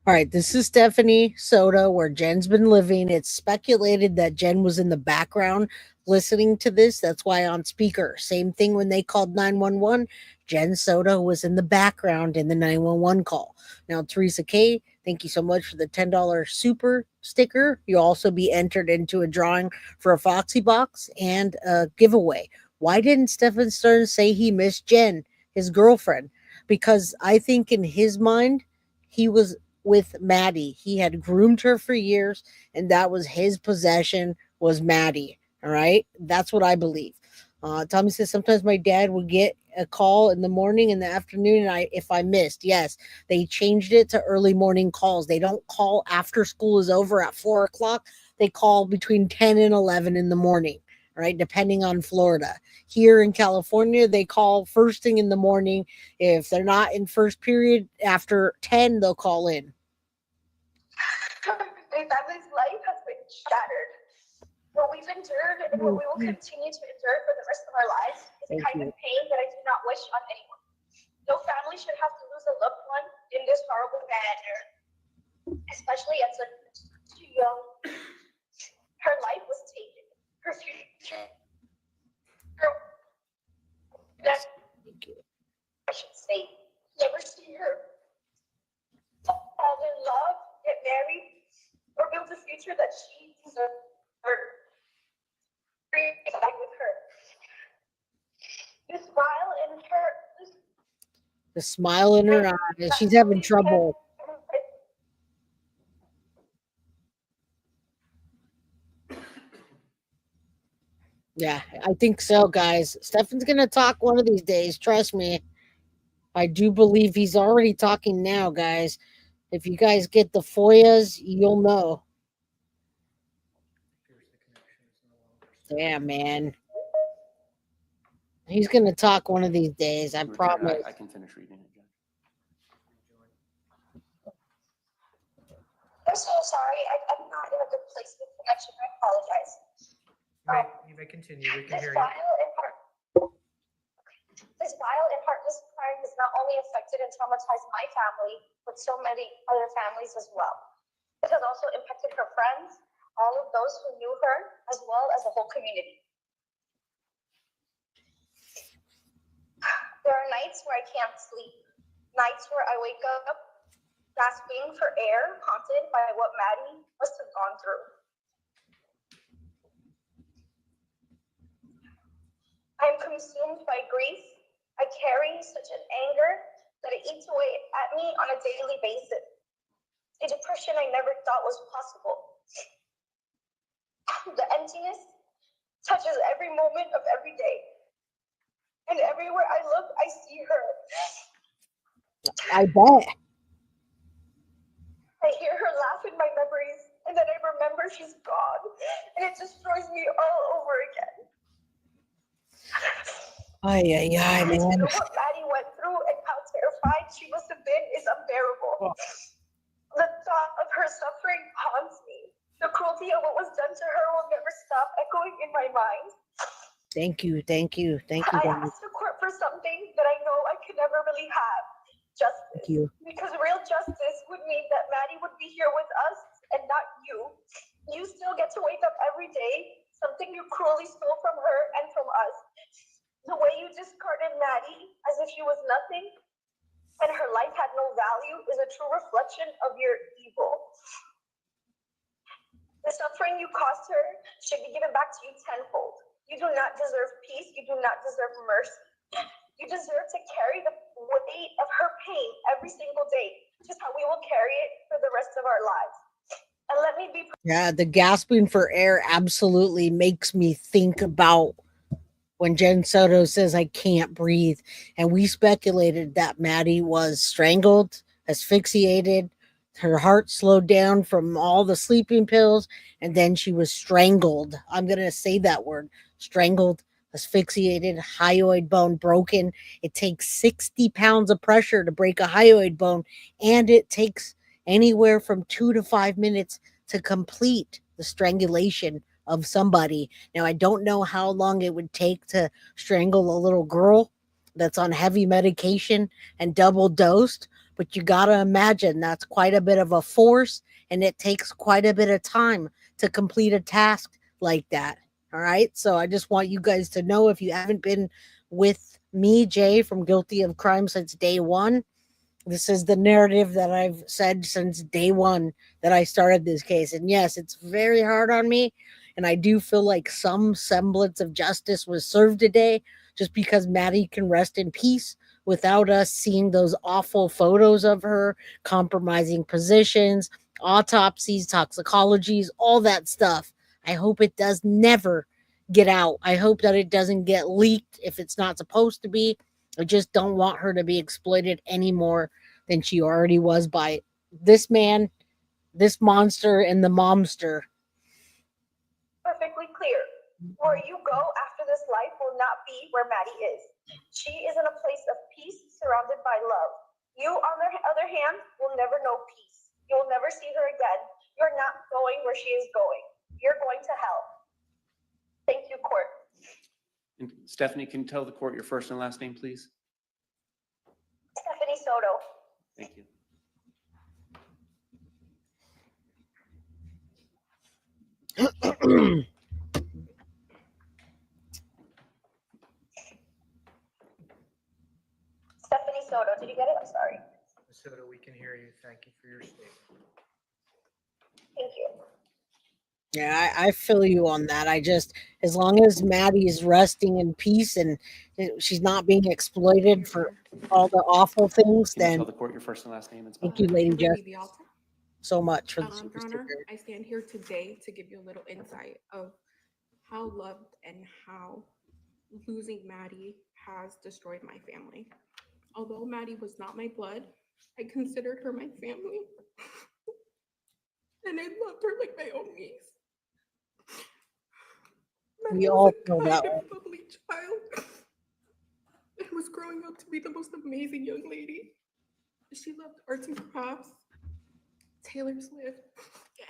All right, this is Stephanie Soto, where Jen's been living. It's speculated that Jen was in the background listening to this. That's why on speaker. Same thing when they called 911. Jen Soto was in the background in the 911 call. Now, Teresa K Thank you so much for the $10 super sticker. You'll also be entered into a drawing for a Foxy box and a giveaway. Why didn't Stephan Sterns say he missed Jen, his girlfriend? Because I think in his mind, he was with Maddie. He had groomed her for years, and that was his possession, was Maddie. All right? That's what I believe. Tommy says sometimes my dad would get a call in the morning, in the afternoon, and if I missed. Yes, they changed it to early morning calls. They don't call after school is over at 4 o'clock. They call between 10 and 11 in the morning, right? Depending on Florida. Here in California, they call first thing in the morning. If they're not in first period, after 10, they'll call in. My family's life has been shattered. What we've endured and what we will continue to endure for the rest of our lives is a kind of pain that I do not wish on anyone. No family should have to lose a loved one in this horrible manner, especially at such young. Her life was taken. Her future. I should say, never see her fall in love, get married, or build a future that she deserves. With her. The smile in her. The smile in her eyes. She's having trouble. Yeah, I think so, guys. Stefan's going to talk one of these days. Trust me. I do believe he's already talking now, guys. If you guys get the FOIAs, you'll know. Damn, man. He's going to talk one of these days. I promise. I can finish reading it, Judge. I'm so sorry. I'm not in a good place with connection. I apologize. You may continue. We can hear you. This vile and heartless crime has not only affected and traumatized my family, but so many other families as well. It has also impacted her friends, all of those who knew her, as well as the whole community. There are nights where I can't sleep, nights where I wake up gasping for air, haunted by what Maddie must have gone through. I am consumed by grief. I carry such an anger that it eats away at me on a daily basis. A depression I never thought was possible. The emptiness touches every moment of every day. And everywhere I look, I see her. I bet. I hear her laugh in my memories, and then I remember she's gone, and it destroys me all over again. Ay, man. To know what Maddie went through and how terrified she must have been is unbearable. The thought of her suffering haunts me. The cruelty of what was done to her will never stop echoing in my mind. Thank you. I asked the court for something that I know I could never really have. Justice. Thank you. Because real justice would mean that Maddie would be here with us and not you. You still get to wake up every day, something you cruelly stole from her and from us. The way you discarded Maddie as if she was nothing and her life had no value is a true reflection of your evil. The suffering you caused her should be given back to you tenfold. You do not deserve peace. You do not deserve mercy. You deserve to carry the weight of her pain every single day, just how we will carry it for the rest of our lives. And let me be. Yeah, the gasping for air absolutely makes me think about when Jen Soto says, I can't breathe. And we speculated that Maddie was strangled, asphyxiated, her heart slowed down from all the sleeping pills, and then she was strangled. I'm going to say that word, strangled, asphyxiated, hyoid bone broken. It takes 60 pounds of pressure to break a hyoid bone, and it takes anywhere from 2 to 5 minutes to complete the strangulation of somebody. Now, I don't know how long it would take to strangle a little girl that's on heavy medication and double dosed, but you got to imagine that's quite a bit of a force, and it takes quite a bit of time to complete a task like that. All right. So I just want you guys to know, if you haven't been with me, Jay, from Guilty of Crime since day one, This is the narrative that I've said since day one that I started this case. And yes, it's very hard on me. And I do feel like some semblance of justice was served today just because Maddie can rest in peace without us seeing those awful photos of her, compromising positions, autopsies, toxicologies, all that stuff. I hope it does never get out. I hope that it doesn't get leaked if it's not supposed to be. I just don't want her to be exploited any more than she already was by this man, this monster, and the momster. Perfectly clear. Where you go after this life will not be where Maddie is. She is in a place of peace surrounded by love. You, on the other hand, will never know peace. You'll never see her again. You're not going where she is going. You're going to hell. Thank you, court. And Stephanie, can you tell the court your first and last name, please? Stephanie Soto. Thank you. Stephanie Soto, did you get it? I'm sorry. Ms. Soto, we can hear you. Thank you for your statement. Thank you. Yeah, I feel you on that. I just, as long as Maddie is resting in peace and she's not being exploited for all the awful things, Can you then tell the court your first and last name and thank you, Lady Jess, so much for the Your super Honor, sticker. I stand here today to give you a little insight of how loved and how losing Maddie has destroyed my family. Although Maddie was not my blood, I considered her my family. And I loved her like my own niece. We Maddie all was a feel kind that and way. bubbly child and was growing up to be the most amazing young lady. She loved arts and crafts, Taylor Swift,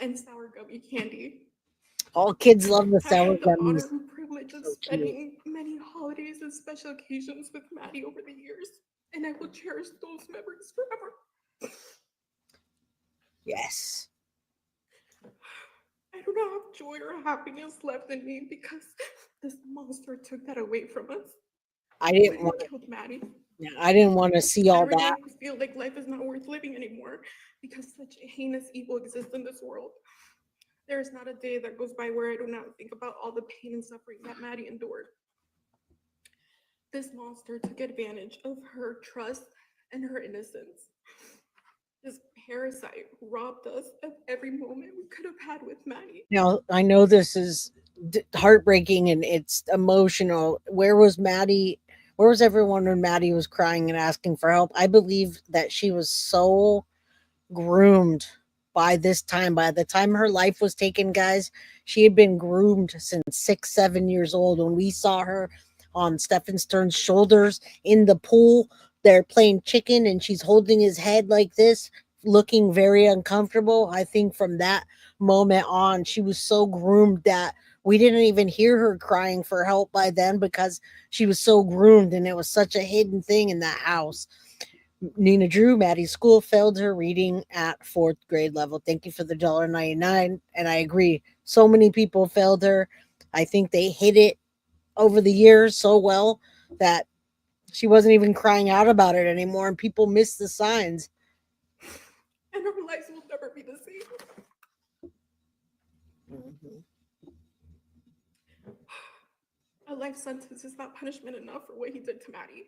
and sour gummy candy. All kids love the I sour had the honor gummies. and privilege of So cute. spending many holidays and special occasions with Maddie over the years, and I will cherish those memories forever. Yes. I do not have joy or happiness left in me because this monster took that away from us. I didn't When want he to. killed Maddie. Yeah, I didn't want to see all Every day that. I feel like life is not worth living anymore because such heinous evil exists in this world. There is not a day that goes by where I do not think about all the pain and suffering that Maddie endured. This monster took advantage of her trust and her innocence. This parasite robbed us of every moment we could have had with Maddie. Now, I know this is heartbreaking and it's emotional. Where was Maddie? Where was everyone when Maddie was crying and asking for help? I believe that she was so groomed by this time. By the time her life was taken, guys, she had been groomed since 6, 7 years old. When we saw her on Stephan Sterns' shoulders in the pool, they're playing chicken and she's holding his head like this, looking very uncomfortable. I think from that moment on, she was so groomed that we didn't even hear her crying for help by then because she was so groomed and it was such a hidden thing in that house. Nina Drew, Maddie's school failed her reading at 4th grade level. Thank you for the $1.99. And I agree. So many people failed her. I think they hid it over the years so well that she wasn't even crying out about it anymore and people missed the signs. And our lives will never be the same. A life sentence is not punishment enough for what he did to Maddie.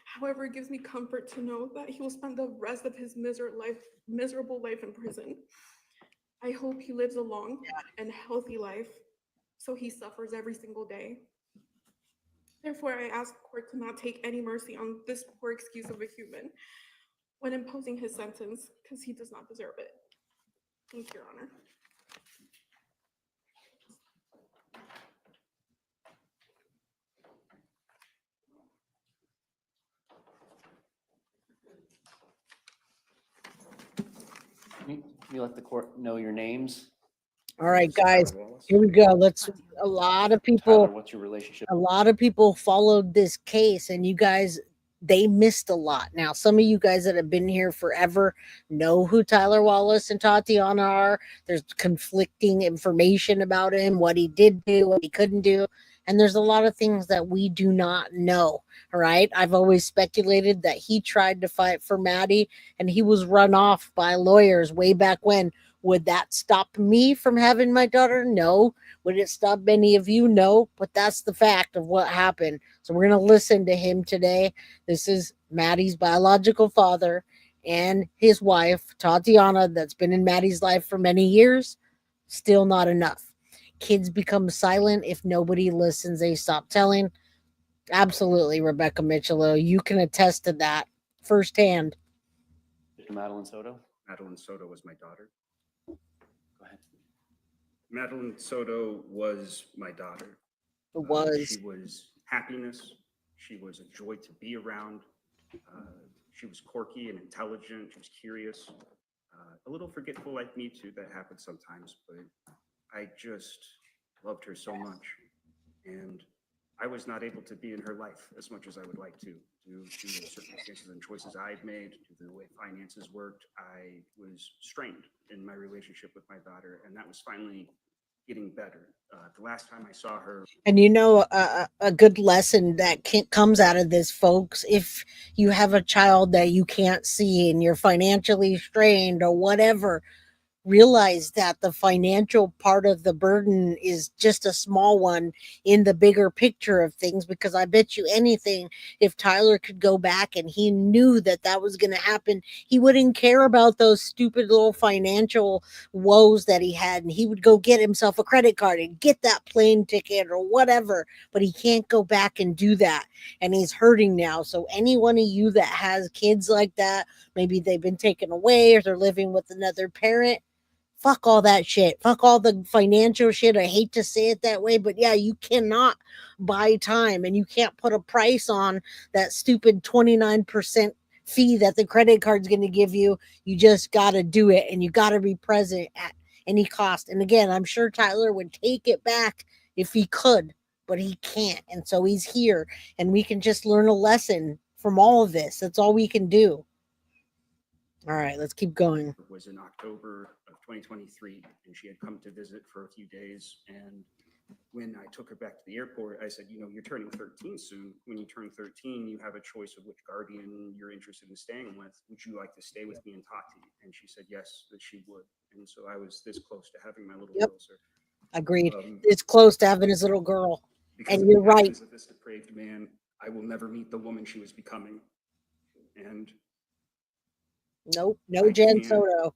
However, it gives me comfort to know that he will spend the rest of his miserable life in prison. I hope he lives a long and healthy life so he suffers every single day. Therefore, I ask the court to not take any mercy on this poor excuse of a human when imposing his sentence because he does not deserve it. Thank you, Your Honor. Can you let the court know your names? All right, guys, here we go. A lot of people, Tyler, what's your relationship? a lot of people followed this case and you guys, they missed a lot. Now, some of you guys that have been here forever know who Tyler Wallace and Tatiana are. There's conflicting information about him, what he did do, what he couldn't do. And there's a lot of things that we do not know. All right. I've always speculated that he tried to fight for Maddie and he was run off by lawyers way back when. Would that stop me from having my daughter? No. Would it stop any of you? No. But that's the fact of what happened. So we're going to listen to him today. This is Maddie's biological father and his wife, Tatiana, that's been in Maddie's life for many years. Still not enough. Kids become silent if nobody listens. They stop telling. Absolutely, Rebecca Mitchell. You can attest to that firsthand. Madeline Soto. Madeline Soto was my daughter. Go ahead. Madeline Soto was my daughter. It was. She was happiness. She was a joy to be around. She was quirky and intelligent. She was curious. A little forgetful like me too. That happens sometimes, but I just loved her so much. And I was not able to be in her life as much as I would like to, due to the circumstances and choices I'd made, due to the way finances worked. I was strained in my relationship with my daughter, and that was finally getting better. The last time I saw her. And a good lesson that comes out of this, folks, if you have a child that you can't see and you're financially strained or whatever, realize that the financial part of the burden is just a small one in the bigger picture of things, because I bet you anything, if Tyler could go back and he knew that that was going to happen, he wouldn't care about those stupid little financial woes that he had, and he would go get himself a credit card and get that plane ticket or whatever, but he can't go back and do that, and he's hurting now. So any one of you that has kids like that, maybe they've been taken away or they're living with another parent, fuck all that shit. Fuck all the financial shit. I hate to say it that way, but yeah, you cannot buy time, and you can't put a price on that stupid 29% fee that the credit card's going to give you. You just got to do it, and you got to be present at any cost. And again, I'm sure Tyler would take it back if he could, but he can't. And so he's here, and we can just learn a lesson from all of this. That's all we can do. All right, let's keep going. It was in October of 2023, and she had come to visit for a few days. And when I took her back to the airport, I said, you're turning 13 soon. When you turn 13, you have a choice of which guardian you're interested in staying with. Would you like to stay with me and talk to you? And she said yes, that she would. And so I was this close to having my little girl. Sir. Agreed. It's close to having his little girl. And you're right. Because of this depraved man, I will never meet the woman she was becoming. And nope, no Jen Soto.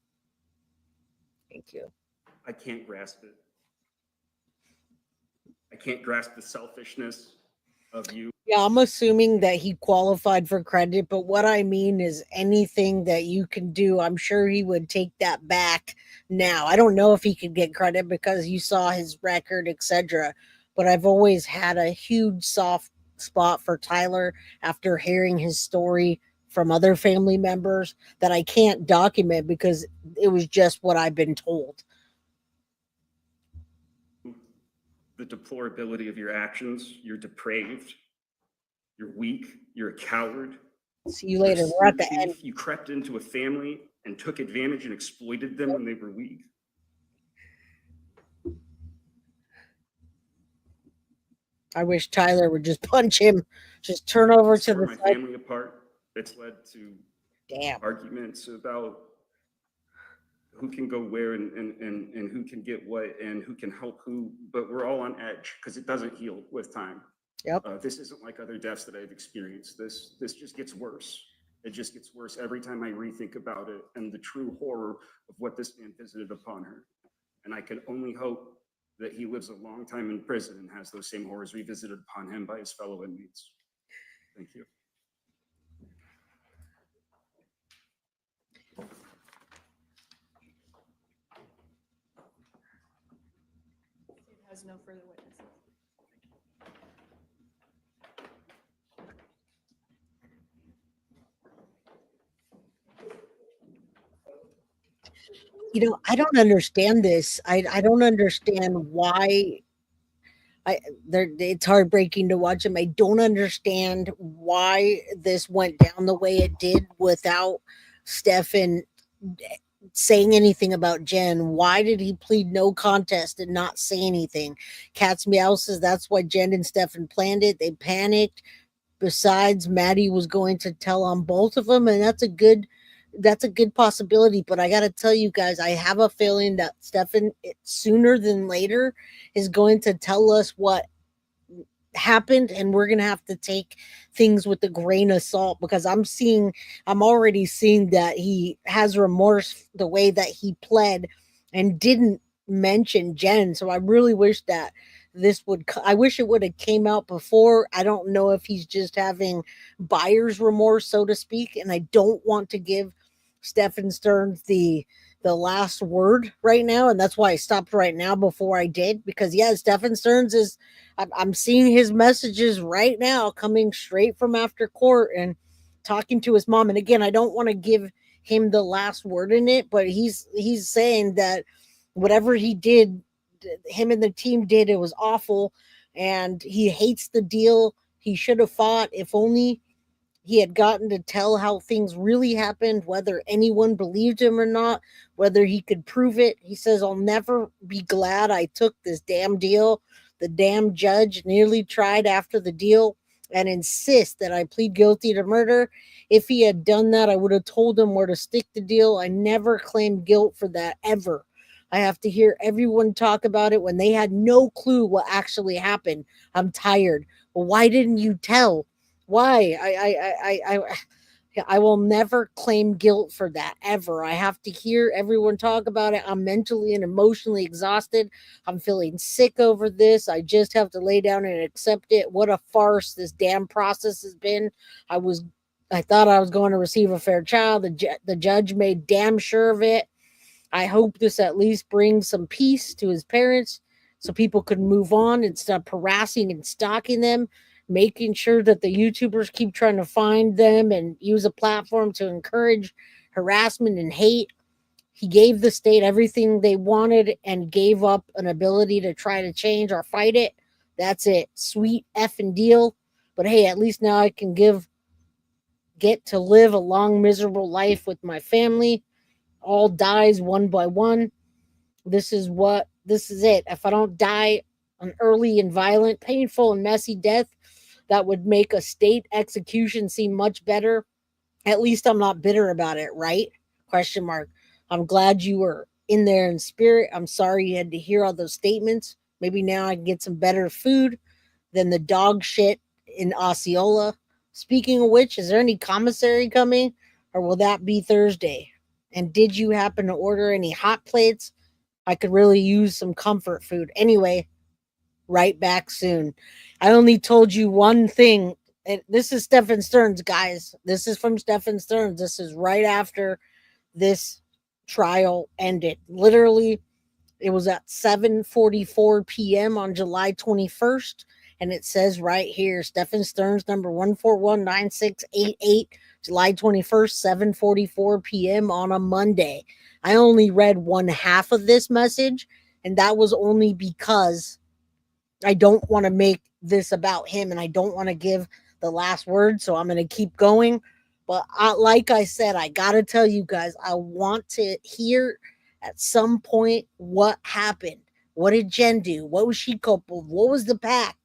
Thank you. I can't grasp it. I can't grasp the selfishness of you. Yeah, I'm assuming that he qualified for credit, but what I mean is anything that you can do, I'm sure he would take that back now. I don't know if he could get credit because you saw his record, etc. But I've always had a huge soft spot for Tyler after hearing his story from other family members that I can't document because it was just what I've been told. The deplorability of your actions, you're depraved, you're weak, you're a coward. See you later. We're at the end. You crept into a family and took advantage and exploited them when they were weak. I wish Tyler would just punch him, just turn over to the my side. family apart. It's led to arguments about who can go where and who can get what and who can help who, but we're all on edge because it doesn't heal with time. Yep. This isn't like other deaths that I've experienced. This just gets worse. It just gets worse every time I rethink about it and the true horror of what this man visited upon her. And I can only hope that he lives a long time in prison and has those same horrors revisited upon him by his fellow inmates. Thank you. Has no further witnesses. I don't understand this. I don't understand why. It's heartbreaking to watch him. I don't understand why this went down the way it did without Stefan saying anything about Jen? Why did he plead no contest and not say anything? Cat's Meow says that's why Jen and Stefan planned it. They panicked. Besides, Maddie was going to tell on both of them, and that's a good possibility. But I got to tell you guys, I have a feeling that Stefan, sooner than later, is going to tell us what happened, and we're gonna have to take things with a grain of salt, because I'm already seeing that he has remorse the way that he pled and didn't mention Jen. So I really wish that I wish it would have came out before. I don't know if he's just having buyer's remorse, so to speak, and I don't want to give Stephan Sterns the last word right now, and that's why I stopped right now before I did, because Stephan Sterns is, I'm seeing his messages right now coming straight from after court and talking to his mom. And again, I don't want to give him the last word in it, but he's saying that whatever he did, him and the team did, it was awful, and he hates the deal. He should have fought. If only he had gotten to tell how things really happened, whether anyone believed him or not, whether he could prove it. He says, I'll never be glad I took this damn deal. The damn judge nearly tried after the deal and insist that I plead guilty to murder. If he had done that, I would have told him where to stick the deal. I never claimed guilt for that, ever. I have to hear everyone talk about it when they had no clue what actually happened. I'm tired. Well, why didn't you tell? Why? I will never claim guilt for that, ever. I have to hear everyone talk about it. I'm mentally and emotionally exhausted. I'm feeling sick over this. I just have to lay down and accept it. What a farce this damn process has been. I thought I was going to receive a fair trial. The judge made damn sure of it. I hope this at least brings some peace to his parents so people could move on and stop harassing and stalking them, making sure that the YouTubers keep trying to find them and use a platform to encourage harassment and hate. He gave the state everything they wanted and gave up an ability to try to change or fight it. That's it. Sweet effing deal. But hey, at least now I can get to live a long, miserable life with my family. All dies one by one. This is it. If I don't die an early and violent, painful and messy death, that would make a state execution seem much better. At least I'm not bitter about it, right? Question mark. I'm glad you were in there in spirit. I'm sorry you had to hear all those statements. Maybe now I can get some better food than the dog shit in Osceola. Speaking of which, is there any commissary coming, or will that be Thursday? And did you happen to order any hot plates? I could really use some comfort food. Anyway, right back soon. I only told you one thing. And this is Stephan Sterns, guys. This is from Stephan Sterns. This is right after this trial ended. Literally, it was at 7:44 p.m. on July 21st. And it says right here, Stephan Sterns, number 1419688, July 21st, 7:44 p.m. on a Monday. I only read one half of this message, and that was only because I don't want to make this about him, and I don't want to give the last word, so I'm going to keep going. But like I said, I got to tell you guys, I want to hear at some point what happened. What did Jen do? What was she culpable of? What was the pact?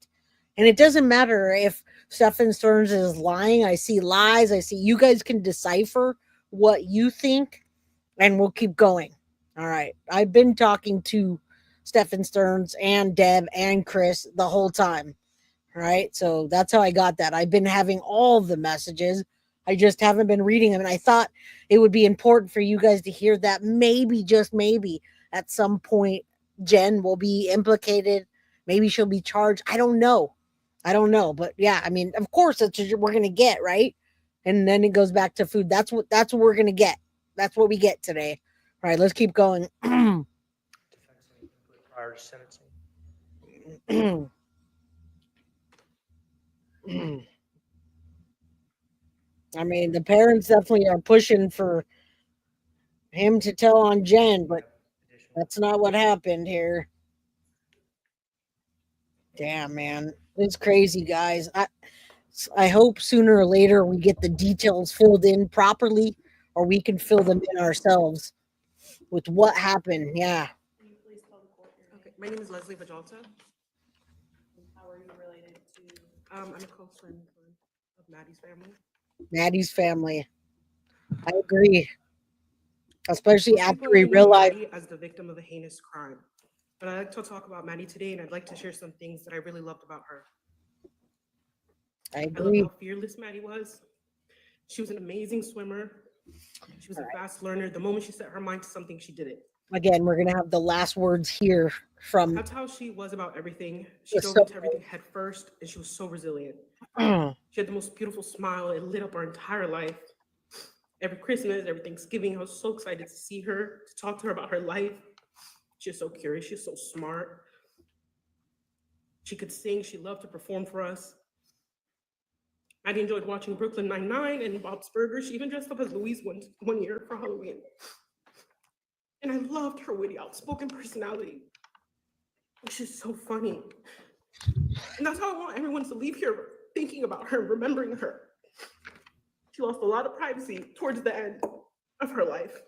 And it doesn't matter if Stephan Sterns is lying. I see lies. I see you guys can decipher what you think, and we'll keep going. All right. I've been talking to Stephan Sterns and Deb and Chris the whole time. All right. So that's how I got that. I've been having all the messages. I just haven't been reading them. And I thought it would be important for you guys to hear that maybe, just maybe, at some point, Jen will be implicated. Maybe she'll be charged. I don't know. But yeah, I mean, of course, that's what we're going to get, right? And then it goes back to food. That's what we're going to get. That's what we get today. All right, let's keep going. Prior to sentencing. I mean, the parents definitely are pushing for him to tell on Jen, but that's not what happened here. Damn, man. It's crazy, guys. I hope sooner or later we get the details filled in properly, or we can fill them in ourselves. with what happened. Yeah. Okay, my name is Leslie Vajalta. How are you related to? I'm a close friend of Maddie's family. Maddie's family. I agree. Especially Most after people we only know realized. Maddie as the victim of a heinous crime. But I'd like to talk about Maddie today, and I'd like to share some things that I really loved about her. I I love agree. how fearless Maddie was. She was an amazing swimmer. She was a fast learner. The moment she set her mind to something, she did it. Again, we're gonna have the last words here from. That's how she was about everything. She the dove so- into everything head first, and she was so resilient. Mm. She had the most beautiful smile. It lit up our entire life. Every Christmas, every Thanksgiving, I was so excited to see her, to talk to her about her life. She's so curious. She's so smart. She could sing. She loved to perform for us. Maddie enjoyed watching Brooklyn Nine-Nine and Bob's Burgers. She even dressed up as Louise one year for Halloween. And I loved her witty, outspoken personality. She's so funny. And that's how I want everyone to leave here thinking about her, remembering her. She lost a lot of privacy towards the end of her life.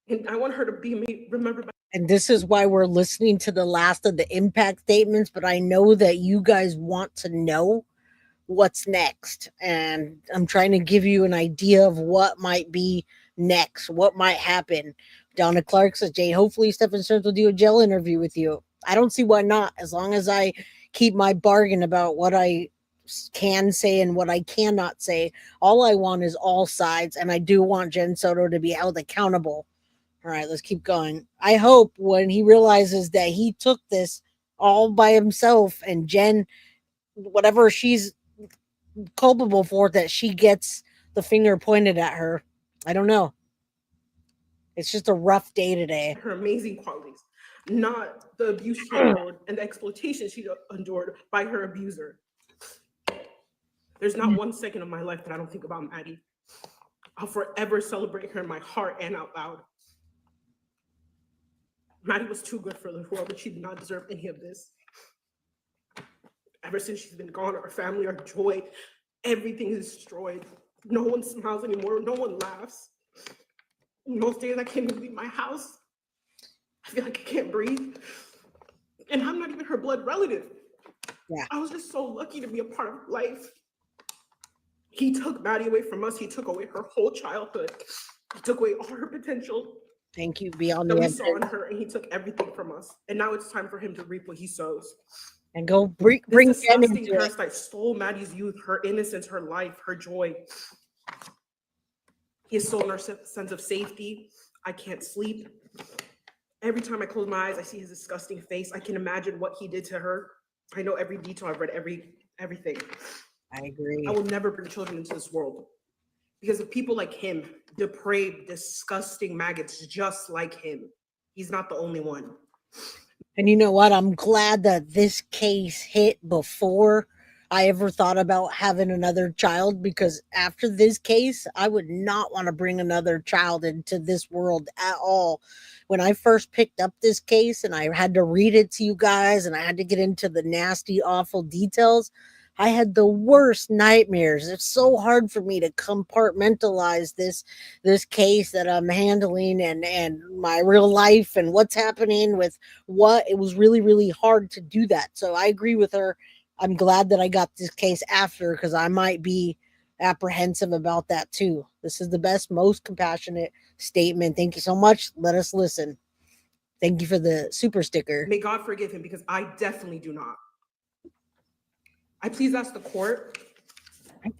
And I want her to be remembered by. And this is why we're listening to the last of the impact statements, but I know that you guys want to know what's next. And I'm trying to give you an idea of what might be next, what might happen. Donna Clark says, Jay, hopefully Stephan Sterns will do a jail interview with you. I don't see why not, as long as I keep my bargain about what I can say and what I cannot say. All I want is all sides, and I do want Jen Soto to be held accountable. All right, let's keep going. I hope when he realizes that he took this all by himself and Jen, whatever she's culpable for, that she gets the finger pointed at her. I don't know. It's just a rough day today. Her amazing qualities, not the abuse she endured and the exploitation she endured by her abuser. There's not 1 second of my life that I don't think about Maddie. I'll forever celebrate her in my heart and out loud. Maddie was too good for the world, and she did not deserve any of this. Ever since she's been gone, our family, our joy, everything is destroyed. No one smiles anymore. No one laughs. Most days I can't even leave my house. I feel like I can't breathe. And I'm not even her blood relative. Yeah. I was just so lucky to be a part of life. He took Maddie away from us. He took away her whole childhood. He took away all her potential Thank you. Beyond that the we saw in evidence. her, and he took everything from us. And now it's time for him to reap what he sows. And go bring This Jen disgusting into it. parasite stole Maddie's youth, her innocence, her life, her joy. He has stolen our sense of safety. I can't sleep. Every time I close my eyes, I see his disgusting face. I can imagine what he did to her. I know every detail. I've read everything. I agree. I will never bring children into this world because of people like him, depraved, disgusting maggots just like him. He's not the only one. And you know what? I'm glad that this case hit before I ever thought about having another child, because after this case, I would not want to bring another child into this world at all. When I first picked up this case and I had to read it to you guys and I had to get into the nasty, awful details, I had the worst nightmares. It's so hard for me to compartmentalize this case that I'm handling and my real life and what's happening with what. It was really, really hard to do that. So I agree with her. I'm glad that I got this case after, because I might be apprehensive about that too. This is the best, most compassionate statement. Thank you so much. Let us listen. Thank you for the super sticker. May God forgive him, because I definitely do not. I please ask the court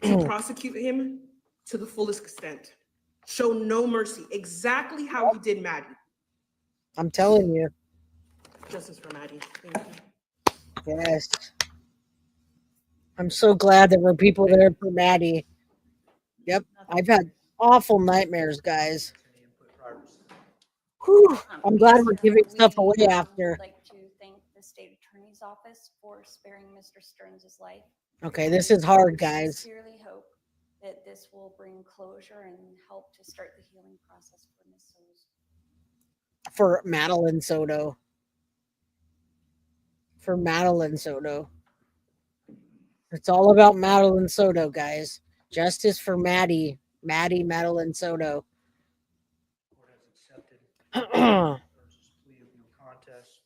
to prosecute him to the fullest extent. Show no mercy, exactly how he did Maddie. I'm telling you. Justice for Maddie. Thank you. Yes. I'm so glad there were people there for Maddie. Yep. I've had awful nightmares, guys. Whew. I'm glad we're giving stuff away after. Like to thank the state attorney's office for sparing Mr. Sterns' life. Okay, this is hard, guys. Sincerely hope that this will bring closure and help to start the healing process for Ms. Soto's. For Madeline Soto. For Madeline Soto. It's all about Madeline Soto, guys. Justice for Maddie. Madeline Soto. Plea of no contest.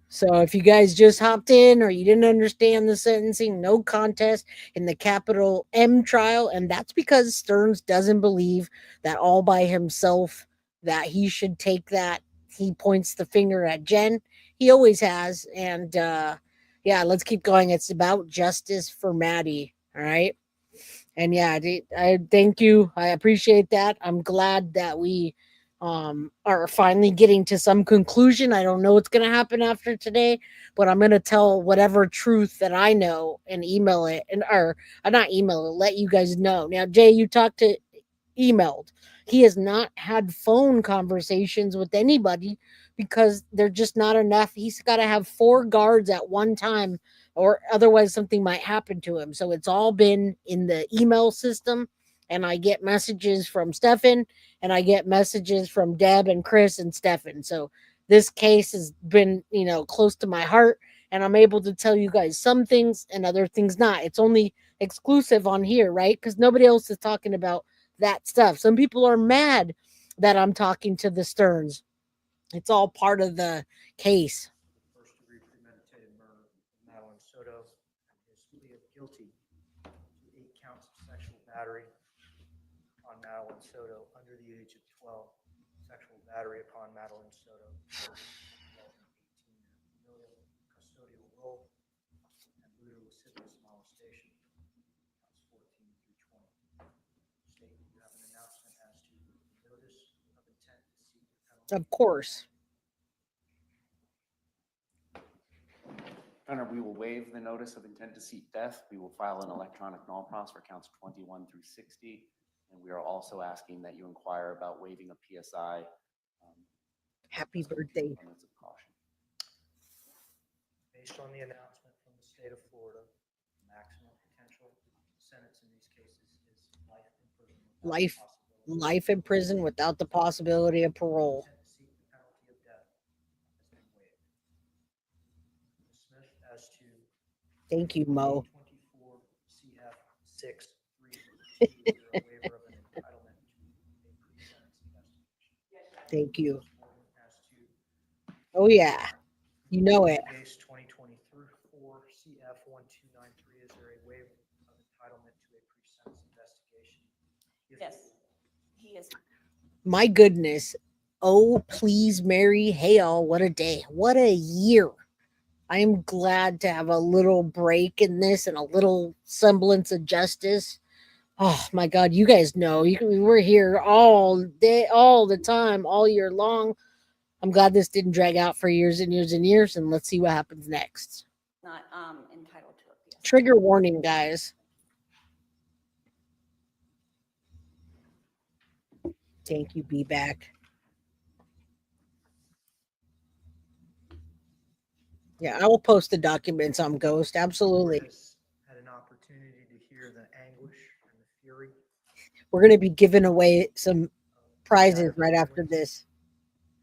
So if you guys just hopped in or you didn't understand the sentencing, no contest in the capital M trial, and that's because Stearns doesn't believe that all by himself that he should take that. He points the finger at Jen. He always has. And yeah, let's keep going. It's about justice for Maddie. All right. And yeah, I thank you. I appreciate that. I'm glad that we are finally getting to some conclusion. I don't know what's going to happen after today, but I'm going to tell whatever truth that I know and email it, and or not email it, let you guys know. Now, Jay, you talked to emailed. He has not had phone conversations with anybody because they're just not enough. He's got to have 4 guards at one time, or otherwise something might happen to him. So it's all been in the email system. And I get messages from Stefan, and I get messages from Deb and Chris and Stefan. So this case has been, close to my heart, and I'm able to tell you guys some things and other things not. It's only exclusive on here, right? Because nobody else is talking about that stuff. Some people are mad that I'm talking to the Sterns. It's all part of the case. First degree premeditated murder of Madeline Soto, and his plea of guilty to 8 counts of sexual battery on Madeline Soto under the age of 12, sexual battery upon Madeline Soto, 12 and 18 in a familial custodial role, and brutal lascivious molestation, counts 14 through 20. State, you have an announcement as to the notice of intent to seek the penalty. Of course. Your Honor, we will waive the notice of intent to seek death. We will file an electronic null pros for counts 21 through 60. And we are also asking that you inquire about waiving a PSI. Happy birthday. Abundance of caution. Based on the announcement from the state of Florida, the maximum potential sentence in these cases is life in prison. Life in prison without the possibility of parole. Seek the penalty of death has been waived. Ms. Smith, as to Thank you, Mo. 24 CF 6 3 a waiver of an entitlement to a pre-sentence investigation. Thank you. As to Oh, yeah. You know it. case 2024 CF 1293, is there a waiver of entitlement to a pre-sentence investigation? Yes, he is. My goodness. Oh, please, Mary. Hey, all. What a day. What a year. I am glad to have a little break in this and a little semblance of justice. Oh, my God. You guys know. We're here all day, all the time, all year long. I'm glad this didn't drag out for years and years and years, and let's see what happens next. Not entitled to it. Trigger warning, guys. Thank you, Be Back. Yeah, I will post the documents on Ghost. Absolutely. Had an opportunity to hear the anguish and the fury. We're going to be giving away some prizes right after this.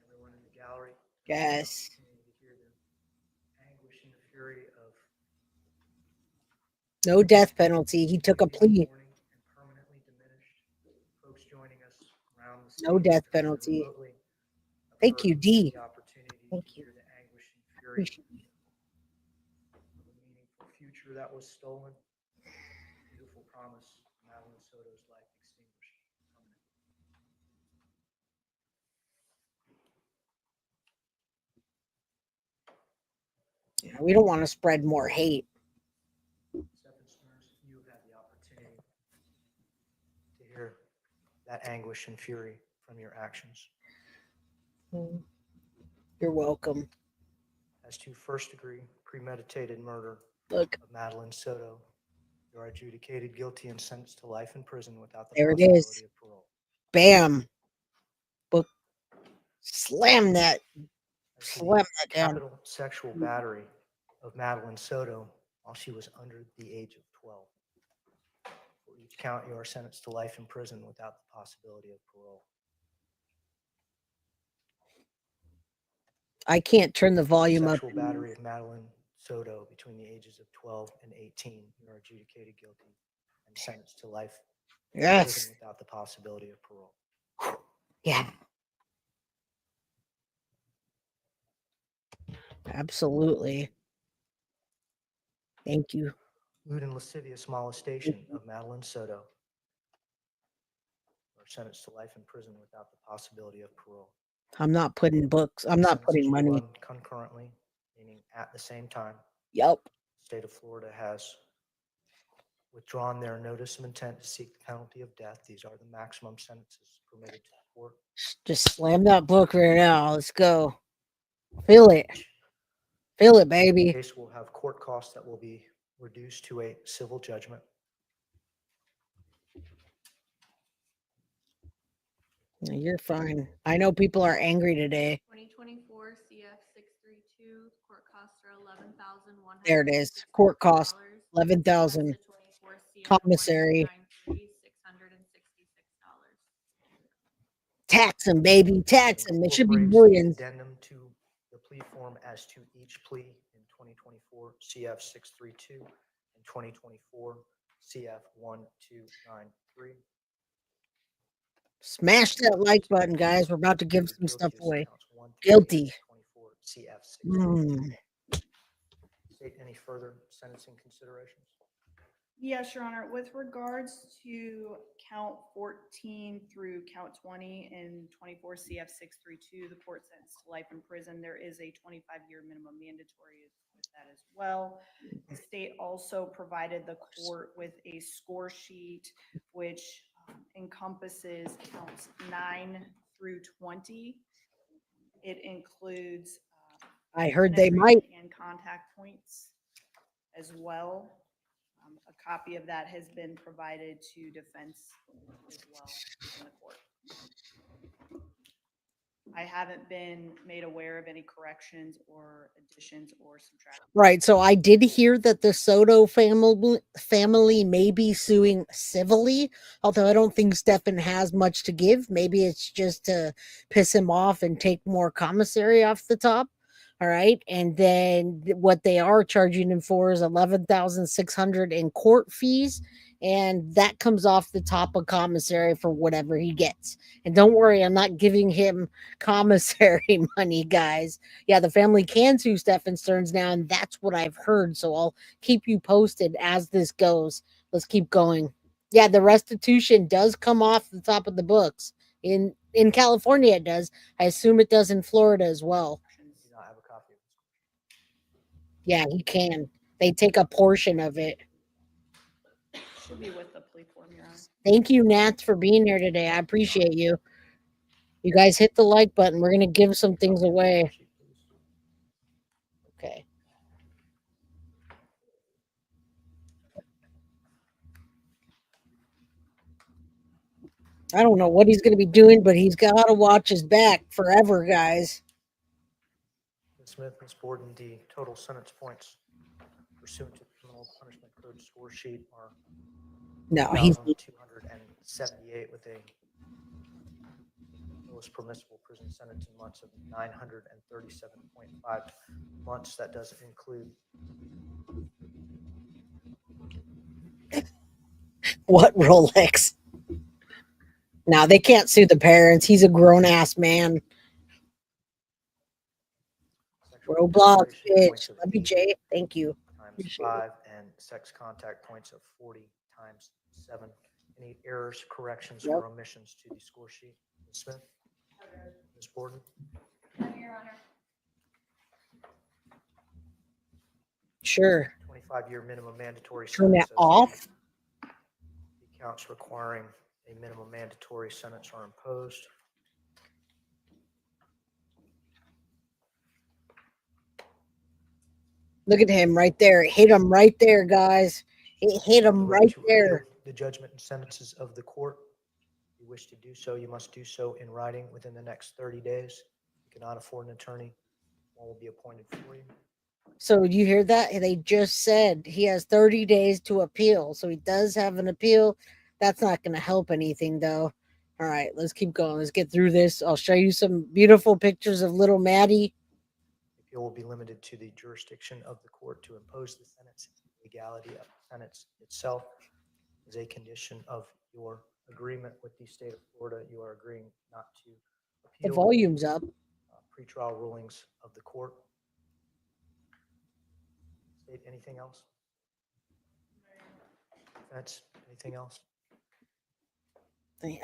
Everyone in the gallery. Yes. To hear the anguish and the fury of No death penalty. He took a plea. and permanently diminished folks joining us around the No death penalty. Thank you, D. Thank you. the anguish and fury of a meaningful future that was stolen. Beautiful promise. Madeline Soto's life extinguished. Yeah, we don't want to spread more hate. Stephan Sterns, you have had the opportunity to hear that anguish and fury from your actions. You're welcome. As to first degree premeditated murder of Madeline Soto, you are adjudicated guilty and sentenced to life in prison without the There it possibility is. of parole. Bam. Book. Slam that. As to Slam the that down. capital sexual battery of Madeline Soto while she was under the age of 12. For each count, you are sentenced to life in prison without the possibility of parole. I can't turn the volume up. Sexual battery of Madeline Soto between the ages of 12 and 18. You are adjudicated guilty and sentenced to life in Yes. prison without the possibility of parole. Yeah. Absolutely. Thank you. Lewd and lascivious molestation of Madeline Soto are sentenced to life in prison without the possibility of parole. I'm not putting books. I'm not putting Sentences will money. run concurrently, meaning at the same time. Yep. The state of Florida has withdrawn their notice of intent to seek the penalty of death. These are the maximum sentences permitted to the court. Just slam that book right now. Let's go. Feel it. Feel it, baby. The case will have court costs that will be reduced to a civil judgment. No, you're fine. I know people are angry today. 2024 CF 632 court costs are $11,100. There it is. Court cost 11,000. Commissary. Tax them, baby. Tax them. It should be Incorporates millions. Addendum to the plea form as to each plea in 2024 CF 632 and 2024 CF 1293. Smash that like button, guys. We're about to give some stuff away. Guilty. State any further sentencing considerations? Yes, Your Honor. With regards to count 14 through count 20 in 24 CF 632, the court sentenced to life in prison. There is a 25-year minimum mandatory with that as well. The state also provided the court with a score sheet which encompasses counts 9 through 20. It includes I heard they might. and contact points as well. A copy of that has been provided to defense as well in the court. I haven't been made aware of any corrections or additions or subtractions. Right. So I did hear that the Soto family may be suing civilly, although I don't think Stefan has much to give. Maybe it's just to piss him off and take more commissary off the top. All right. And then what they are charging him for is $11,600 in court fees. And that comes off the top of commissary for whatever he gets. And don't worry, I'm not giving him commissary money, guys. Yeah, the family can sue Stephan Sterns now, and that's what I've heard. So I'll keep you posted as this goes. Let's keep going. Yeah, the restitution does come off the top of the books. In California, it does. I assume it does in Florida as well. Do not have a copy of this. Yeah, he can. They take a portion of it. Should be with the plea form, Your Honor. Thank you, Nats, for being here today. I appreciate you. You guys hit the like button. We're going to give some things away. Okay. I don't know what he's going to be doing, but he's got to watch his back forever, guys. Ms. Smith, Ms. Borden, the total sentence points pursuant to the Criminal Punishment Code score sheet are No, he's 278 with a lowest permissible prison sentence in months of 937.5 months. That doesn't include what Rolex. Now they can't sue the parents. He's a grown ass man. Roblox, bitch. Love you, Jay. Thank you. times 5 and sex contact points of 40 times 7. Any errors, corrections, or omissions to the score sheet? Ms. Smith? Ms. Borden? No, Your Honor. Sure. 25-year minimum mandatory Turn sentence. that off. The counts requiring a minimum mandatory sentence are imposed. Look at him right there. It hit him right there, guys. It hit him right there. The judgment and sentences of the court. If you wish to do so, you must do so in writing within the next 30 days. You cannot afford an attorney. One will be appointed for you. So you hear that? They just said he has 30 days to appeal. So he does have an appeal. That's not going to help anything, though. All right, let's keep going. Let's get through this. I'll show you some beautiful pictures of little Maddie. Appeal will be limited to the jurisdiction of the court to impose the sentence. Legality of the sentence itself is a condition of your agreement with the state of Florida. You are agreeing not to appeal The volume's up. pretrial rulings of the court. Anything else? That's anything else?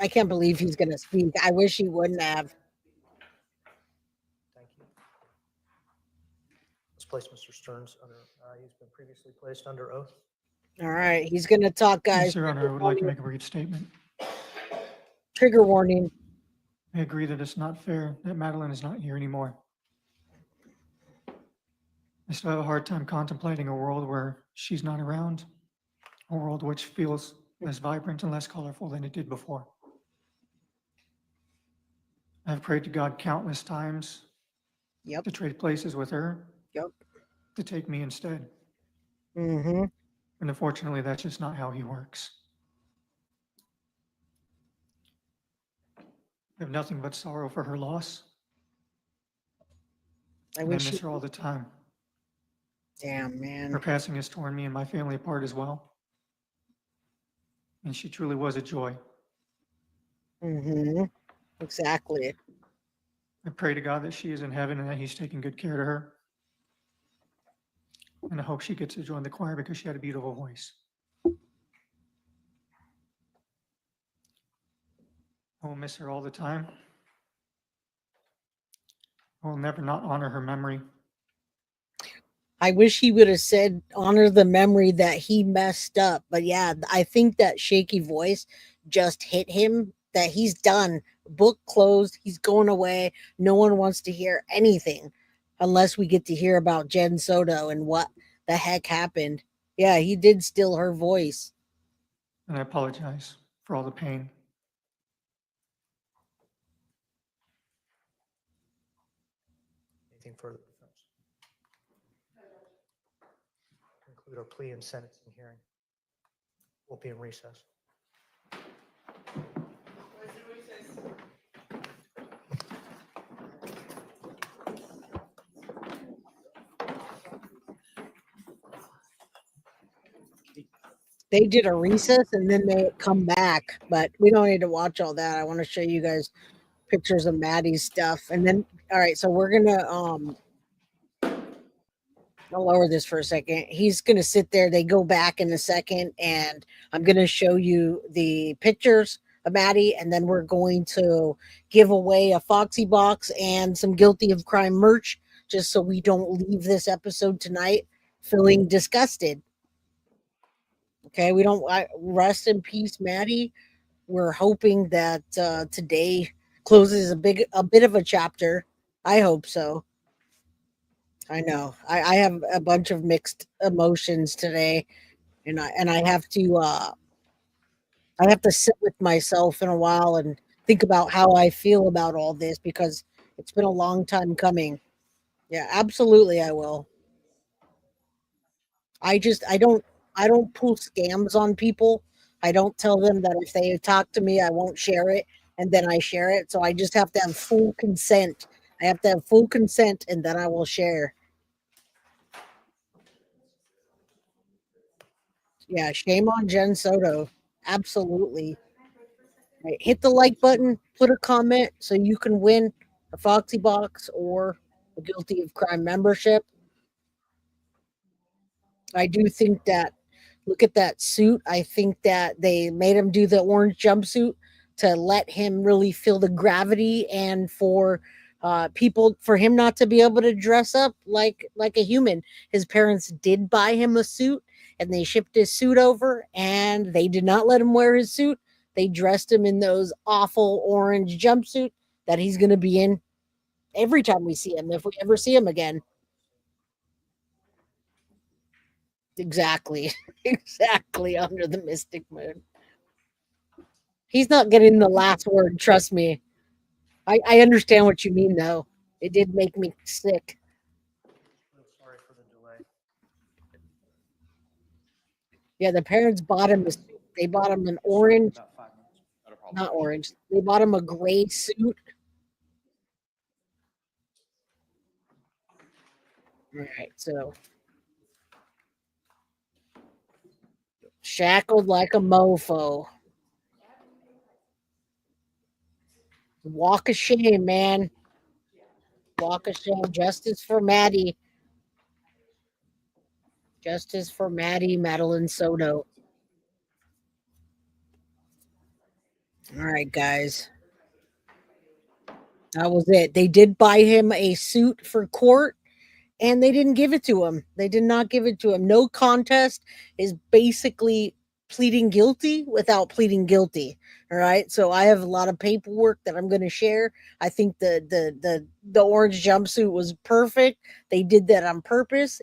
I can't believe he's going to speak. I wish he wouldn't have. Thank you. Let's place Mr. Sterns under, he's been previously placed under oath. All right. He's going to talk, guys. Yes, Your Honor, I would like to make a brief statement. Trigger warning. I agree that it's not fair that Madeline is not here anymore. I still have a hard time contemplating a world where she's not around, a world which feels less vibrant and less colorful than it did before. I've prayed to God countless times to trade places with her, to take me instead. Mm-hmm. And unfortunately, that's just not how he works. I have nothing but sorrow for her loss. I And wish miss her all the time. Damn, man. Her passing has torn me and my family apart as well. And she truly was a joy. Mm-hmm. Exactly. I pray to God that she is in heaven and that he's taking good care of her. And I hope she gets to join the choir because she had a beautiful voice. I will miss her all the time. I will never not honor her memory. I wish he would have said honor the memory that he messed up. But yeah, I think that shaky voice just hit him that he's done. Book closed. He's going away. No one wants to hear anything unless we get to hear about Jen Soto and what the heck happened. Yeah, he did steal her voice. And I apologize for all the pain. Anything further? Conclude our plea and sentencing hearing. We'll be in recess. They did a recess and then they come back, but we don't need to watch all that. I want to show you guys pictures of Maddie's stuff. And then, all right, so we're going to, I'll lower this for a second. He's going to sit there. They go back in a second, and I'm going to show you the pictures of Maddie, and then we're going to give away a Foxy box and some Guilty of Crime merch, just so we don't leave this episode tonight feeling disgusted. Okay, we don't rest in peace, Maddie. We're hoping that today closes a bit of a chapter. I hope so. I know. I have a bunch of mixed emotions today, and I have to sit with myself in a while and think about how I feel about all this because it's been a long time coming. Yeah, absolutely I will. I don't pull scams on people. I don't tell them that if they talk to me, I won't share it, and then I share it. So I just have to have full consent. I have to have full consent, and then I will share. Yeah, shame on Jen Soto. Absolutely. Right, hit the like button, put a comment so you can win a Foxy box or a Guilty of Crime membership. I do think that, look at that suit. I think that they made him do the orange jumpsuit to let him really feel the gravity and for people, for him not to be able to dress up like a human. His parents did buy him a suit and they shipped his suit over and they did not let him wear his suit. They dressed him in those awful orange jumpsuit that he's going to be in every time we see him, if we ever see him again. Exactly. Exactly. Under the mystic moon. He's not getting the last word. Trust me. I understand what you mean, though. It did make me sick. Sorry for the delay. Yeah, the parents bought him they bought him an orange, not orange. They bought him a gray suit. All right, so shackled like a mofo. Walk of shame, man. Walk of shame. Justice for Maddie. Justice for Madeline Soto. All right, guys. That was it. They did buy him a suit for court and they didn't give it to him. They did not give it to him. No contest is basically pleading guilty without pleading guilty. All right. So I have a lot of paperwork that I'm going to share. I think the orange jumpsuit was perfect. They did that on purpose.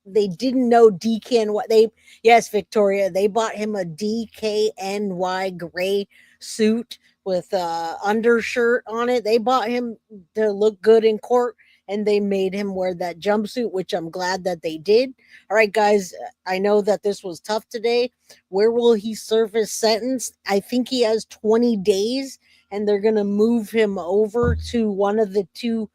They didn't know DKNY. Yes, Victoria, they bought him a DKNY gray suit with undershirt on it. They bought him to look good in court and they made him wear that jumpsuit, which I'm glad that they did. All right, guys, I know that this was tough today. Where will he serve his sentence? I think he has 20 days, and they're going to move him over to one of the two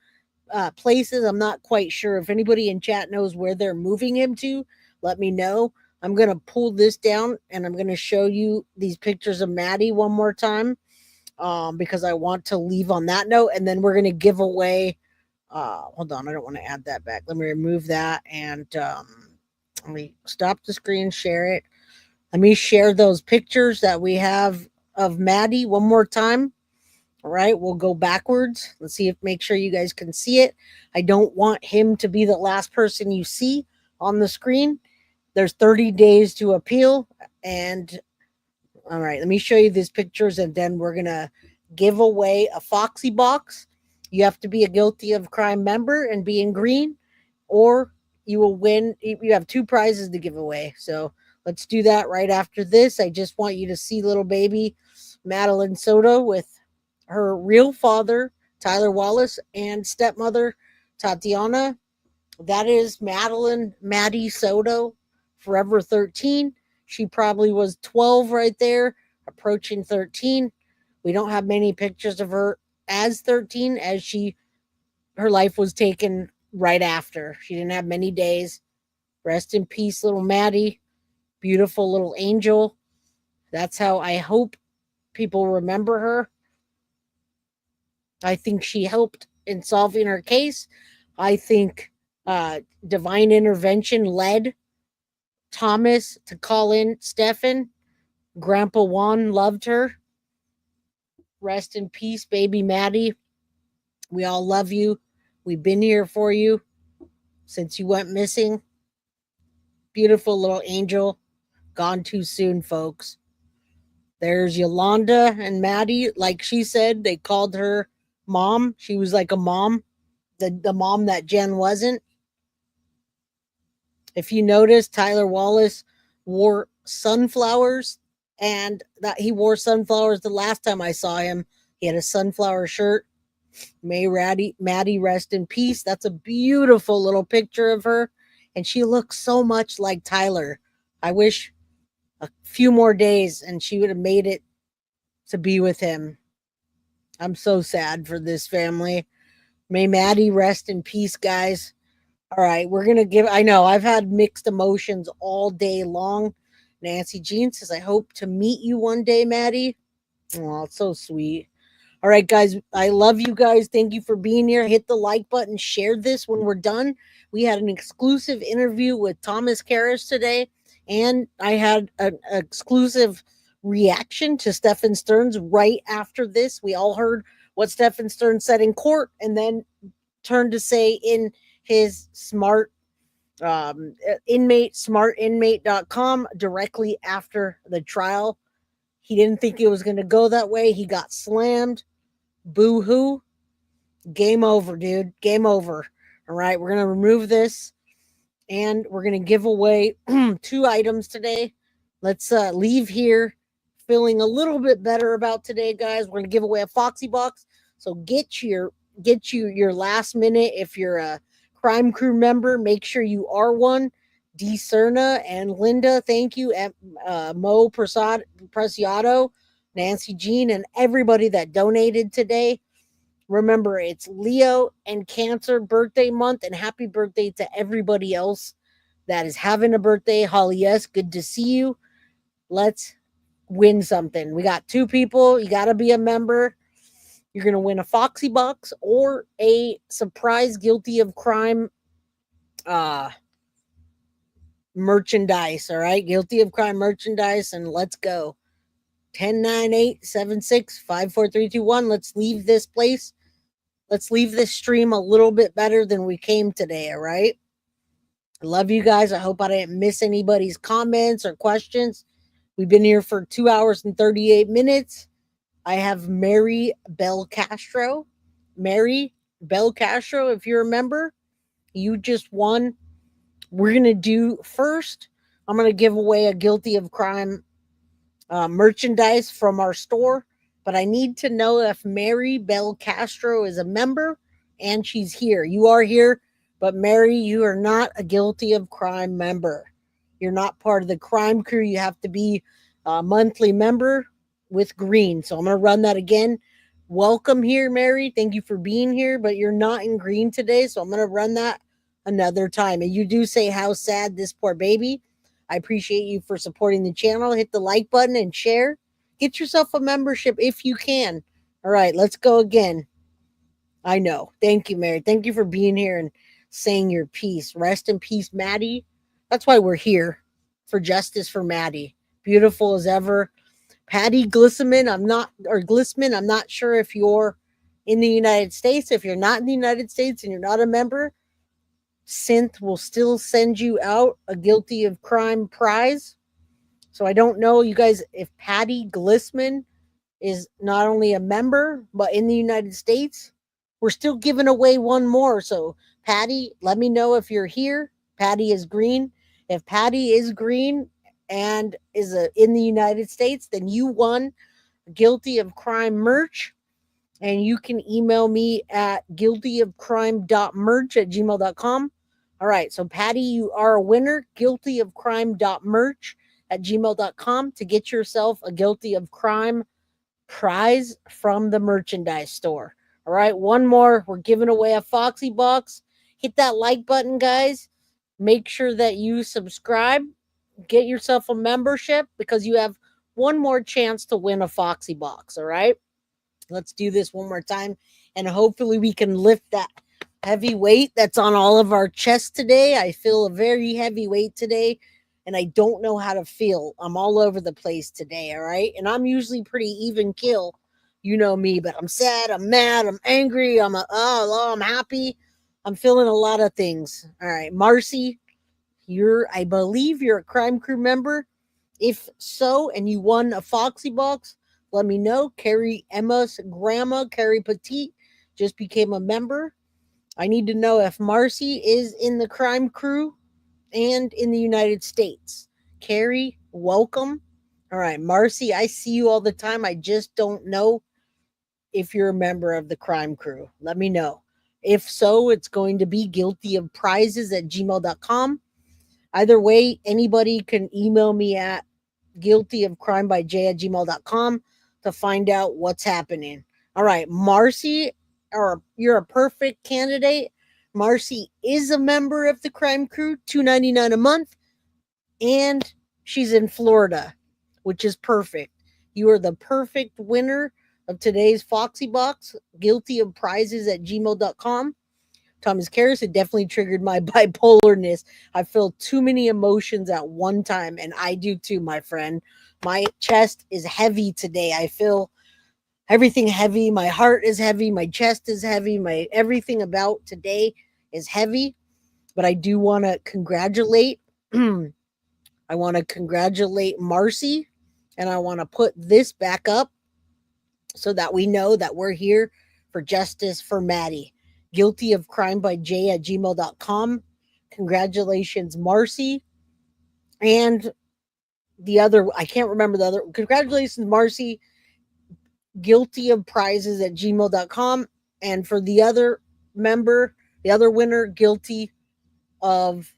places. I'm not quite sure. If anybody in chat knows where they're moving him to, let me know. I'm going to pull this down, and I'm going to show you these pictures of Maddie one more time because I want to leave on that note, and then we're going to give away hold on, I don't want to add that back. Let me remove that and let me stop the screen, share it. Let me share those pictures that we have of Maddie one more time. All right, we'll go backwards. Let's see if make sure you guys can see it. I don't want him to be the last person you see on the screen. There's 30 days to appeal. And all right, let me show you these pictures and then we're gonna give away a Foxy box. You have to be a guilty of crime member and be in green, or you will win. You have two prizes to give away. So let's do that right after this. I just want you to see little baby Madeline Soto with her real father, Tyler Wallace, and stepmother, Tatiana. That is Maddie Soto, forever 13. She probably was 12 right there, approaching 13. We don't have many pictures of her as 13 as her life was taken right after. She didn't have many days. Rest in peace, little Maddie. Beautiful little angel. That's how I hope people remember her. I think she helped in solving her case. I think divine intervention led Thomas to call in Stefan. Grandpa Juan loved her. Rest in peace, baby Maddie. We all love you. We've been here for you since you went missing. Beautiful little angel. Gone too soon, folks. There's Yolanda and Maddie. Like she said, they called her mom. She was like a mom. The mom that Jen wasn't. If you notice, Tyler Wallace wore sunflowers, and that he wore sunflowers the last time I saw him. He had a sunflower shirt. May Maddie rest in peace. That's a beautiful little picture of her, and she looks so much like Tyler. I wish a few more days and she would have made it to be with him. I'm so sad for this family. May Maddie rest in peace, guys. All right, we're going to give, I know I've had mixed emotions all day long. Nancy Jean says, I hope to meet you one day, Maddie. Oh, it's so sweet. All right, guys, I love you guys. Thank you for being here. Hit the like button, share this when we're done. We had an exclusive interview with Thomas Carris today, and I had an exclusive reaction to Stephan Sterns right after this. We all heard what Stephan Sterns said in court and then turned to say in his smart inmate, smartinmate.com directly after the trial. He didn't think it was going to go that way. He got slammed. Boo hoo. Game over, dude. Game over. All right, we're going to remove this and we're going to give away 2 items today. Let's leave here feeling a little bit better about today, guys. We're going to give away a Foxy box. So get your last minute. If you're a crime crew member, make sure you are one. D. Cerna and Linda, thank you. Mo Preciado, Nancy Jean, and everybody that donated today. Remember, it's Leo and Cancer birthday month, and happy birthday to everybody else that is having a birthday. Holly, yes, good to see you. Let's win something. We got 2 people. You got to be a member. You're going to win a Foxy box or a surprise guilty of crime merchandise. All right. Guilty of crime merchandise. And let's go. 10-9-8-7-6-5-4-3-2-1. Let's leave this place. Let's leave this stream a little bit better than we came today. All right. I love you guys. I hope I didn't miss anybody's comments or questions. We've been here for 2 hours and 38 minutes. I have Mary Bell Castro. Mary Bell Castro, if you remember, you just won. We're going to do first, I'm going to give away a Guilty of Crime merchandise from our store, but I need to know if Mary Bell Castro is a member and she's here. You are here, but Mary, you are not a Guilty of Crime member. You're not part of the crime crew. You have to be a monthly member with green. So I'm going to run that again. Welcome here, Mary. Thank you for being here, but you're not in green today. So I'm going to run that another time. And you do say how sad this poor baby. I appreciate you for supporting the channel. Hit the like button and share. Get yourself a membership if you can. All right, let's go again. I know. Thank you, Mary. Thank you for being here and saying your piece. Rest in peace, Maddie. That's why we're here, for justice for Maddie. Beautiful as ever. Patty Glissman, I'm not sure if you're in the United States. If you're not in the United States and you're not a member, Synth will still send you out a Guilty of Crime prize. So I don't know, you guys, if Patty Glissman is not only a member, but in the United States, we're still giving away one more. So Patty, let me know if you're here. Patty is green. If Patty is green and is in the United States, then you won Guilty of Crime merch. And you can email me at guiltyofcrime.merch@gmail.com. All right, so Patty, you are a winner. guiltyofcrime.merch@gmail.com to get yourself a Guilty of Crime prize from the merchandise store. All right, one more. We're giving away a Foxy box. Hit that like button, guys. Make sure that you subscribe. Get yourself a membership because you have one more chance to win a Foxy box. All right, let's do this one more time, and hopefully we can lift that heavy weight that's on all of our chests today. I feel a very heavy weight today, and I don't know how to feel. I'm all over the place today, all right? And I'm usually pretty even kill. You know me, but I'm sad, I'm mad, I'm angry, I'm happy. I'm feeling a lot of things. All right, Marcy, I believe you're a crime crew member. If so, and you won a Foxy box, let me know. Carrie Emma's grandma, Carrie Petit, just became a member. I need to know if Marcy is in the crime crew and in the United States. Carrie, welcome. All right, Marcy, I see you all the time. I just don't know if you're a member of the crime crew. Let me know. If so, it's going to be guiltyofprizes@gmail.com. Either way, anybody can email me at guiltyofcrimebyj@gmail.com to find out what's happening. All right, Marcy, you're a perfect candidate. Marcy is a member of the crime crew, $2.99 a month, and she's in Florida, which is perfect. You are the perfect winner of today's Foxy box. Guiltyofprizes@gmail.com. Thomas Carris, it definitely triggered my bipolarness. I feel too many emotions at one time, and I do too, my friend. My chest is heavy today. I feel everything heavy. My heart is heavy. My chest is heavy. My everything about today is heavy. But I do want to congratulate. I want to congratulate Marcy, and I want to put this back up so that we know that we're here for justice for Maddie. guiltyofcrimebyj@gmail.com. Congratulations, Marcy. And the other, I can't remember the other. Congratulations, Marcy. Guiltyofprizes@gmail.com. And for the other member, the other winner, guilty of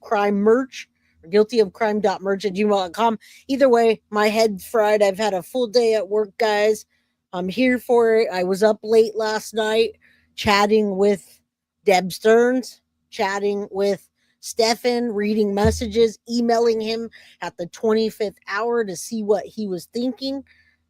crime merch, or guiltyofcrime.merch@gmail.com. Either way, my head's fried. I've had a full day at work, guys. I'm here for it. I was up late last night chatting with Deb Sterns, chatting with Stefan, reading messages, emailing him at the 25th hour to see what he was thinking.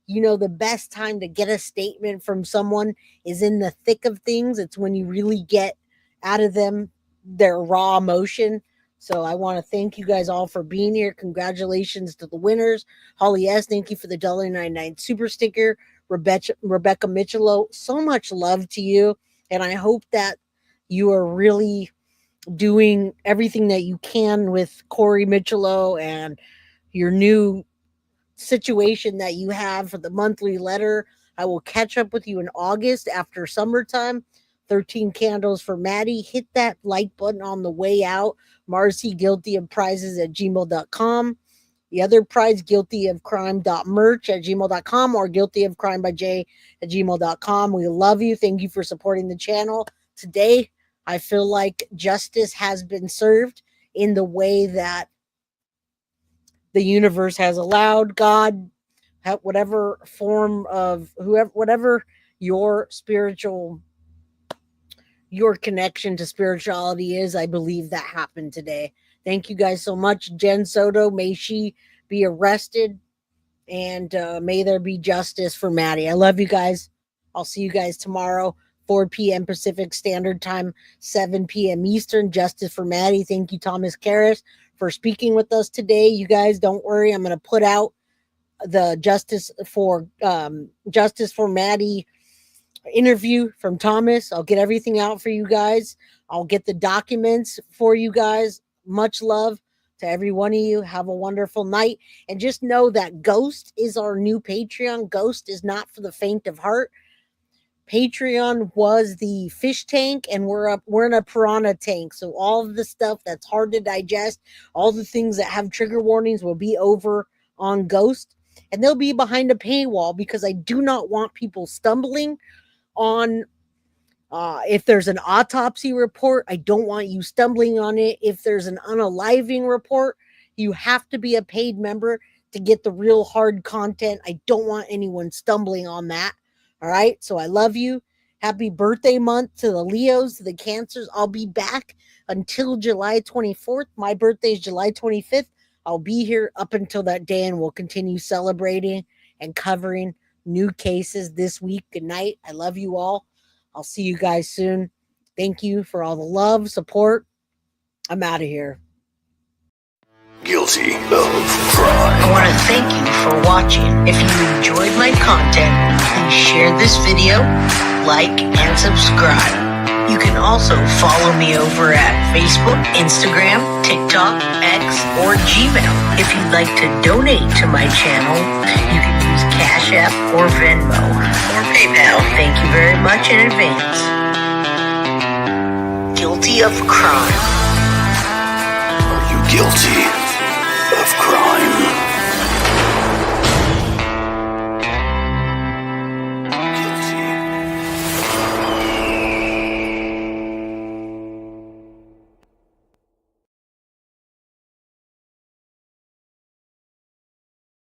You know, the best time to get a statement from someone is in the thick of things. It's when you really get out of them their raw emotion. So I want to thank you guys all for being here. Congratulations to the winners. Holly S., thank you for the $1.99 super sticker. Rebecca Michelo, so much love to you. And I hope that you are really doing everything that you can with Corey Michelo and your new situation that you have for the monthly letter. I will catch up with you in August after summertime. 13 candles for Maddie. Hit that like button on the way out. Marcy, guilty of prizes at gmail.com. The other prize, guilty of crime.merch at gmail.com or guilty of crime by J at gmail.com. We love you. Thank you for supporting the channel. Today, I feel like justice has been served in the way that the universe has allowed. God, whatever form of whatever your spiritual, your connection to spirituality is, I believe that happened today. Thank you guys so much. Jen Soto, may she be arrested, and may there be justice for Maddie. I love you guys. I'll see you guys tomorrow, 4 p.m. Pacific Standard Time, 7 p.m. Eastern. Justice for Maddie. Thank you, Thomas Carris, for speaking with us today. You guys, don't worry. I'm going to put out the Justice for Maddie interview from Thomas. I'll get everything out for you guys. I'll get the documents for you guys. Much love to every one of you. Have a wonderful night. And just know that Ghost is our new Patreon. Ghost is not for the faint of heart. Patreon was the fish tank, and we're in a piranha tank. So all of the stuff that's hard to digest, all the things that have trigger warnings will be over on Ghost. And they'll be behind a paywall because I do not want people stumbling on if there's an autopsy report. I don't want you stumbling on it. If there's an unaliving report, you have to be a paid member to get the real hard content. I don't want anyone stumbling on that. All right. So I love you. Happy birthday month to the Leos, to the Cancers. I'll be back until July 24th. My birthday is July 25th. I'll be here up until that day, and we'll continue celebrating and covering new cases this week. Good night. I love you all. I'll see you guys soon. Thank you for all the love, support. I'm out of here. Guilty of crime. I want to thank you for watching. If you enjoyed my content, please share this video, like, and subscribe. You can also follow me over at Facebook, Instagram, TikTok, X, or Gmail. If you'd like to donate to my channel, you can use Cash App or Venmo or PayPal. Thank you very much in advance. Guilty of crime. Are you guilty of crime?